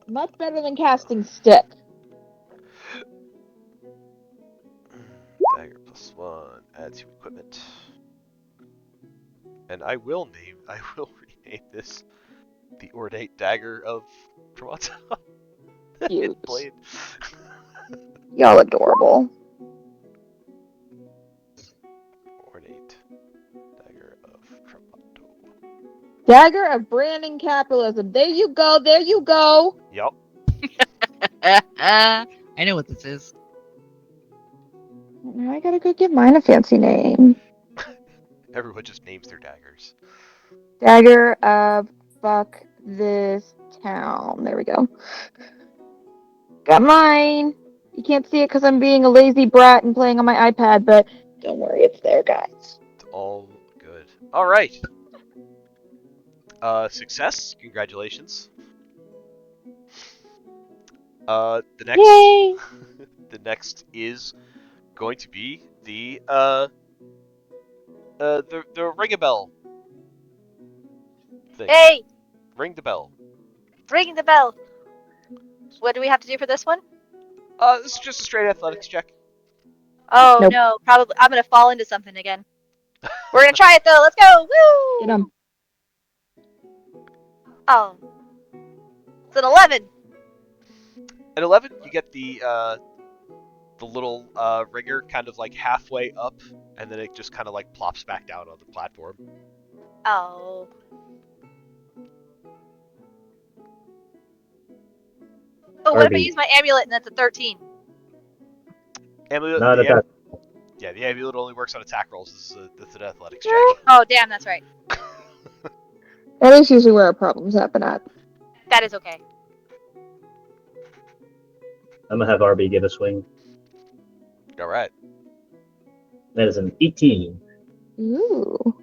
Much better than casting stick.
Dagger +1, add to equipment. And I will rename this the ornate dagger of Tremonto.
Cute.
Blade.
Y'all adorable.
Ornate dagger of Tremonto.
Dagger of branding capitalism. There you go, there you go.
Yup.
I know what this is.
Now I gotta go give mine a fancy name.
Everyone just names their daggers.
Dagger of fuck this town. There we go. Got mine. You can't see it because I'm being a lazy brat and playing on my iPad, but don't worry, it's there, guys.
It's all good. All right. Success. Congratulations. The next.
Yay!
The next is going to be the ring a bell thing.
Hey,
Ring the bell.
ring the bell. What do we have to do for this one?
This is just a straight athletics check.
Oh
Nope.
no, probably I'm gonna fall into something again. We're gonna try it though. Let's go! Woo!
Get 'em.
Oh, it's an 11.
At 11, you get the little ringer kind of like halfway up, and then it just kind of like plops back down on the platform.
Oh. Oh, what if I
Arby.
use my amulet and that's a 13?
Amulet,
Not
the
at that.
Yeah, the amulet only works on attack rolls. This is an athletics check.
Oh, damn, that's right.
That is usually where our problems happen at.
That is okay.
I'm gonna have RB give a swing.
All right.
That is an 18.
Ooh.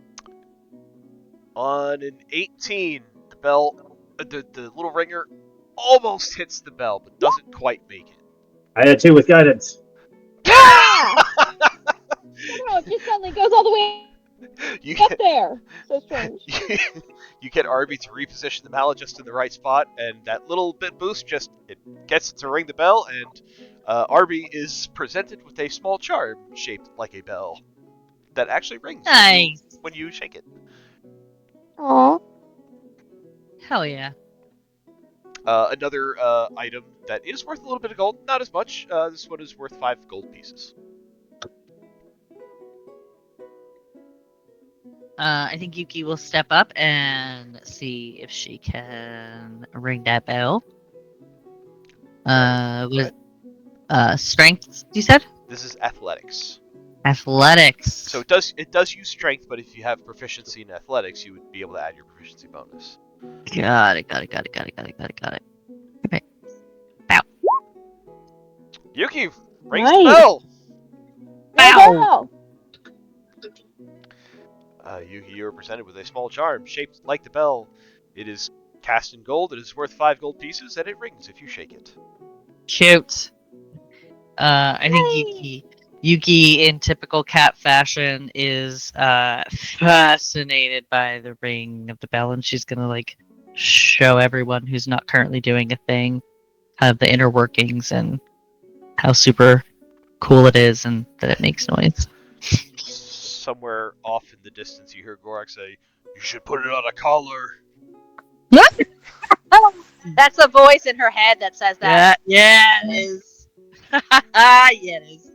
On an 18, the bell, the little ringer almost hits the bell, but doesn't quite make it.
I had 2 with guidance.
Yeah! No, it just suddenly goes all the way
You
up
get,
there. So strange.
you get Arby to reposition the mallet just in the right spot, and that little bit boost just it gets it to ring the bell, and Arby is presented with a small charm shaped like a bell that actually rings
Nice.
when you shake it.
Aw.
Hell yeah.
Another item that is worth a little bit of gold, not as much. This one is worth 5 gold pieces.
I think Yuki will step up and see if she can ring that bell. With strength, you said?
This is athletics.
Athletics.
So it does use strength, but if you have proficiency in athletics, you would be able to add your proficiency bonus.
Got it. Okay.
Yuki rings
Nice.
the bell.
Bow.
You are presented with a small charm shaped like the bell. It is cast in gold. It is worth 5 gold pieces, and it rings if you shake it.
Cute. I think
Yay!
Yuki, in typical cat fashion, is fascinated by the ring of the bell, and she's gonna like show everyone who's not currently doing a thing kind of the inner workings and how super cool it is, and that it makes noise.
Somewhere off in the distance, you hear Gorak say, "You should put it on a collar."
That's the voice in her head that says that.
Yeah, it is. Yeah, it is.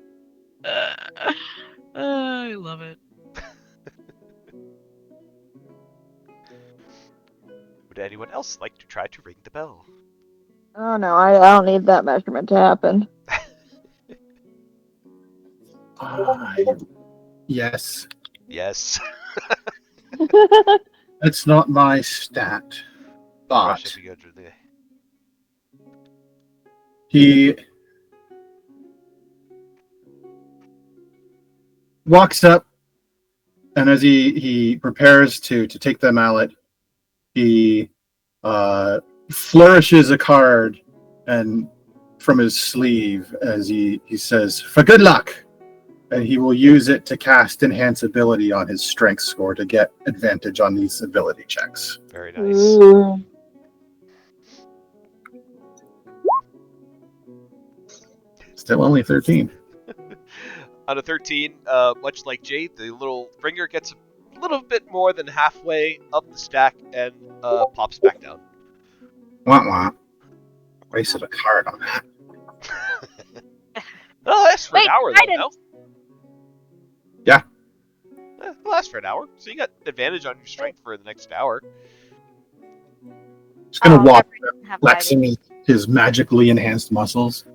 I love it.
Would anyone else like to try to ring the bell?
Oh no, I don't need that measurement to happen.
Yes.
Yes.
That's not my stat.
Rush
But
if you go to the...
he walks up, and as he prepares to take the mallet, he flourishes a card and from his sleeve as he says, "For good luck." And he will use it to cast Enhance Ability on his strength score to get advantage on these ability checks.
Very nice.
Ooh.
Still only 13.
On a 13, much like Jade, the little ringer gets a little bit more than halfway up the stack and pops back down.
Wah wah. Wasted a card on that.
Oh, that's for
Wait,
an hour,
I
though,
didn't-
no?
Yeah.
Well, that's for an hour, so you got advantage on your strength for the next hour.
Just gonna walk,
Jeffrey doesn't have
flexing his magically enhanced muscles.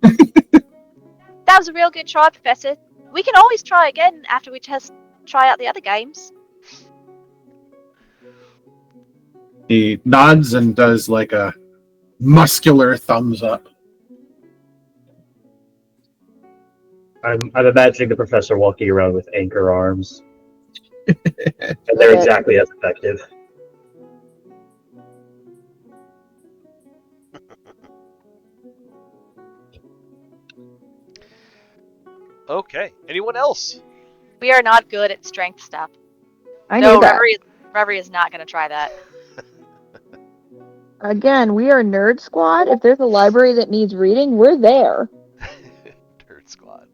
That was a real good try, Professor. We can always try again after we try out the other games.
He nods and does like a muscular thumbs up.
I'm imagining the professor walking around with anchor arms. And they're exactly as effective.
Okay, anyone else?
We are not good at strength stuff.
I
No,
knew that.
Reverie is not going to try that.
Again, we are Nerd Squad. If there's a library that needs reading, we're there.
Nerd Squad.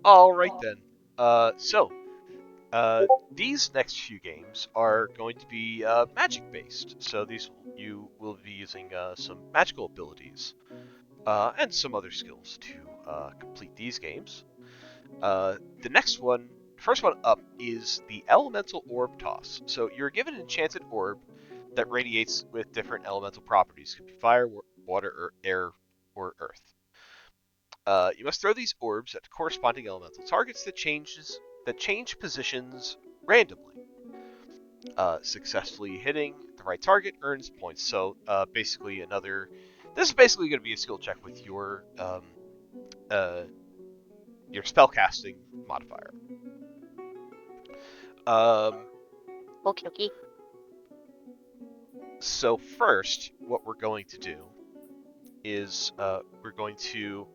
Alright then. These next few games are going to be magic based. So you will be using some magical abilities and some other skills to complete these games. The first one up is the Elemental Orb Toss. So you're given an enchanted orb that radiates with different elemental properties. It could be fire, water, or air, or earth. You must throw these orbs at corresponding elemental targets that change positions randomly. Successfully hitting the right target earns points. So this is basically going to be a skill check with your spellcasting modifier.
Okay.
So first, what we're going to do is we're going to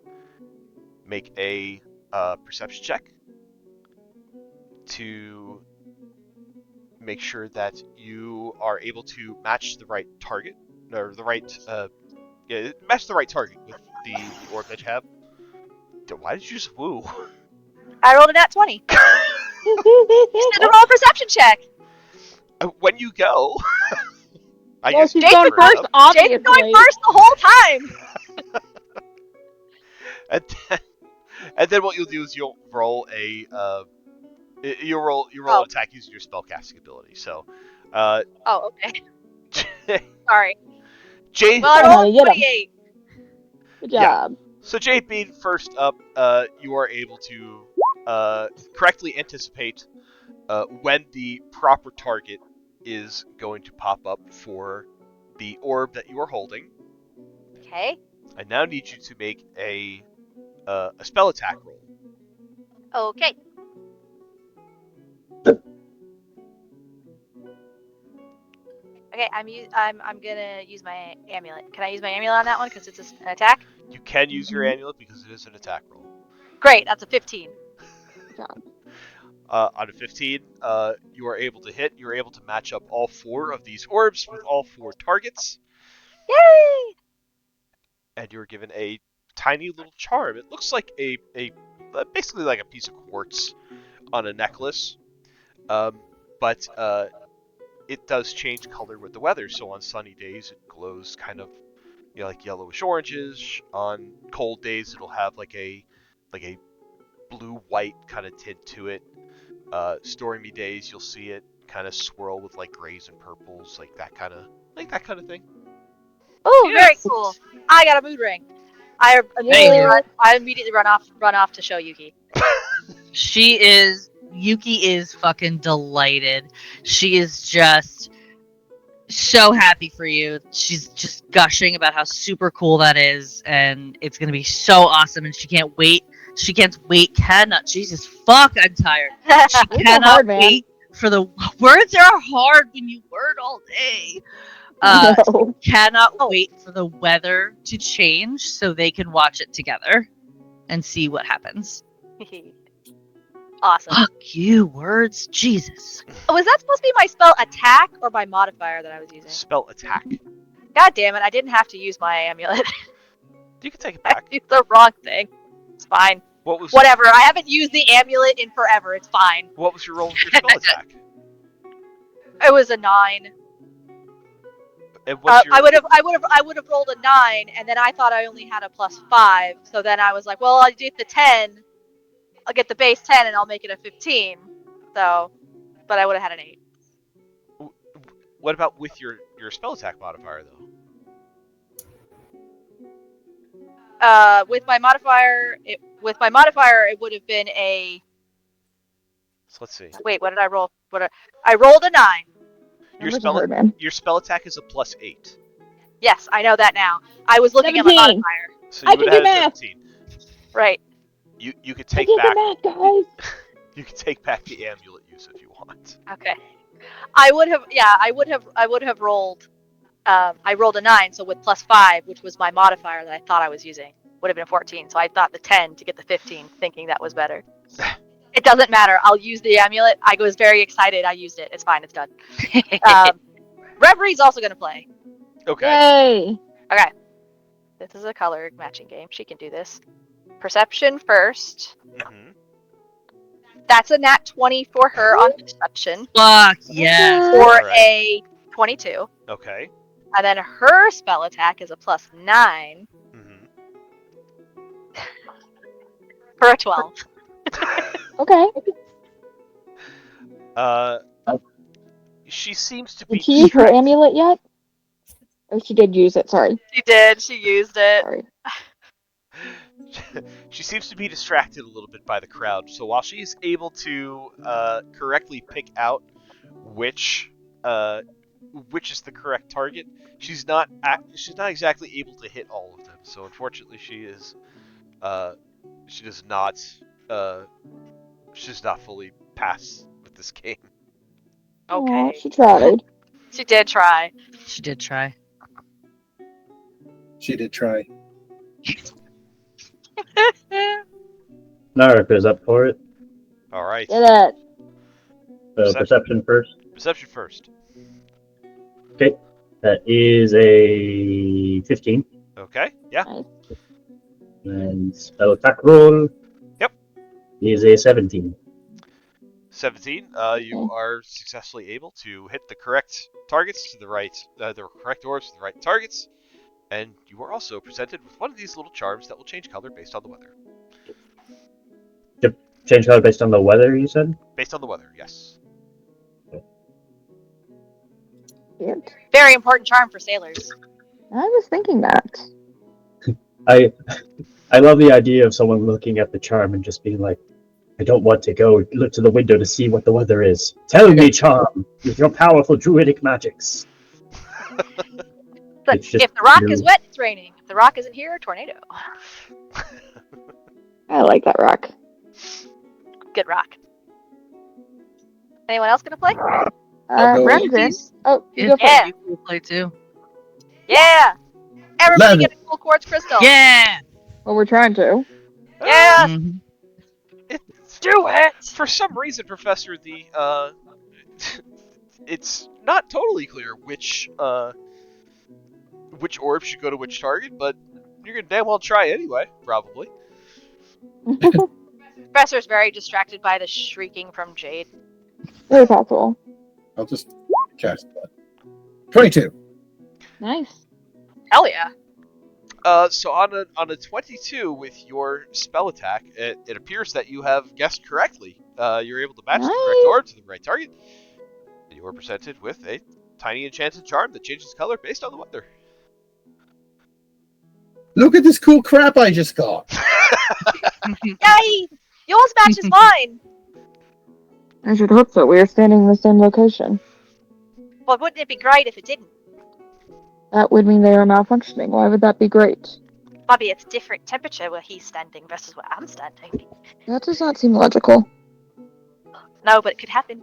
make a perception check to make sure that you are able to match the right target, or match the right target with the orb that you have. Why did you just woo?
I rolled a nat 20. Did a roll perception check.
When you go, I
Well,
guess
she's
you
going
screwed
first,
up.
obviously.
Jade's going first the whole time.
And then what you'll do is you'll roll a an attack using your spellcasting ability. So,
Oh, okay. Sorry.
Jade.
Well, I
Oh,
rolled
get 'em.
28.
Good
Yeah.
job.
So Jade being first up, you are able to correctly anticipate when the proper target is going to pop up for the orb that you are holding.
Okay.
I now need you to make a spell attack roll.
Okay. Okay, I'm gonna use my amulet. Can I use my amulet on that one because it's an attack?
You can use your amulet because it is an attack roll.
Great, that's a 15.
On a 15, you are able to hit. You are able to match up all 4 of these orbs with all 4 targets,
Yay!
and you are given a tiny little charm. It looks like a basically like a piece of quartz on a necklace, but it does change color with the weather. So on sunny days, it glows kind of like yellowish oranges. On cold days, it'll have like a blue-white kind of tint to it. Stormy days, you'll see it kind of swirl with like grays and purples, like that kind of thing.
Oh, very cool. I got a mood ring. I immediately run off to show Yuki.
Yuki is fucking delighted. She is just so happy for you. She's just gushing about how super cool that is, and it's gonna be so awesome, and she can't wait. Jesus fuck, I'm tired. She cannot
hard, man.
wait for the words are hard when you word all day.
No.
Cannot wait for the weather to change so they can watch it together and see what happens.
Awesome.
Fuck you, words. Jesus.
Oh, was that supposed to be my spell attack or my modifier that I was using?
Spell attack.
God damn it, I didn't have to use my amulet.
You can take it
I
back.
used the wrong thing. It's fine.
What was
Whatever, I haven't used the amulet in forever. It's fine.
What was your roll for your spell attack?
It was a 9.
And what's your...
I would have rolled a 9, and then I thought I only had a +5. So then I was like, well, I'll do the 10. I'll get the base 10, and I'll make it a 15. So, but I would have had an 8.
What about with your spell attack modifier though?
With my modifier, it would have been a.
So let's see.
Wait, what did I roll? I rolled a 9.
Your spell attack is a +8.
Yes, I know that now. I was looking at my
17.
modifier.
So you
I
would
can
have
do
had a
math.
17.
Right.
You could
I
take
did
back.
the math, guys.
You could take back the amulet use if you want.
Okay. I would have rolled. I rolled a 9, so with +5, which was my modifier that I thought I was using, would have been a 14. So I thought the 10 to get the 15, thinking that was better. It doesn't matter. I'll use the amulet. I was very excited. I used it. It's fine. It's done. Reverie's also going to play.
Okay.
Yay.
Okay. This is a color matching game. She can do this. Perception first.
Mm-hmm.
That's a nat 20 for her on perception.
Fuck yes.
For
Alright.
a 22.
Okay.
And then her spell attack is a +9
Mm-hmm.
for a 12.
Okay.
She seems to be.
Did she use her amulet yet? Oh, she did use it. Sorry.
She did. She used it.
Sorry.
She seems to be distracted a little bit by the crowd. So while she's able to correctly pick out which is the correct target, she's not exactly able to hit all of them. So unfortunately, she does not fully pass with this game.
Okay.
Aw, she tried.
She did try.
She did try.
She did try.
Naruto's up for it.
All right.
Did it.
So perception first.
Perception first.
Okay. That is a 15.
Okay. Yeah.
Nice.
And spell attack roll.
Yep.
Is a 17.
17. You are successfully able to hit the correct targets to the right, the correct orbs to the right targets, and you are also presented with one of these little charms that will change color based on the weather.
Change color based on the weather, you said?
Based on the weather, yes.
Weird.
Very important charm for sailors.
I was thinking that.
I love the idea of someone looking at the charm and just being like, I don't want to go look to the window to see what the weather is. Tell me, charm, with your powerful druidic magics.
But
It's just
if the rock
you.
is wet, it's raining. If the rock isn't here, tornado.
I like that rock.
Good rock. Anyone else gonna play?
I'll go.
Ren's in.
Yuki's-
Oh, you
Yeah,
go first.
Yeah.
Yuki will play too.
Yeah! Everybody
Love
get a cool quartz crystal!
Yeah.
Well, we're trying to.
Yeah!
Mhm.
It's,
Do it!
for some reason, Professor, it's not totally clear which orb should go to which target, but you're gonna damn well try anyway, probably.
Professor's very distracted by the shrieking from Jade.
Very possible.
I'll just cast that. 22.
Nice.
Hell yeah.
So on a 22 with your spell attack, it appears that you have guessed correctly. You're able to match the correct
Nice.
orb to the right target. And you are presented with a tiny enchanted charm that changes color based on the weather.
Look at this cool crap I just got.
Yay! Yours matches mine!
I should hope so. We are standing in the same location.
Well, wouldn't it be great if it didn't?
That would mean they are malfunctioning. Why would that be great?
Bobby, it's different temperature where he's standing versus where I'm standing.
That does not seem logical.
No, but it could happen.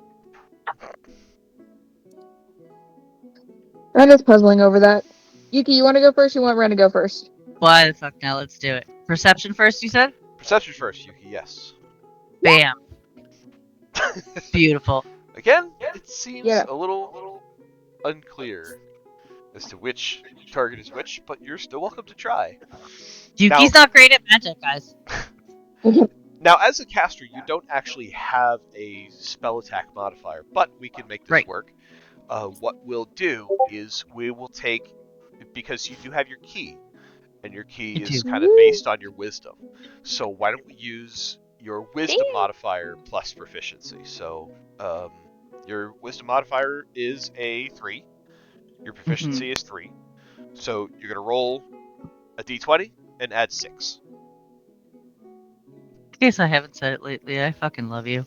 Ren is puzzling over that. Yuki, you want to go first? You want Ren to go first?
Why the fuck now? Let's do it. Perception first, you said?
Perception first, Yuki, yes.
Bam. Beautiful.
Again, it seems
Yeah.
a little unclear as to which target is which, but you're still welcome to try.
Yuki's not great at magic, guys.
Now, as a caster, you don't actually have a spell attack modifier, but we can make this
Right.
work. What we'll do is we will take, because you do have your key, and your key
You
is
do.
kind of based on your wisdom. So why don't we use your wisdom
Damn.
modifier plus proficiency? So your wisdom modifier is a 3. Your proficiency is 3. So you're going to roll a d20 and add 6.
In case I haven't said it lately, I fucking love you.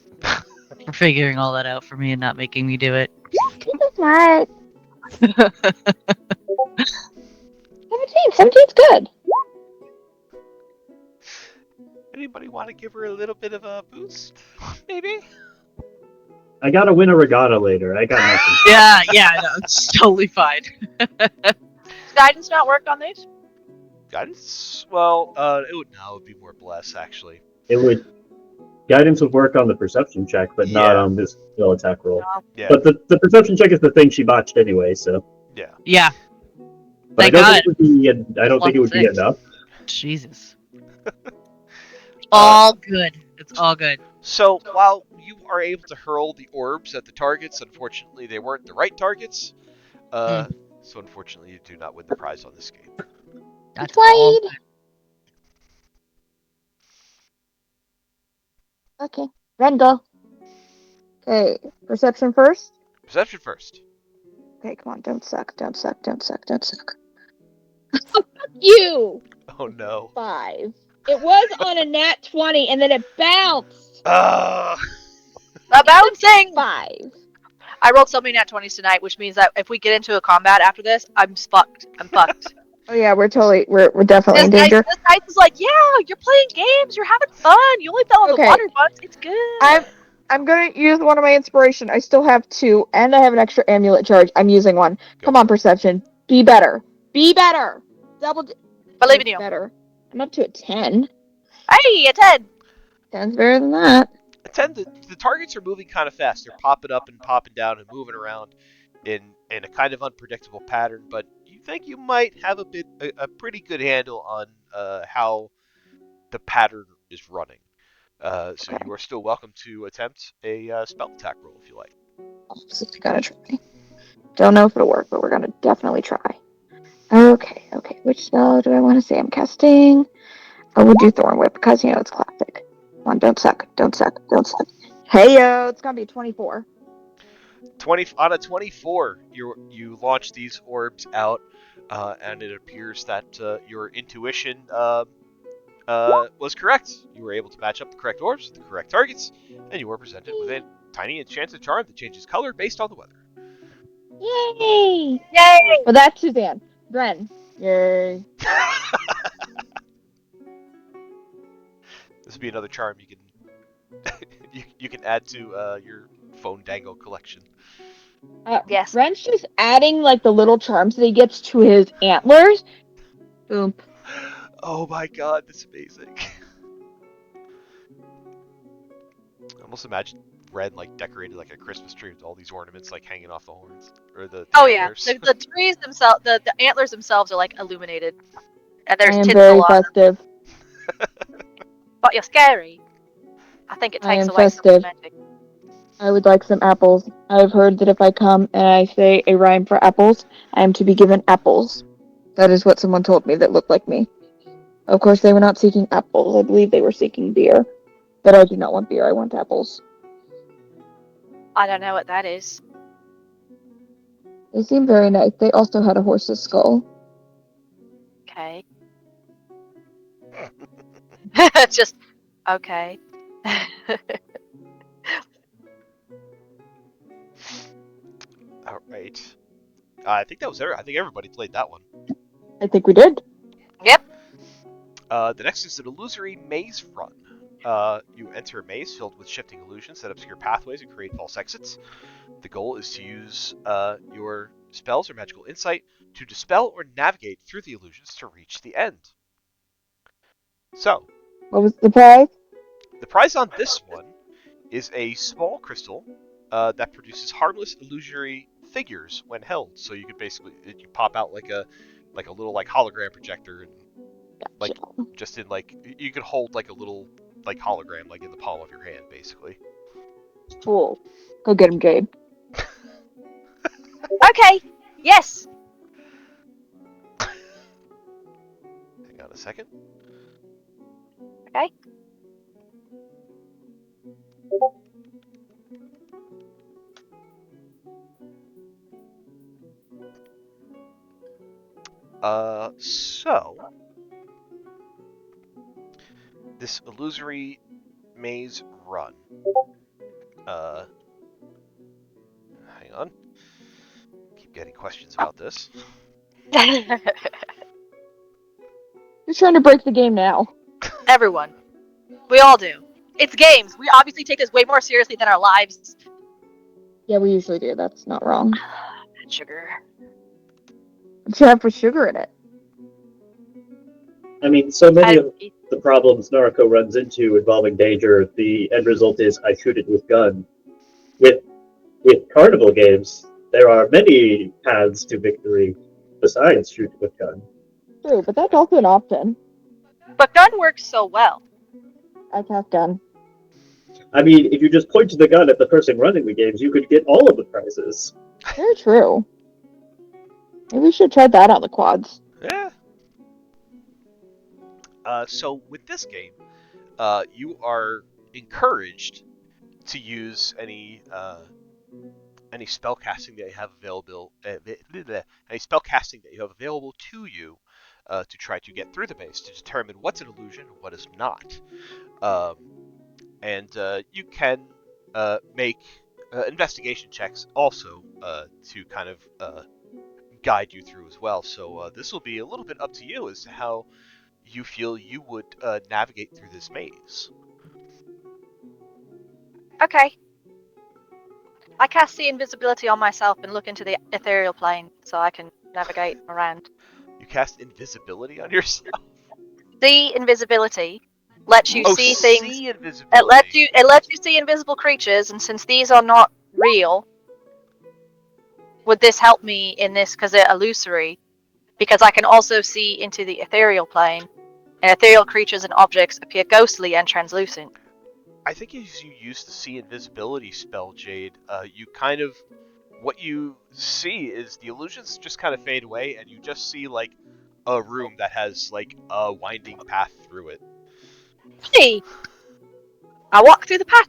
For figuring all that out for me and not making me do it.
Smart. 17's good.
Anybody want to give her a little bit of a boost? Maybe?
I gotta win a regatta later. I got nothing.
Yeah, no, it's totally fine.
Does guidance not work on these?
Guidance? Well, it would be more bless, actually.
It would guidance would work on the perception check, but not
Yeah.
on this skill attack roll.
Yeah.
But the perception check is the thing she botched anyway, so.
Yeah,
But I
Thank
don't
God.
think it would be. I don't think it would be
1-6.
enough.
Jesus. All good. It's all good.
So, while you are able to hurl the orbs at the targets, unfortunately they weren't the right targets. So unfortunately you do not win the prize on this game.
That's all.
Played. Okay. Ren, go. Okay. Perception first.
Perception first.
Okay, come on. Don't suck. Don't suck. Don't suck. Don't suck. You!
Oh no.
5. It was on a nat 20 and then it bounced.
Ah.
A bouncing!
5.
I rolled so many nat 20s tonight, which means that if we get into a combat after this, I'm fucked. I'm fucked.
Oh yeah, we're definitely in
This
danger.
guy is like, yeah, you're playing games, you're having fun. You only fell in
Okay.
the water once. It's good.
I'm gonna use one of my inspiration. I still have 2, and I have an extra amulet charge. I'm using one.
Go.
Come on, perception. Be better. Be better.
Believe in you.
Better. I'm up to a 10.
Hey, a 10.
10's better than that.
The targets are moving kind of fast. They're popping up and popping down and moving around in a kind of unpredictable pattern, but you think you might have a pretty good handle on how the pattern is running. So
Okay.
you are still welcome to attempt a spell attack roll if you like.
Obviously, gotta try. Don't know if it'll work, but we're gonna definitely try. Okay. Which spell do I want to say I'm casting? I would do Thorn Whip because it's classic. Come on, don't suck. Hey yo, it's gonna be 24.
20 on a 24, you launch these orbs out, and it appears that your intuition was correct. You were able to match up the correct orbs with the correct targets, and you were presented with a tiny enchanted charm that changes color based on the weather.
Yay!
Yay!
Well, that's Suzanne. Ren. Yay.
This would be another charm you can you can add to your phone dangle collection.
Yes.
Ren's just adding like the little charms that he gets to his antlers. Boom.
Oh my god, that's amazing. I almost imagine Ren like decorated like a Christmas tree with all these ornaments like hanging off the horns or the
Oh yeah,
antlers.
the trees themselves, the antlers themselves are like illuminated, and
I
there's
am
tinsel
very
on them.
festive.
But you're scary. I think it
I
takes
am
away some of the
festive.
magic.
I would like some apples. I've heard that if I come and I say a rhyme for apples, I am to be given apples. That is what someone told me that looked like me. Of course, they were not seeking apples. I believe they were seeking beer. But I do not want beer. I want apples.
I don't know what that is.
They seem very nice. They also had a horse's skull.
Okay. Just okay.
All right. I think that was I think everybody played that one.
I think we did.
Yep.
The next is an illusory maze run. You enter a maze filled with shifting illusions that obscure pathways and create false exits. The goal is to use your spells or magical insight to dispel or navigate through the illusions to reach the end. So,
What was the prize?
the prize on this one is a small crystal that produces harmless illusory figures when held. So you could basically you pop out like a little like hologram projector and like just in like you could hold like a little like hologram like in the palm of your hand basically.
Cool. Go get him, Jade.
Okay. Yes.
Hang on a second.
Okay.
So this illusory maze run. Hang on. Keep getting questions about this.
Who's trying to break the game now?
Everyone. We all do. It's games. We obviously take this way more seriously than our lives.
Yeah, we usually do. That's not wrong.
Sugar.
What you have for sugar in it?
I mean, so many of the problems Naruto runs into involving danger, the end result is I shoot it with gun. With carnival games, there are many paths to victory besides shoot it with gun.
True, but that's also an option.
But gun works so well.
I cast gun.
I mean, if you just point to the gun at the person running the games, you could get all of the prizes.
Very true. Maybe we should try that on the quads.
Yeah. So with this game, you are encouraged to use any spell casting that you have available, any spell casting that you have available to you to try to get through the maze to determine what's an illusion and what is not. And you can make investigation checks also to kind of guide you through as well. So this will be a little bit up to you as to how you feel you would navigate through this maze.
Okay. I cast see invisibility on myself and look into the ethereal plane so I can navigate around.
You cast invisibility on yourself.
See invisibility lets you see things.
See invisibility.
It lets you see invisible creatures, and since these are not real, would this help me in this because they're illusory? Because I can also see into the ethereal plane, and ethereal creatures and objects appear ghostly and translucent.
I think as you use the see invisibility spell, Jade, you kind of what you see is the illusions just kind of fade away, and you just see like a room that has like a winding path through it.
Hey, I walk through the path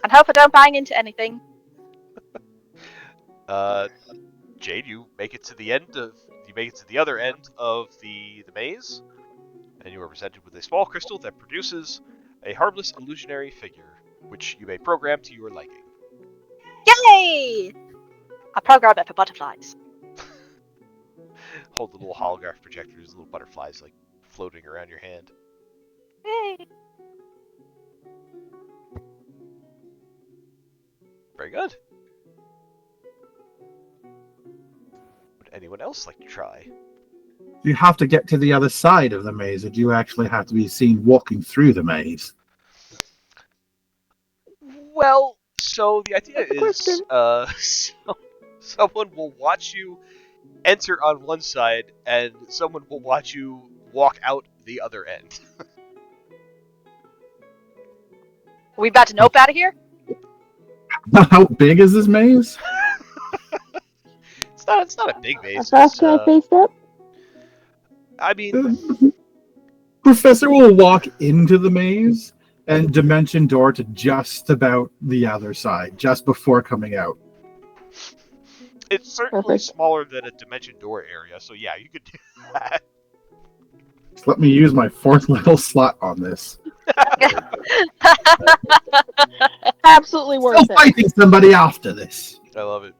and hope I don't bang into anything.
Jade, you make it to the other end of the maze, and you are presented with a small crystal that produces a harmless illusionary figure, which you may program to your liking.
Yay! I programmed it for butterflies.
Hold the little holograph projector, there's little butterflies like floating around your hand.
Yay!
Very good. Would anyone else like to try?
Do you have to get to the other side of the maze, or do you actually have to be seen walking through the maze?
Well, so the idea
That's the
is,
question.
someone will watch you enter on one side, and someone will watch you walk out the other end.
Are we about to nope out of here?
How big is this maze?
It's not a big
How
maze.
fast
It's,
can I face up?
I mean,
Professor will walk into the maze and dimension door to just about the other side, just before coming out.
it's certainly
Perfect.
smaller than a dimension door area, so yeah, you could do that.
Just let me use my 4th level slot on this.
Absolutely
Still
worth it.
fighting somebody after this.
I love it.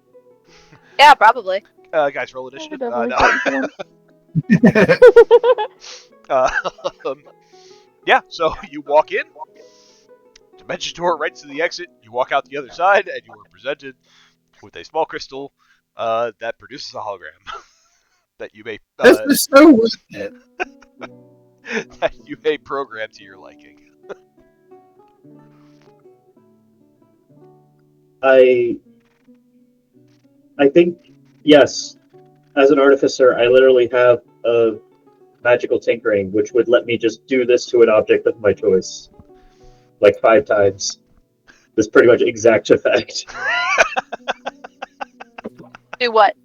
Yeah, probably.
Guys, roll initiative.
Definitely
Yeah, so you walk in, dimension door right to the exit, you walk out the other side, and you are presented with a small crystal that produces a hologram that you may
This is so worth it.
that you may program to your liking.
I think, yes, as an artificer, I literally have a magical tinkering, which would let me just do this to an object of my choice. Like 5 times. This pretty much exact effect.
Do what?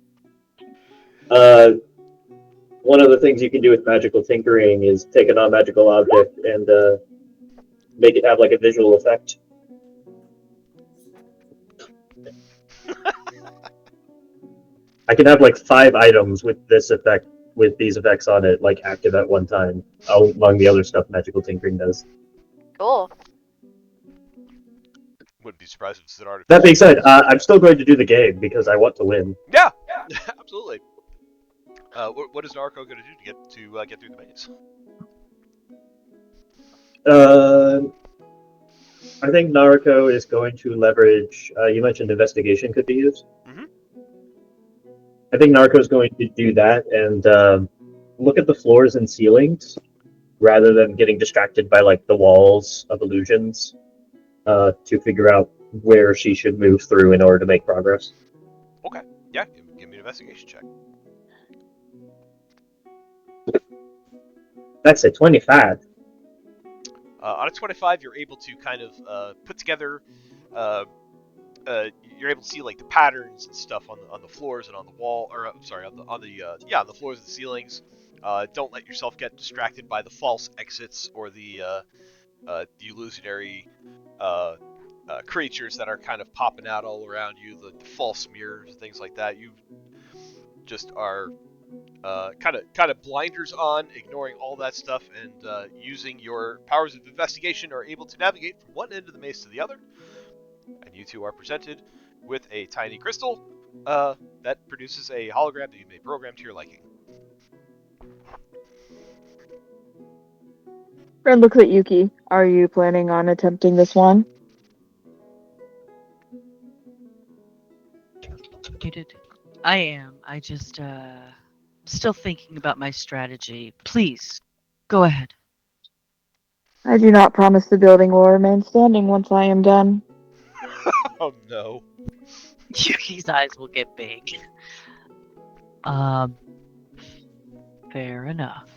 One of the things you can do with magical tinkering is take a non-magical object and make it have like a visual effect. I can have like 5 items with this effect, with these effects on it, like active at one time, among the other stuff magical tinkering does.
Cool.
Wouldn't be surprised if it's an artifact.
That being said, I'm still going to do the game because I want to win.
Yeah, absolutely. What is Narco going to do to get through the maze?
I think Naruto is going to leverage. You mentioned investigation could be used.
Mhm.
I think Naruto is going to do that and look at the floors and ceilings rather than getting distracted by like the walls of illusions to figure out where she should move through in order to make progress.
Okay, yeah, give me an investigation check.
That's a 25.
On a 25, you're able to kind of put together. You're able to see like the patterns and stuff on the floors and on the wall, or sorry, on the floors and the ceilings. Don't let yourself get distracted by the false exits or the illusionary creatures that are kind of popping out all around you, the false mirrors, things like that. You just are kind of blinders on, ignoring all that stuff, and using your powers of investigation are able to navigate from one end of the maze to the other. And you two are presented with a tiny crystal that produces a hologram that you may program to your liking.
Friend looks at Yuki. Are you planning on attempting this one?
I am. I just still thinking about my strategy. Please, go ahead.
I do not promise the building will remain standing once I am done.
Oh no.
Yuki's eyes will get big. Fair enough.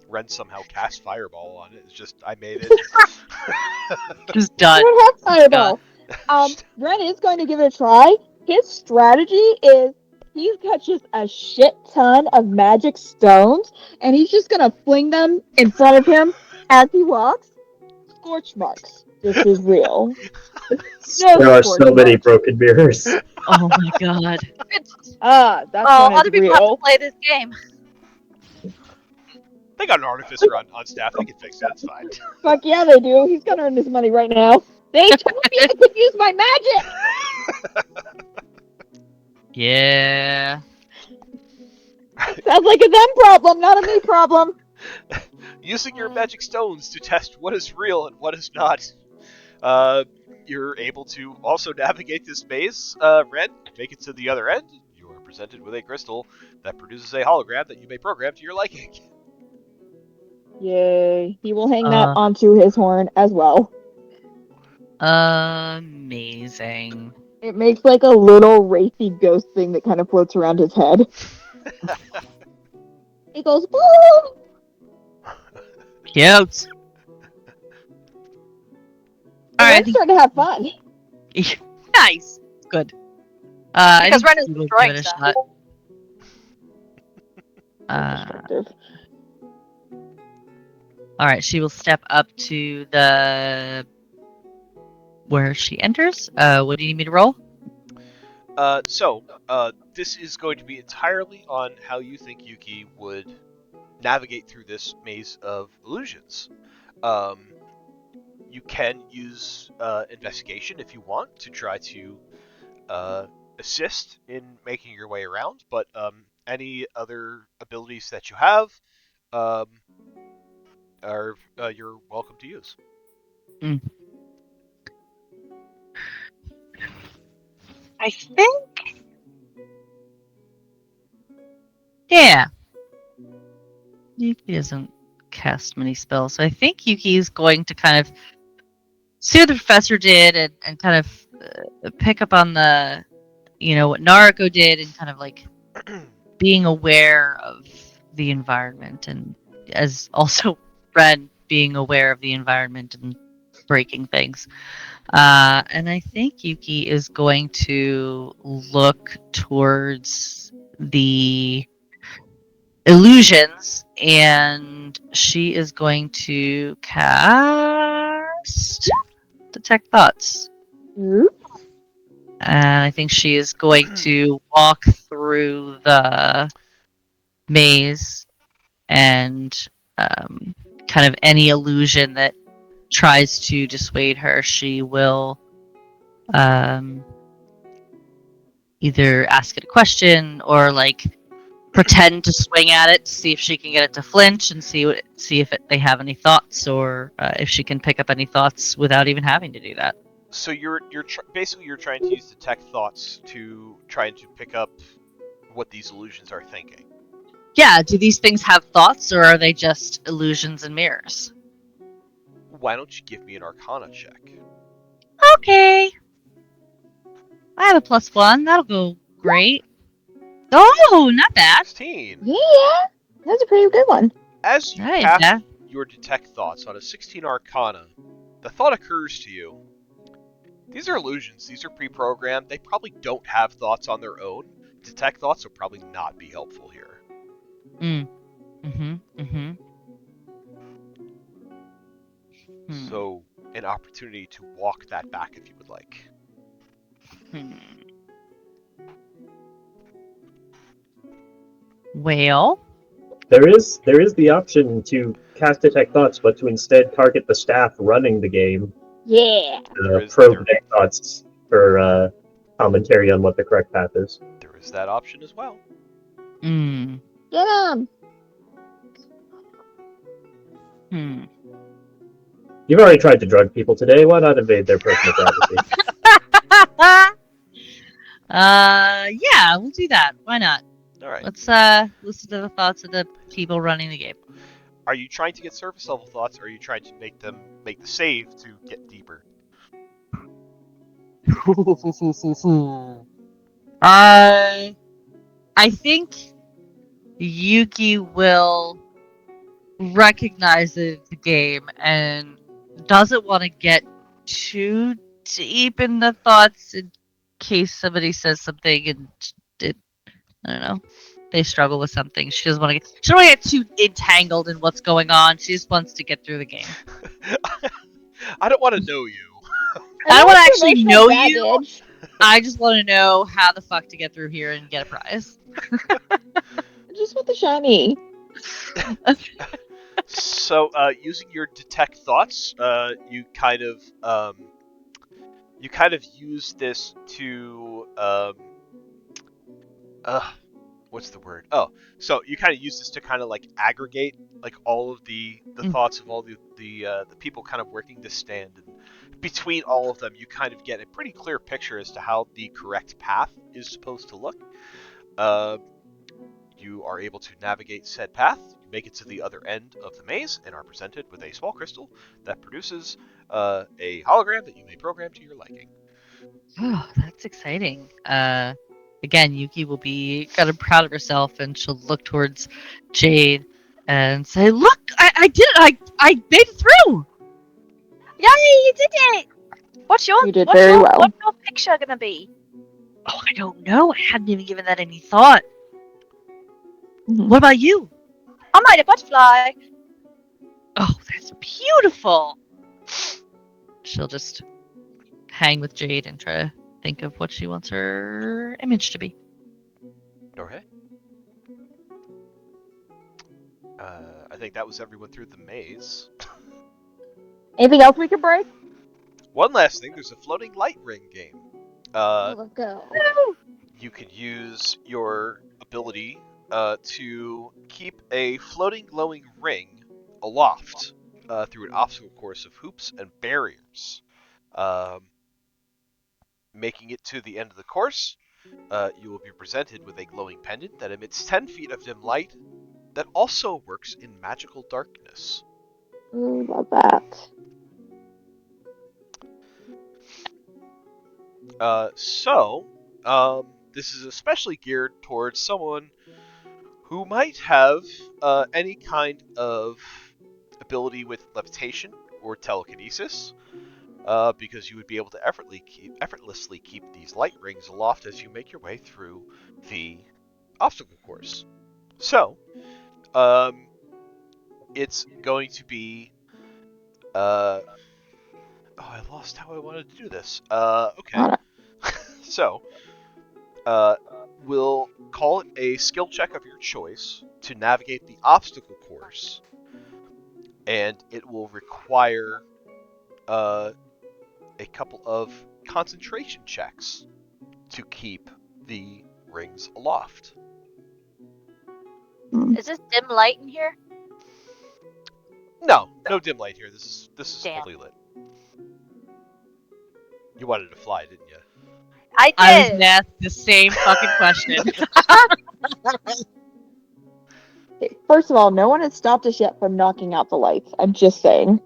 Ren somehow cast fireball on it. It's just, I made it.
Just done.
I don't have fireball. Ren is going to give it a try. His strategy is he's got just a shit ton of magic stones, and he's just gonna fling them in front of him as he walks. Scorch marks. This is real.
There are
scorch
so many
marks.
broken mirrors.
Oh my god.
That's
Oh,
when
other
it's
people have to
real.
play this game.
They got an artificer on staff. They can fix it. It's fine.
Fuck yeah, they do. He's gonna earn his money right now. They told me I could use my magic.
Yeah.
Sounds like a them problem, not a me problem.
Using your magic stones to test what is real and what is not. You're able to also navigate this maze, Ren, make it to the other end. You are presented with a crystal that produces a hologram that you may program to your liking.
Yay. He will hang that onto his horn as well.
Amazing.
It makes like a little racy ghost thing that kind of floats around his head. It goes, woo!
Cute.
Ren's starting to have fun.
Nice. Good.
Because Ren is
we will
destroying
give it a
stuff.
shot.
Destructive.
All right, she will step up to the where she enters. What do you need me to roll?
This is going to be entirely on how you think Yuki would navigate through this maze of illusions. You can use investigation if you want to try to assist in making your way around, but any other abilities that you have are you're welcome to use.
I think. Yeah. Yuki doesn't cast many spells, so I think Yuki is going to kind of see what the professor did and kind of pick up on the, what Naruko did and kind of like being aware of the environment and as also Ren being aware of the environment and breaking things. And I think Yuki is going to look towards the illusions and she is going to cast Detect Thoughts.
Hmm?
And I think she is going to walk through the maze and kind of any illusion that tries to dissuade her, she will either ask it a question or like pretend to swing at it to see if she can get it to flinch and see if they have any thoughts or if she can pick up any thoughts without even having to do that.
So basically you're trying to use Detect Thoughts to try to pick up what these illusions are thinking.
Yeah, do these things have thoughts or are they just illusions and mirrors?
Why don't you give me an Arcana check?
Okay. I have a +1. That'll go great. Oh, not bad.
16.
Yeah, that's a pretty good one.
As you
Nice,
cast
yeah.
your Detect Thoughts on a 16 Arcana, the thought occurs to you. These are illusions. These are pre-programmed. They probably don't have thoughts on their own. Detect Thoughts will probably not be helpful here. So, an opportunity to walk that back if you would like.
Well,
There is the option to cast Detect Thoughts, but to instead target the staff running the game.
Yeah.
Probe Detect Thoughts for commentary on what the correct path is.
There is that option as well.
Get him.
You've already tried to drug people today. Why not invade their personal privacy?
Yeah, we'll do that. Why not?
All right.
Let's listen to the thoughts of the people running the game.
Are you trying to get surface level thoughts, or are you trying to make the save to get deeper?
I think Yuki will recognize the game and doesn't want to get too deep in the thoughts in case somebody says something and I don't know, they struggle with something. She doesn't want to get too entangled in what's going on. She just wants to get through the game.
I don't want to know you.
I don't want to actually know you. I just want to know how the fuck to get through here and get a prize.
Just with the shiny.
So, using your Detect Thoughts, you kind of use this to what's the word? Oh, so you kind of use this to kind of like aggregate like all of the thoughts of all the people kind of working this stand, and between all of them, you kind of get a pretty clear picture as to how the correct path is supposed to look. You are able to navigate said path, make it to the other end of the maze, and are presented with a small crystal that produces a hologram that you may program to your liking.
Oh, that's exciting. Again, Yuki will be kind of proud of herself, and she'll look towards Jade and say, "Look, I did it! I made it through!"
Yay, you did it! What's your
You did very well.
What's your picture gonna be?
Oh, I don't know. I hadn't even given that any thought.
Mhm.
What about you?
I made a butterfly.
Oh, that's beautiful. She'll just hang with Jade and try to think of what she wants her image to be.
Okay. I think that was everyone through the maze.
Anything else we could break?
One last thing, there's a floating light ring game.
Let's go.
You could use your ability to keep a floating glowing ring aloft through an obstacle course of hoops and barriers. Making it to the end of the course, you will be presented with a glowing pendant that emits 10 feet of dim light that also works in magical darkness.
Ooh, love that.
This is especially geared towards someone who might have any kind of ability with levitation or telekinesis, because you would be able to effortlessly keep these light rings aloft as you make your way through the obstacle course. So, it's going to be... I lost how I wanted to do this. Okay. So, we'll call it a skill check of your choice to navigate the obstacle course, and it will require a couple of concentration checks to keep the rings aloft.
Is this dim light in here?
No dim light here. This is
Damn.
fully lit. You wanted to fly, didn't you?
I
I was
did.
gonna ask the same fucking question.
First of all, no one has stopped us yet from knocking out the lights. I'm just saying.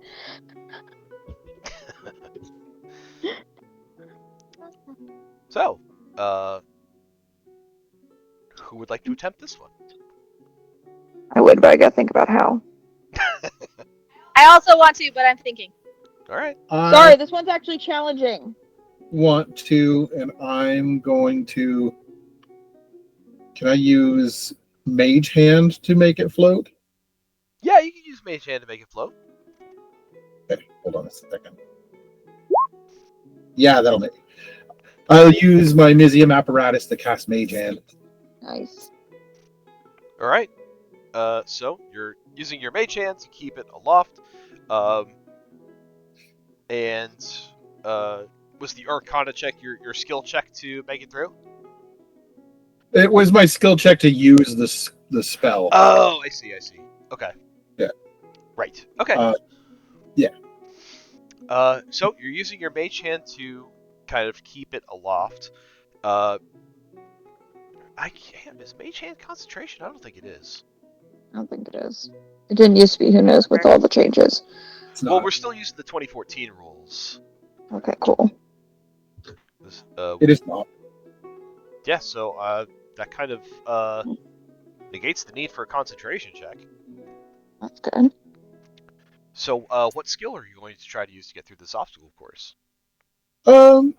So, who would like to attempt this one?
I would, but I gotta think about how.
I also want to, but I'm thinking.
All right.
Sorry, this one's actually challenging.
Want to, and I'm going to. Can I use Mage Hand to make it float?
Yeah, you can use Mage Hand to make it float.
Okay, hold on a second. Yeah, that'll make. I'll use my Mizium apparatus to cast Mage Hand.
Nice.
All right. So you're using your Mage Hand to keep it aloft, and was the Arcana check your skill check to make it through?
It was my skill check to use the spell.
Oh, I see. Okay.
Yeah.
Right. Okay.
Yeah.
So you're using your Mage Hand to kind of keep it aloft. I can't. Is Mage Hand concentration? I don't think it is.
I don't think it is. It didn't used to be. Who knows with all the changes.
It's
Well,
not.
we're still using the 2014 rules.
Okay, cool.
It is not.
Yeah, so that kind of negates the need for a concentration check.
That's good.
So, what skill are you going to try to use to get through this obstacle course?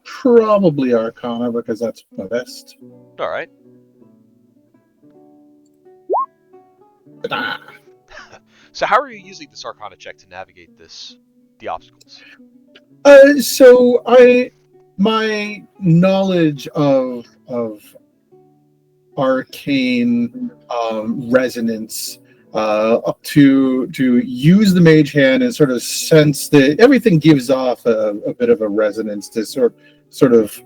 Probably Arcana because that's my best.
All right.
Ah.
So, how are you using this Arcana check to navigate the obstacles?
So my knowledge of arcane resonance up to use the Mage Hand and sort of sense that everything gives off a bit of a resonance to sort of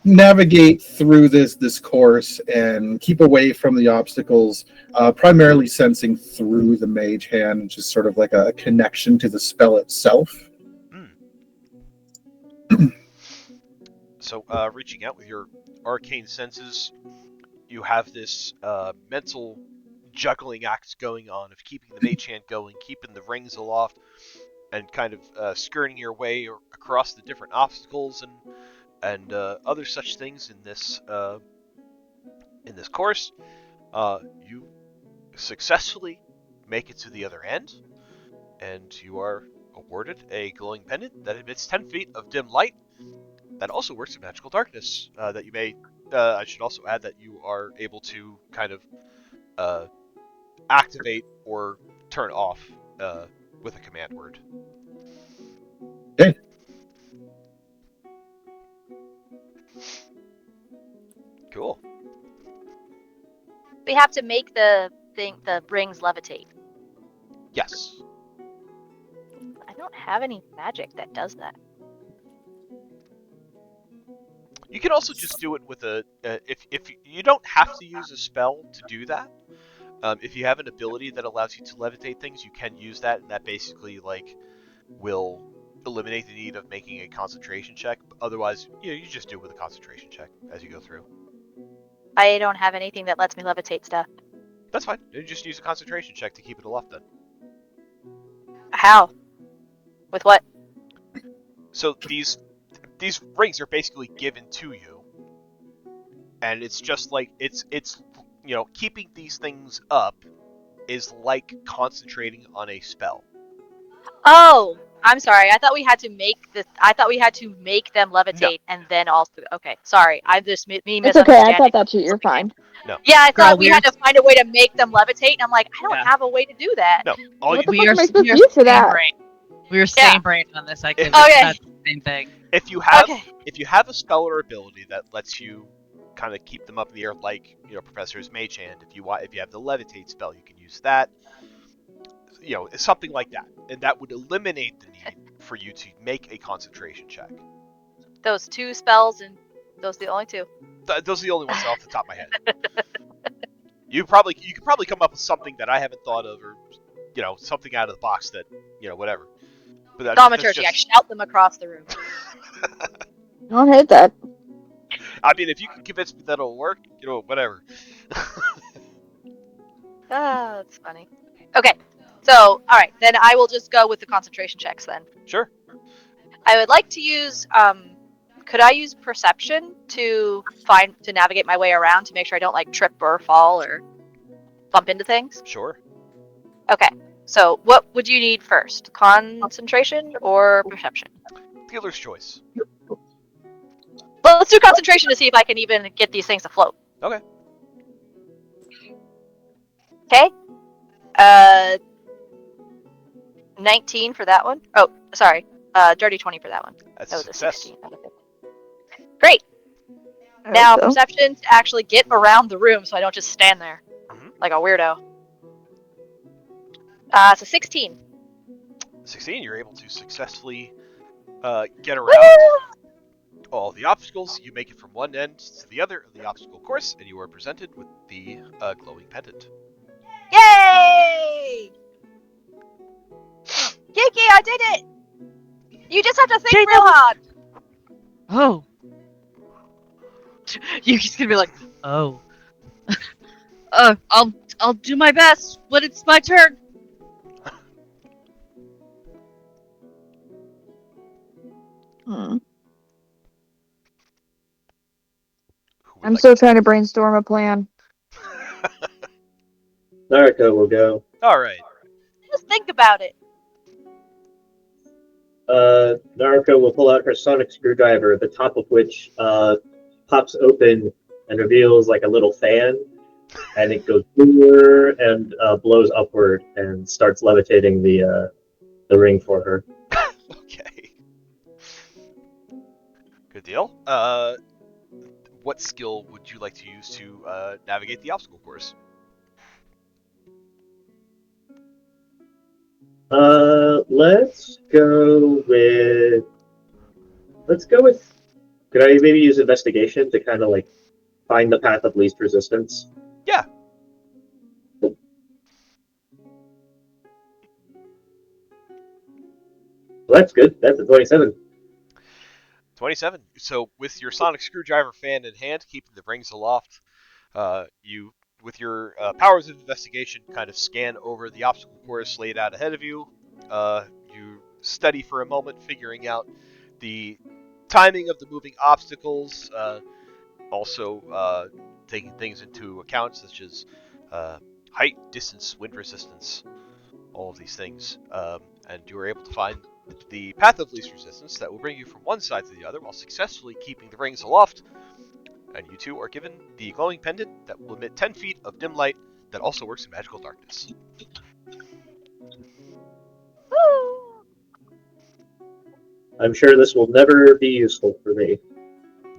navigate through this course and keep away from the obstacles, primarily sensing through the mage hand, just sort of like a connection to the spell itself.
So, reaching out with your arcane senses, you have this mental juggling act going on of keeping the mage hand going, keeping the rings aloft, and kind of skirting your way across the different obstacles and other such things in this course. You successfully make it to the other end, and you are awarded a glowing pendant that emits 10 feet of dim light that also works in magical darkness. That you may, I should also add that you are able to kind of activate or turn off with a command word.
Okay.
Cool.
We have to make the rings levitate.
Yes.
I don't have any magic that does that.
You can also just do it with a if you don't have to use a spell to do that. If you have an ability that allows you to levitate things, you can use that, and that basically will eliminate the need of making a concentration check. Otherwise, you just do it with a concentration check as you go through.
I don't have anything that lets me levitate stuff.
That's fine. You just use a concentration check to keep it aloft then.
How? With what?
So these rings are basically given to you, and it's just like it's keeping these things up is like concentrating on a spell.
Oh, I'm sorry. I thought we had to make them levitate and then also. Okay, sorry. I just
It's
misunderstanding.
okay. I thought that too. You're fine.
Yeah, I
Girl,
thought we had to find a way to make them levitate, and I'm like, I don't
Yeah.
have a way to do that.
No, all
What the
you
fuck am I supposed
we
to
are
use for
same
that?
brain. We were same brain on this activity.
Okay.
That's the same thing.
if you have
Okay.
if you have a spell or ability that lets you kind of keep them up in the air, like Professor's Mage Hand. If you have the levitate spell, you can use that. Something like that, and that would eliminate the need for you to make a concentration check.
Those two spells, and those are the only two.
Those are the only ones off the top of my head. You could probably come up with something that I haven't thought of, or something out of the box that whatever. But
Thaumaturgy. I shout them across the room.
I don't hate that.
I mean, if you can convince me that it'll work, whatever.
Ah, that's funny. Okay, so all right, then I will just go with the concentration checks then.
Sure.
I would like to use. Could I use perception to navigate my way around to make sure I don't trip or fall or bump into things?
Sure.
Okay. So what would you need first? Concentration or perception?
Dealer's choice.
Well, let's do concentration to see if I can even get these things to float.
Okay.
Okay. 19 for that one. Oh, sorry. Dirty 20 for that one.
That's
That
a
was a
success.
16 out of 50. Great.
I
Now
hope so.
perception to actually get around the room so I don't just stand there like a weirdo. It's a 16.
16. You're able to successfully get around all the obstacles. You make it from one end to the other of the obstacle course, and you are presented with the glowing pendant.
Yay! Kiki, I did it! You just have to think real hard.
Oh. You're just gonna be like, oh. I'll do my best when it's my turn.
Hmm.
Who would
I'm
like
still
to-
trying to brainstorm a plan.
Nariko will go.
All right.
Just think about it.
Nariko will pull out her sonic screwdriver, the top of which pops open and reveals like a little fan, and it goes and blows upward and starts levitating the ring for her.
Okay. Good deal. What skill would you like to use to navigate the obstacle course?
Let's go with Could I maybe use investigation to kind of like find the path of least resistance?
Yeah.
Well, that's good. That's a 27.
27. So with your sonic screwdriver fan in hand, keeping the rings aloft, you, with your powers of investigation, kind of scan over the obstacle course laid out ahead of you. You study for a moment, figuring out the timing of the moving obstacles, also taking things into account such as height, distance, wind resistance, all of these things, and you are able to find the path of least resistance that will bring you from one side to the other while successfully keeping the rings aloft. And you two are given the glowing pendant that will emit 10 feet of dim light that also works in magical darkness.
Woo!
I'm sure this will never be useful for me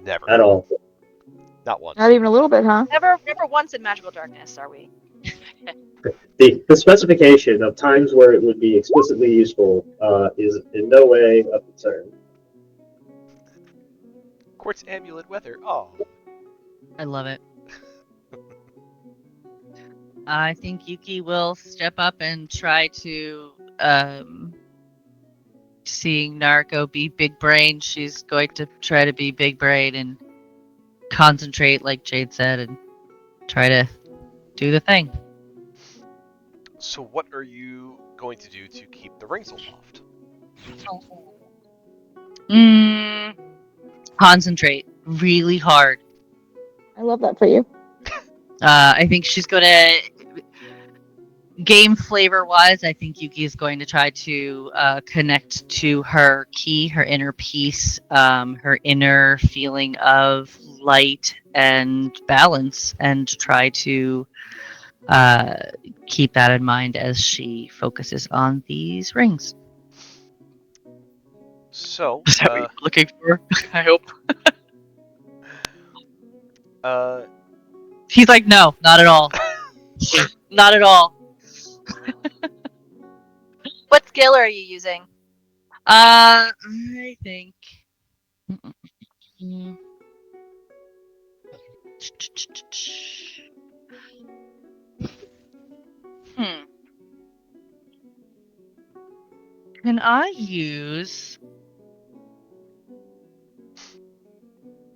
Never.
at all.
Not once.
Not even a little bit, huh?
Never once in magical darkness, are we?
The specification of times where it would be explicitly useful is in no way a concern.
Quartz amulet weather. Oh.
I love it. I think Yuki will step up and try to, seeing Narco be big brain, she's going to try to be big brain and concentrate, like Jade said, and try to do the thing.
So what are you going to do to keep the rings aloft?
Concentrate really hard.
I love that for you.
I think she's gonna, game flavor wise, I think Yuki is going to try to connect to her key, her inner peace, her inner feeling of light and balance, and try to keep that in mind as she focuses on these rings.
So,
Is that what you're looking for? I hope. He's like, no, not at all. Not at all.
What skill are you using?
I think. Can I use?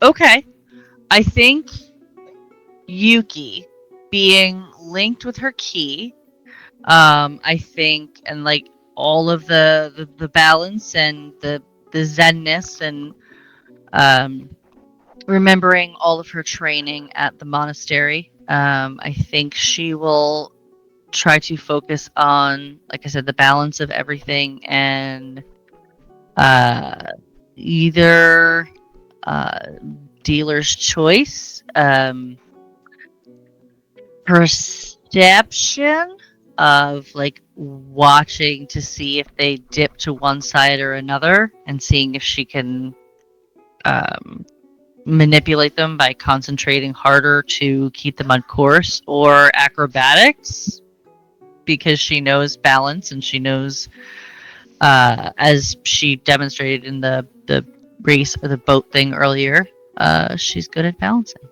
Okay. I think Yuki being linked with her key, I think, and like all of the balance and the zenness and remembering all of her training at the monastery, I think she will try to focus on, like I said, the balance of everything, and either dealer's choice, perception of like watching to see if they dip to one side or another, and seeing if she can manipulate them by concentrating harder to keep them on course, or acrobatics, because she knows balance and she knows, as she demonstrated in the race or the boat thing earlier, she's good at balancing.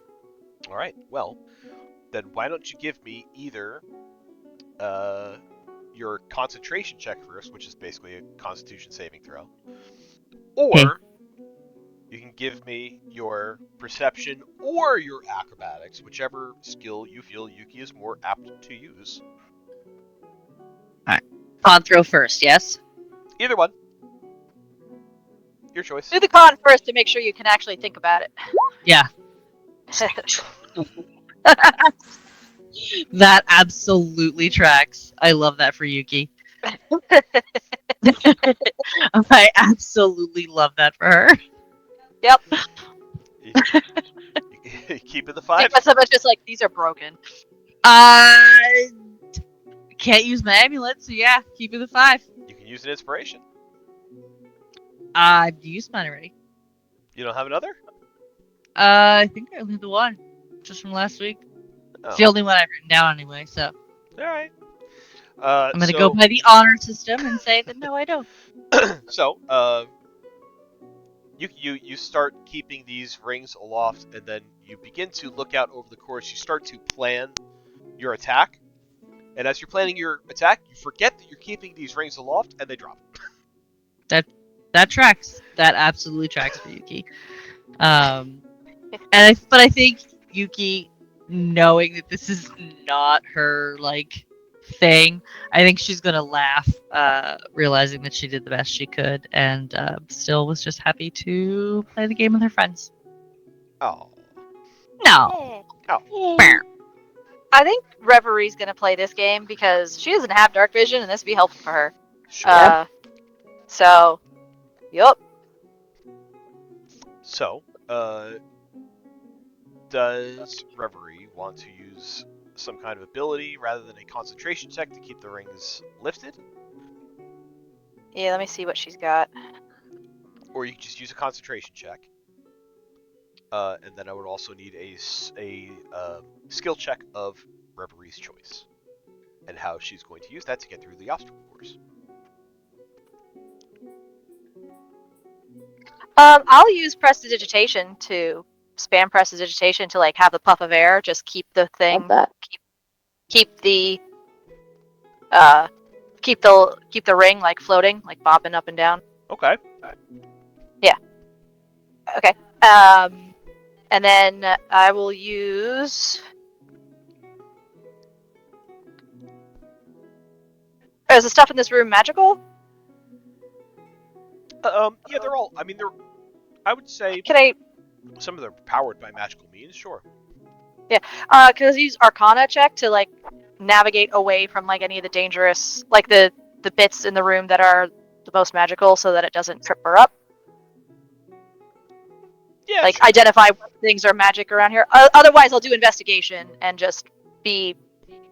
all right. Well, then why don't you give me either your concentration check first, which is basically a Constitution saving throw, or
Okay.
you can give me your perception or your acrobatics, whichever skill you feel Yuki is more apt to use.
Con throw first, yes?
Either one. Your choice.
Do the con first to make sure you can actually think about it.
Yeah. That absolutely tracks. I love that for Yuki. I absolutely love that for her.
Yep.
Keeping the
I
5.
think myself was just like, these are broken.
Can't use my amulet, so yeah, keep it the 5.
You can use an inspiration.
I've used mine already.
You don't have another?
I think I only have the one, just from last week. It's the only one I've written down anyway, so
All right.
I'm gonna go by the honor system and say that no, I don't.
So, You start keeping these rings aloft, and then you begin to look out over the course. You start to plan your attack, and as you're planning your attack, you forget that you're keeping these rings aloft, and they drop.
That tracks. That absolutely tracks for Yuki. But I think Yuki, knowing that this is not her like thing, I think she's gonna laugh, realizing that she did the best she could, and still was just happy to play the game with her friends.
Oh.
No.
I think Reverie's gonna play this game because she doesn't have dark vision, and this would be helpful for her.
Sure.
So, yup.
So, does Reverie want to use some kind of ability rather than a concentration check to keep the rings lifted?
Yeah, let me see what she's got.
Or you can just use a concentration check. And then I would also need a skill check of Reverie's choice. And how she's going to use that to get through the obstacle course.
I'll use prestidigitation to spam prestidigitation to like have the puff of air. Just keep the thing.
Love that.
Keep the ring like floating, like bobbing up and down.
Okay.
Okay. And then I will use. Oh, is the stuff in this room magical?
Yeah, they're all. I mean, they're. I would say
Can I?
some of them are powered by magical means. Sure.
Can I use Arcana check to like navigate away from like any of the dangerous, like the bits in the room that are the most magical, so that it doesn't trip her up.
Yeah.
Like
sure.
identify what things are magic around here. Otherwise, I'll do investigation and just be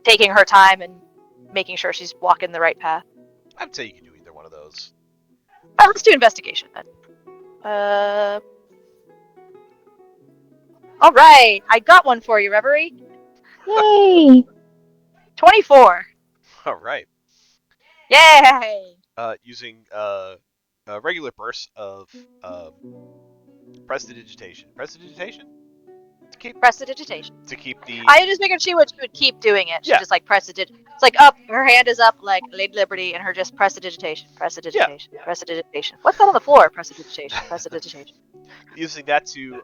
taking her time and making sure she's walking the right path.
I'd say you can do either one of those.
Let's do investigation then. All right, I got one for you, Reverie.
Yay!
24.
All right.
Yay!
Using a regular burst of prestidigitation. Prestidigitation?
Prestidigitation.
To keep the.
I just figured she would keep doing it. She
Yeah.
just like prestidig. It's like up, her hand is up, like Lady Liberty, and her just prestidigitation. Prestidigitation. Prestidigitation. What's that on the floor? Prestidigitation. Prestidigitation.
Using that to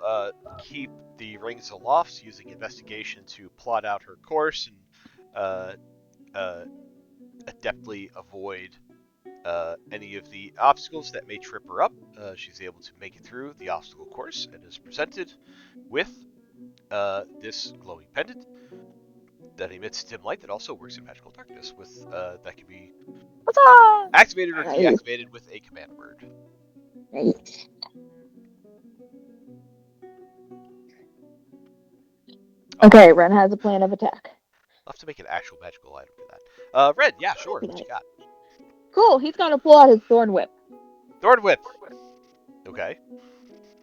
keep the rings aloft, using investigation to plot out her course and adeptly avoid any of the obstacles that may trip her up. She's able to make it through the obstacle course and is presented with this glowing pendant that emits dim light that also works in magical darkness. With that can be
Huzzah!
activated or
Nice.
deactivated with a command word.
Great. Okay, Ren has a plan of attack.
I'll have to make an actual magical item for that. Red, yeah, sure. What you got?
Cool, he's gonna pull out his thorn whip.
Thorn whip. Okay.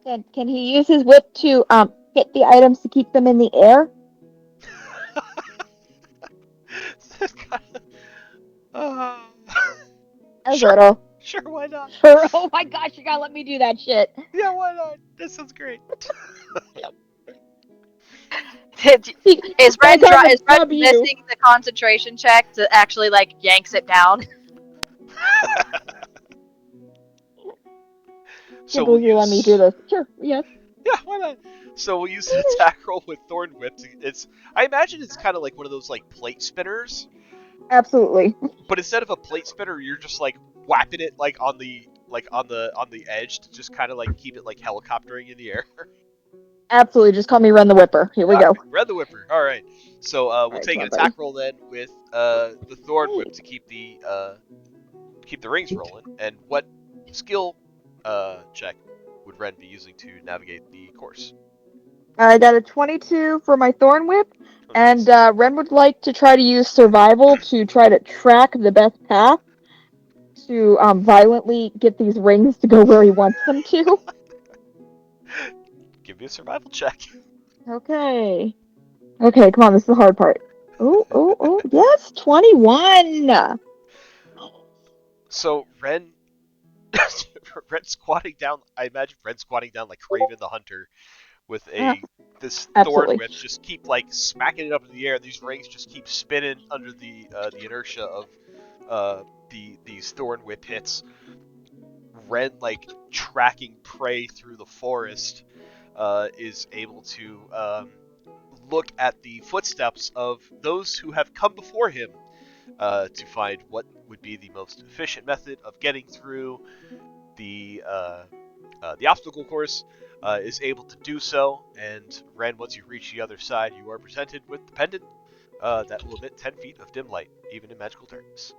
And can he use his whip to hit the items to keep them in the air? A
Sure.
little.
Sure, why not?
Oh my gosh, you gotta let me do that shit.
Yeah, why not? That sounds great.
Is Red
That's
is Red
W.
missing the concentration check to actually like yanks it down?
So
Can't
we'll
believe you let me
use.
do this. Sure, yes.
Yeah, why not? So we'll use an attack roll with Thorn Whip. I imagine it's kind of like one of those like plate spinners,
Absolutely.
but instead of a plate spinner, you're just like whapping it like on the edge to just kind of like keep it like helicoptering in the air.
Absolutely, just call me Run the Whipper. Here we go.
Red the Whipper. All right. So we'll
Alright,
take
come
an
on, buddy.
attack roll then with the Thorn Whip to keep the rings rolling. And what skill check would Ren be using to navigate the course?
I got a 22 for my Thorn Whip,
Oh,
and
nice.
Ren would like to try to use Survival to try to track the best path to violently get these rings to go where he wants them to.
Give me a survival check.
Okay. Okay, come on, this is the hard part. Oh, yes, 21!
So Ren Ren squatting down. I imagine Ren squatting down like Craven the Hunter, with this
Absolutely.
thorn whip, just keep like smacking it up in the air. These rings just keep spinning under the inertia of these thorn whip hits. Ren, like tracking prey through the forest, is able to look at the footsteps of those who have come before him, to find what would be the most efficient method of getting through the obstacle course. Is able to do so, and Ren, once you reach the other side, you are presented with the pendant that will emit 10 feet of dim light, even in magical darkness.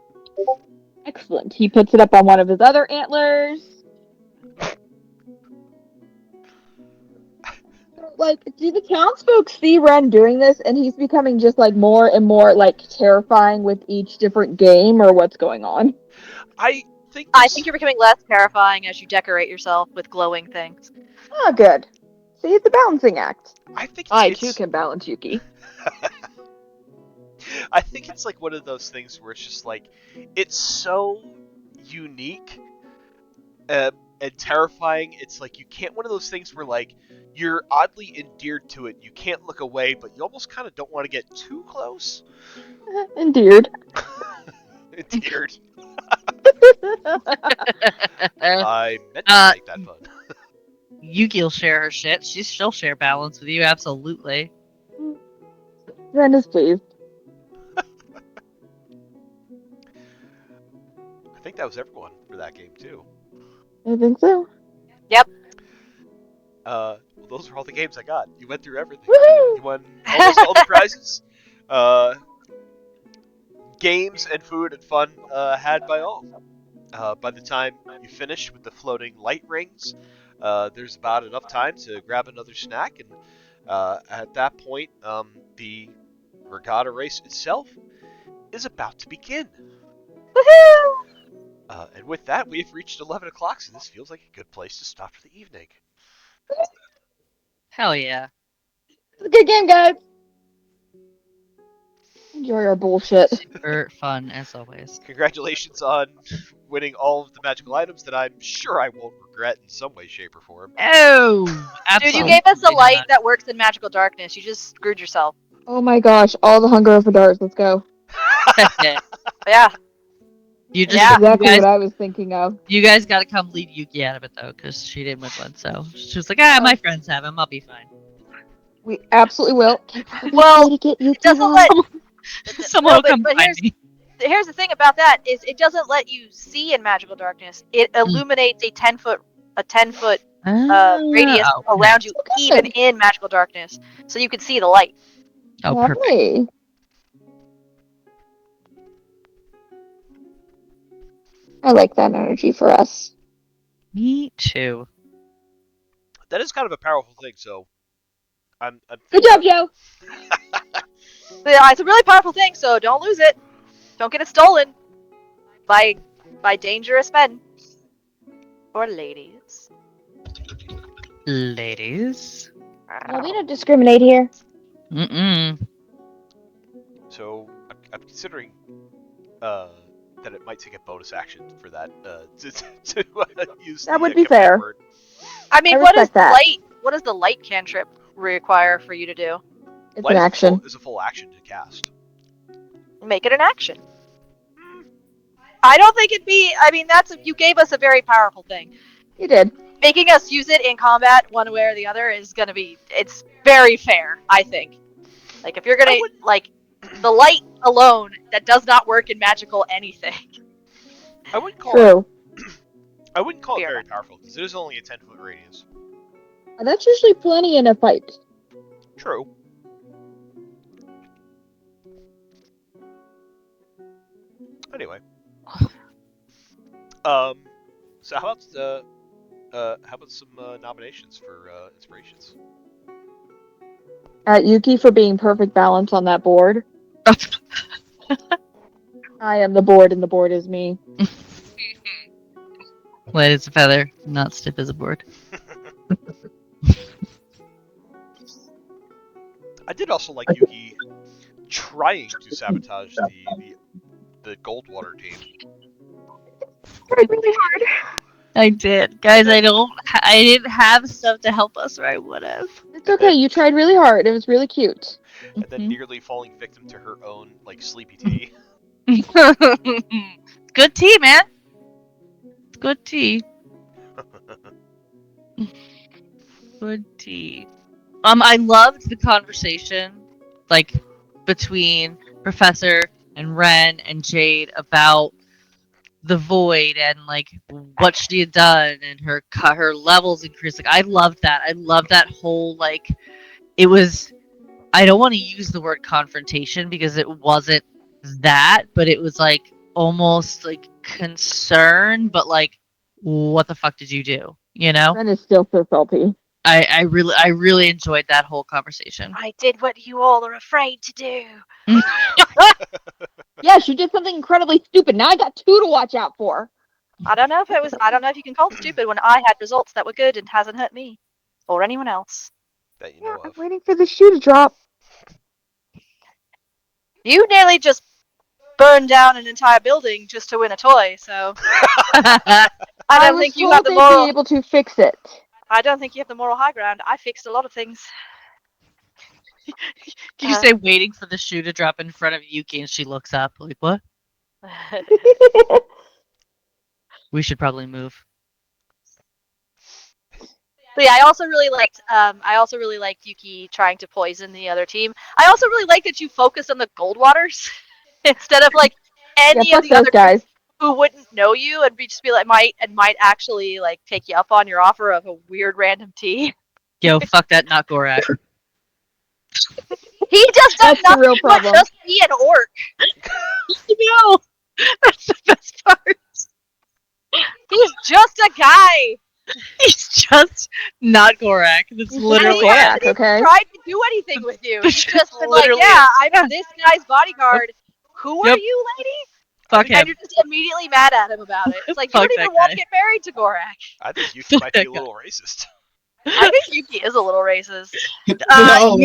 Excellent. He puts it up on one of his other antlers. Like, do the townsfolk see Ren doing this, and he's becoming just like more and more like terrifying with each different game, or what's going on?
I think
you're becoming less terrifying as you decorate yourself with glowing things.
Oh, good. See, it's a balancing act.
I think
I
it's,
too can balance Yuki.
I think it's like one of those things where it's just like, it's so unique and terrifying. It's like you can't, one of those things where like you're oddly endeared to it. You can't look away, but you almost kind of don't want to get too close.
Endeared.
Endeared. I meant to make that fun.
Yuki'll share her shit. She'll share balance with you, absolutely.
Ren is pleased.
I think that was everyone for that game too.
I think so.
Well, those are all the games I got. You went through everything.
Woohoo!
You won almost all the prizes. Games and food and fun had by all. By the time you finish with the floating light rings, there's about enough time to grab another snack, and at that point, the regatta race itself is about to begin.
Woohoo!
And with that, we have reached 11 o'clock, so this feels like a good place to stop for the evening.
Hell yeah.
It's a good game, guys. Enjoy our bullshit.
Super fun, as always.
Congratulations on winning all of the magical items that I'm sure I won't regret in some way, shape, or form.
Oh!
Dude,
Absolutely
you gave us a light
not.
that works in magical darkness. You just screwed yourself.
Oh my gosh, all the hunger for darts. Let's go.
Yeah.
You just
Yeah.
Exactly
you guys,
what I was thinking of.
you guys gotta come lead Yuki out of it though, because she didn't win one. So she was like, my friends have him. I'll be fine.
We absolutely will.
Well,
to get
it doesn't let.
Someone
No,
will come
but
find me.
here's the thing about that is it doesn't let you see in magical darkness. It illuminates a 10-foot radius
Oh,
around you,
Okay.
even in magical darkness, so you can see the light.
Oh, perfect.
Lovely. I like that energy for us.
Me too.
That is kind of a powerful thing, so I'm
Good job, Joe.
Yeah, it's a really powerful thing, so don't lose it. Don't get it stolen by dangerous men or ladies.
Ladies.
No, we don't discriminate here.
Mm-mm.
So I'm considering that it might take a bonus action for that to use.
That
the,
would be
command
fair.
word.
I mean,
I
what does
respect that.
what does the light cantrip require for you to do?
It's
Light
an
is
action.
is a full action to cast.
Make it an action. I don't think it'd be. I mean, you gave us a very powerful thing.
You did.
Making us use it in combat one way or the other is gonna be. It's very fair, I think. Like if you're gonna like the light alone, that does not work in magical anything.
I wouldn't call
True.
I wouldn't call it
Fair
very
enough.
powerful because it is only a 10-foot radius.
That's usually plenty in a fight.
True. Anyway. So how about some nominations for inspirations?
Yuki for being perfect balance on that board. I am the board and the board is me.
Light as a feather, not stiff as a board.
I did also like Yuki trying to sabotage the Goldwater team.
Tried really hard.
I did, guys. I didn't have stuff to help us, or I would have.
It's okay. You tried really hard. It was really cute.
And then
Mhm.
nearly falling victim to her own like sleepy tea.
Good tea, man. Good tea. Good tea. I loved the conversation, like, between Professor and Ren and Jade about the void and like what she had done and her levels increased. Like, I loved that. I loved that whole like. It was. I don't want to use the word confrontation because it wasn't that, but it was like almost like concern, but like, what the fuck did you do? You know?
Ren is still so salty.
I really enjoyed that whole conversation.
I did what you all are afraid to do.
Yes, you did something incredibly stupid. Now I got 2 to watch out for.
I don't know if you can call it stupid when I had results that were good and hasn't hurt me or anyone else.
That you
Yeah,
know
I'm
of.
waiting for the shoe to drop.
You nearly just burned down an entire building just to win a toy, so I don't
was
think you
told
have the
they'd
moral.
be able to fix it.
I don't think you have the moral high ground. I fixed a lot of things.
Can you say waiting for the shoe to drop in front of Yuki and she looks up like, what? We should probably move.
But yeah, I also really liked Yuki trying to poison the other team. I also really like that you focus on the Goldwaters instead of like any
Yeah,
of
fuck
the other
those guys.
who wouldn't know you and just be like might actually like take you up on your offer of a weird random tea.
Yo, fuck that, not Gorak.
He just does
That's the
nothing
real
but
problem.
just be an orc.
No! That's the best part.
He's just a guy.
He's just not Gorak. That's
He's
literally
he
Gorak,
hasn't
it.
even
okay?
tried to do anything with you. He's just been like,
Literally
yeah,
it.
I'm this guy's bodyguard. Who are
Yep.
you, lady?
Fuck
And
him.
you're just immediately mad at him about it. It's like, you
Fuck
don't even
that
want
guy.
to get married to Gorak.
I think Yuki might be a
That guy.
little racist.
I think Yuki is a little racist.
No.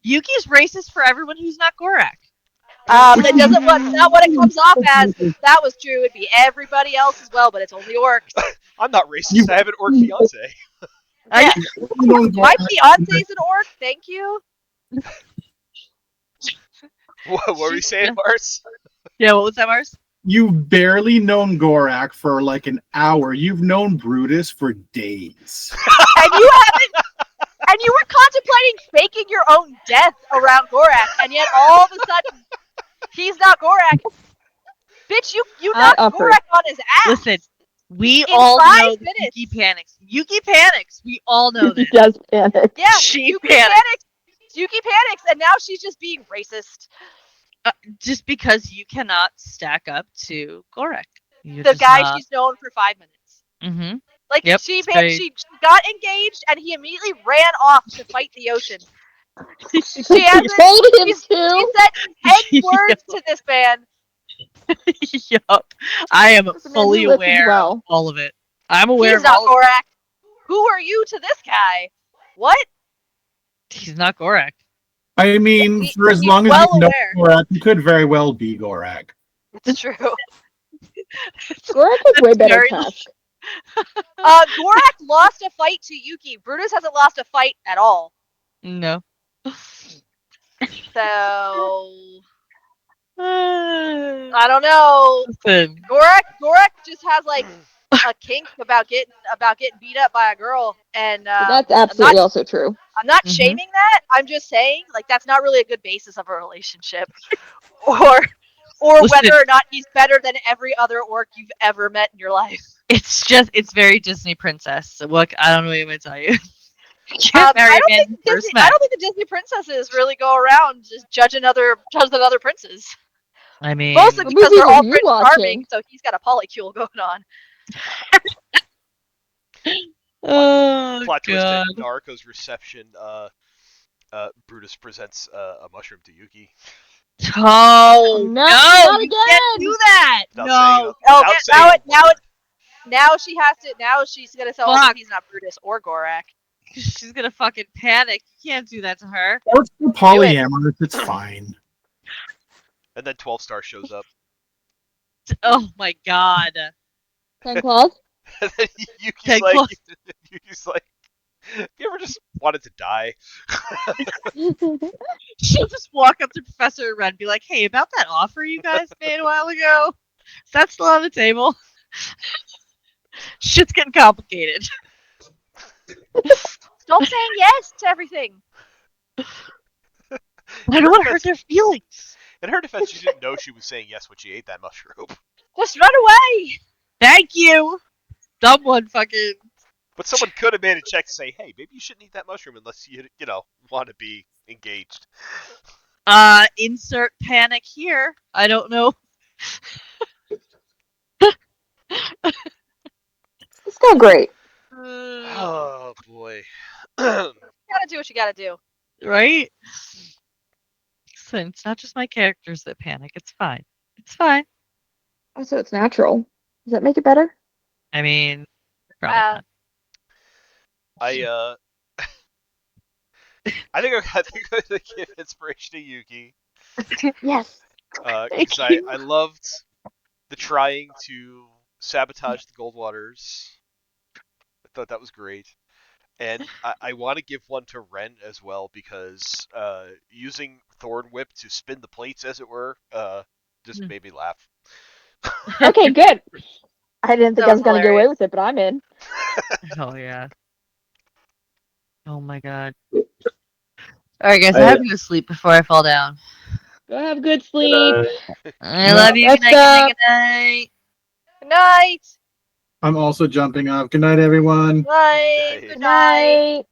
Yuki's racist for everyone who's not Gorak.
That doesn't not what it comes off as. If that was true, it'd be everybody else as well, but it's only orcs.
I'm not racist. I have an orc fiance.
Yeah. My fiance's an orc, thank you.
What were you saying, Mars?
Yeah, what was that, Mars?
You've barely known Gorak for like an hour. You've known Brutus for days.
And you were contemplating faking your own death around Gorak, and yet all of a sudden, he's not Gorak. Bitch, you knocked
offered.
Gorak on his ass.
Listen, we
In
all
5
know that
minutes.
Yuki panics. Yuki panics. We all know
He
this.
does panic.
Yeah,
She
Yuki
panics.
panics. Yuki panics, and now she's just being racist.
Just because you cannot stack up to Gorak.
The guy she's known for 5 minutes.
Mm-hmm.
Like
Yep,
she
it's very-
she got engaged, and he immediately ran off to fight the ocean.
She
hasn't-
told him
She
to.
said 10 words to this man.
Yup. I am
Listen, man,
fully
he listens
aware
well.
of all of it. I'm aware
He's
of
not
all of it.
Gorak. Who are you to this guy? What?
He's not Gorak.
I mean,
He-
for as
he's
long as
well
you know
aware.
Gorak, you could very well be Gorak.
It's true.
Gorak has way better
very-
task.
Gorak lost a fight to Yuki. Brutus hasn't lost a fight at all.
No.
So I don't know.
Listen,
Gorak just has like a kink about getting beat up by a girl, and
That's absolutely also true.
I'm not
Mhm.
shaming that. I'm just saying like that's not really a good basis of a relationship, or
Listen.
whether or not he's better than every other orc you've ever met in your life.
it's very Disney princess. So look, I don't know what I'm gonna tell you. You
I
can't marry a
don't
man
think
you
the
first
Disney,
met.
I don't think the Disney princesses really go around just judging other princes.
I mean,
Mostly
What
because they're
movies are
all
you
Prince
watching?
Charming, so he's got a polycule going on.
oh
Plot twist
god.
in Naruko's reception. Brutus presents a mushroom to Yuki.
Oh
No,
no!
not
You
again!
can't do that.
Without
No.
Oh,
without
now
saying
it now it now she has to now she's gonna tell him
Fuck.
that he's not Brutus or Gorak.
She's gonna fucking panic. You can't do that to her.
Or for polyamorous, it's fine.
And then 12 Star shows up.
Oh my god.
Ten claws?
And then Yuki's
Get
like,
close.
Yuki's like, have you ever just wanted to die?
She'll just walk up to Professor Red and be like, "Hey, about that offer you guys made a while ago, is that still on the table?" Shit's getting complicated.
Stop saying yes to everything.
I don't want to hurt their feelings.
In her defense, she didn't know she was saying yes when she ate that mushroom.
Just run away.
Thank you. Someone fucking.
But someone could have made a check to say, hey, maybe you shouldn't eat that mushroom unless you want to be engaged.
Insert panic here. I don't know.
It's going great.
Oh, boy.
You gotta do what you gotta do.
Right? Listen, it's not just my characters that panic. It's fine. It's fine.
Oh, so it's natural. Does that make it better?
I mean, probably not.
I think I'm gonna give inspiration to Yuki.
Yes.
Because I loved the trying to sabotage the Goldwaters. I thought that was great. And I want to give one to Ren as well because using Thorn Whip to spin the plates, as it were, just made me laugh.
Okay, good. I didn't think
That
I
was
was going to get away
hilarious.
with it, but I'm in.
Oh, yeah. Oh, my God. Alright, guys, I have to go to sleep before I fall down.
Go have good sleep.
I love you. Good
Rest
night,
up.
good night.
Good night.
I'm also jumping off. Good night, everyone.
Night.
Good
Good
Good
night.
night.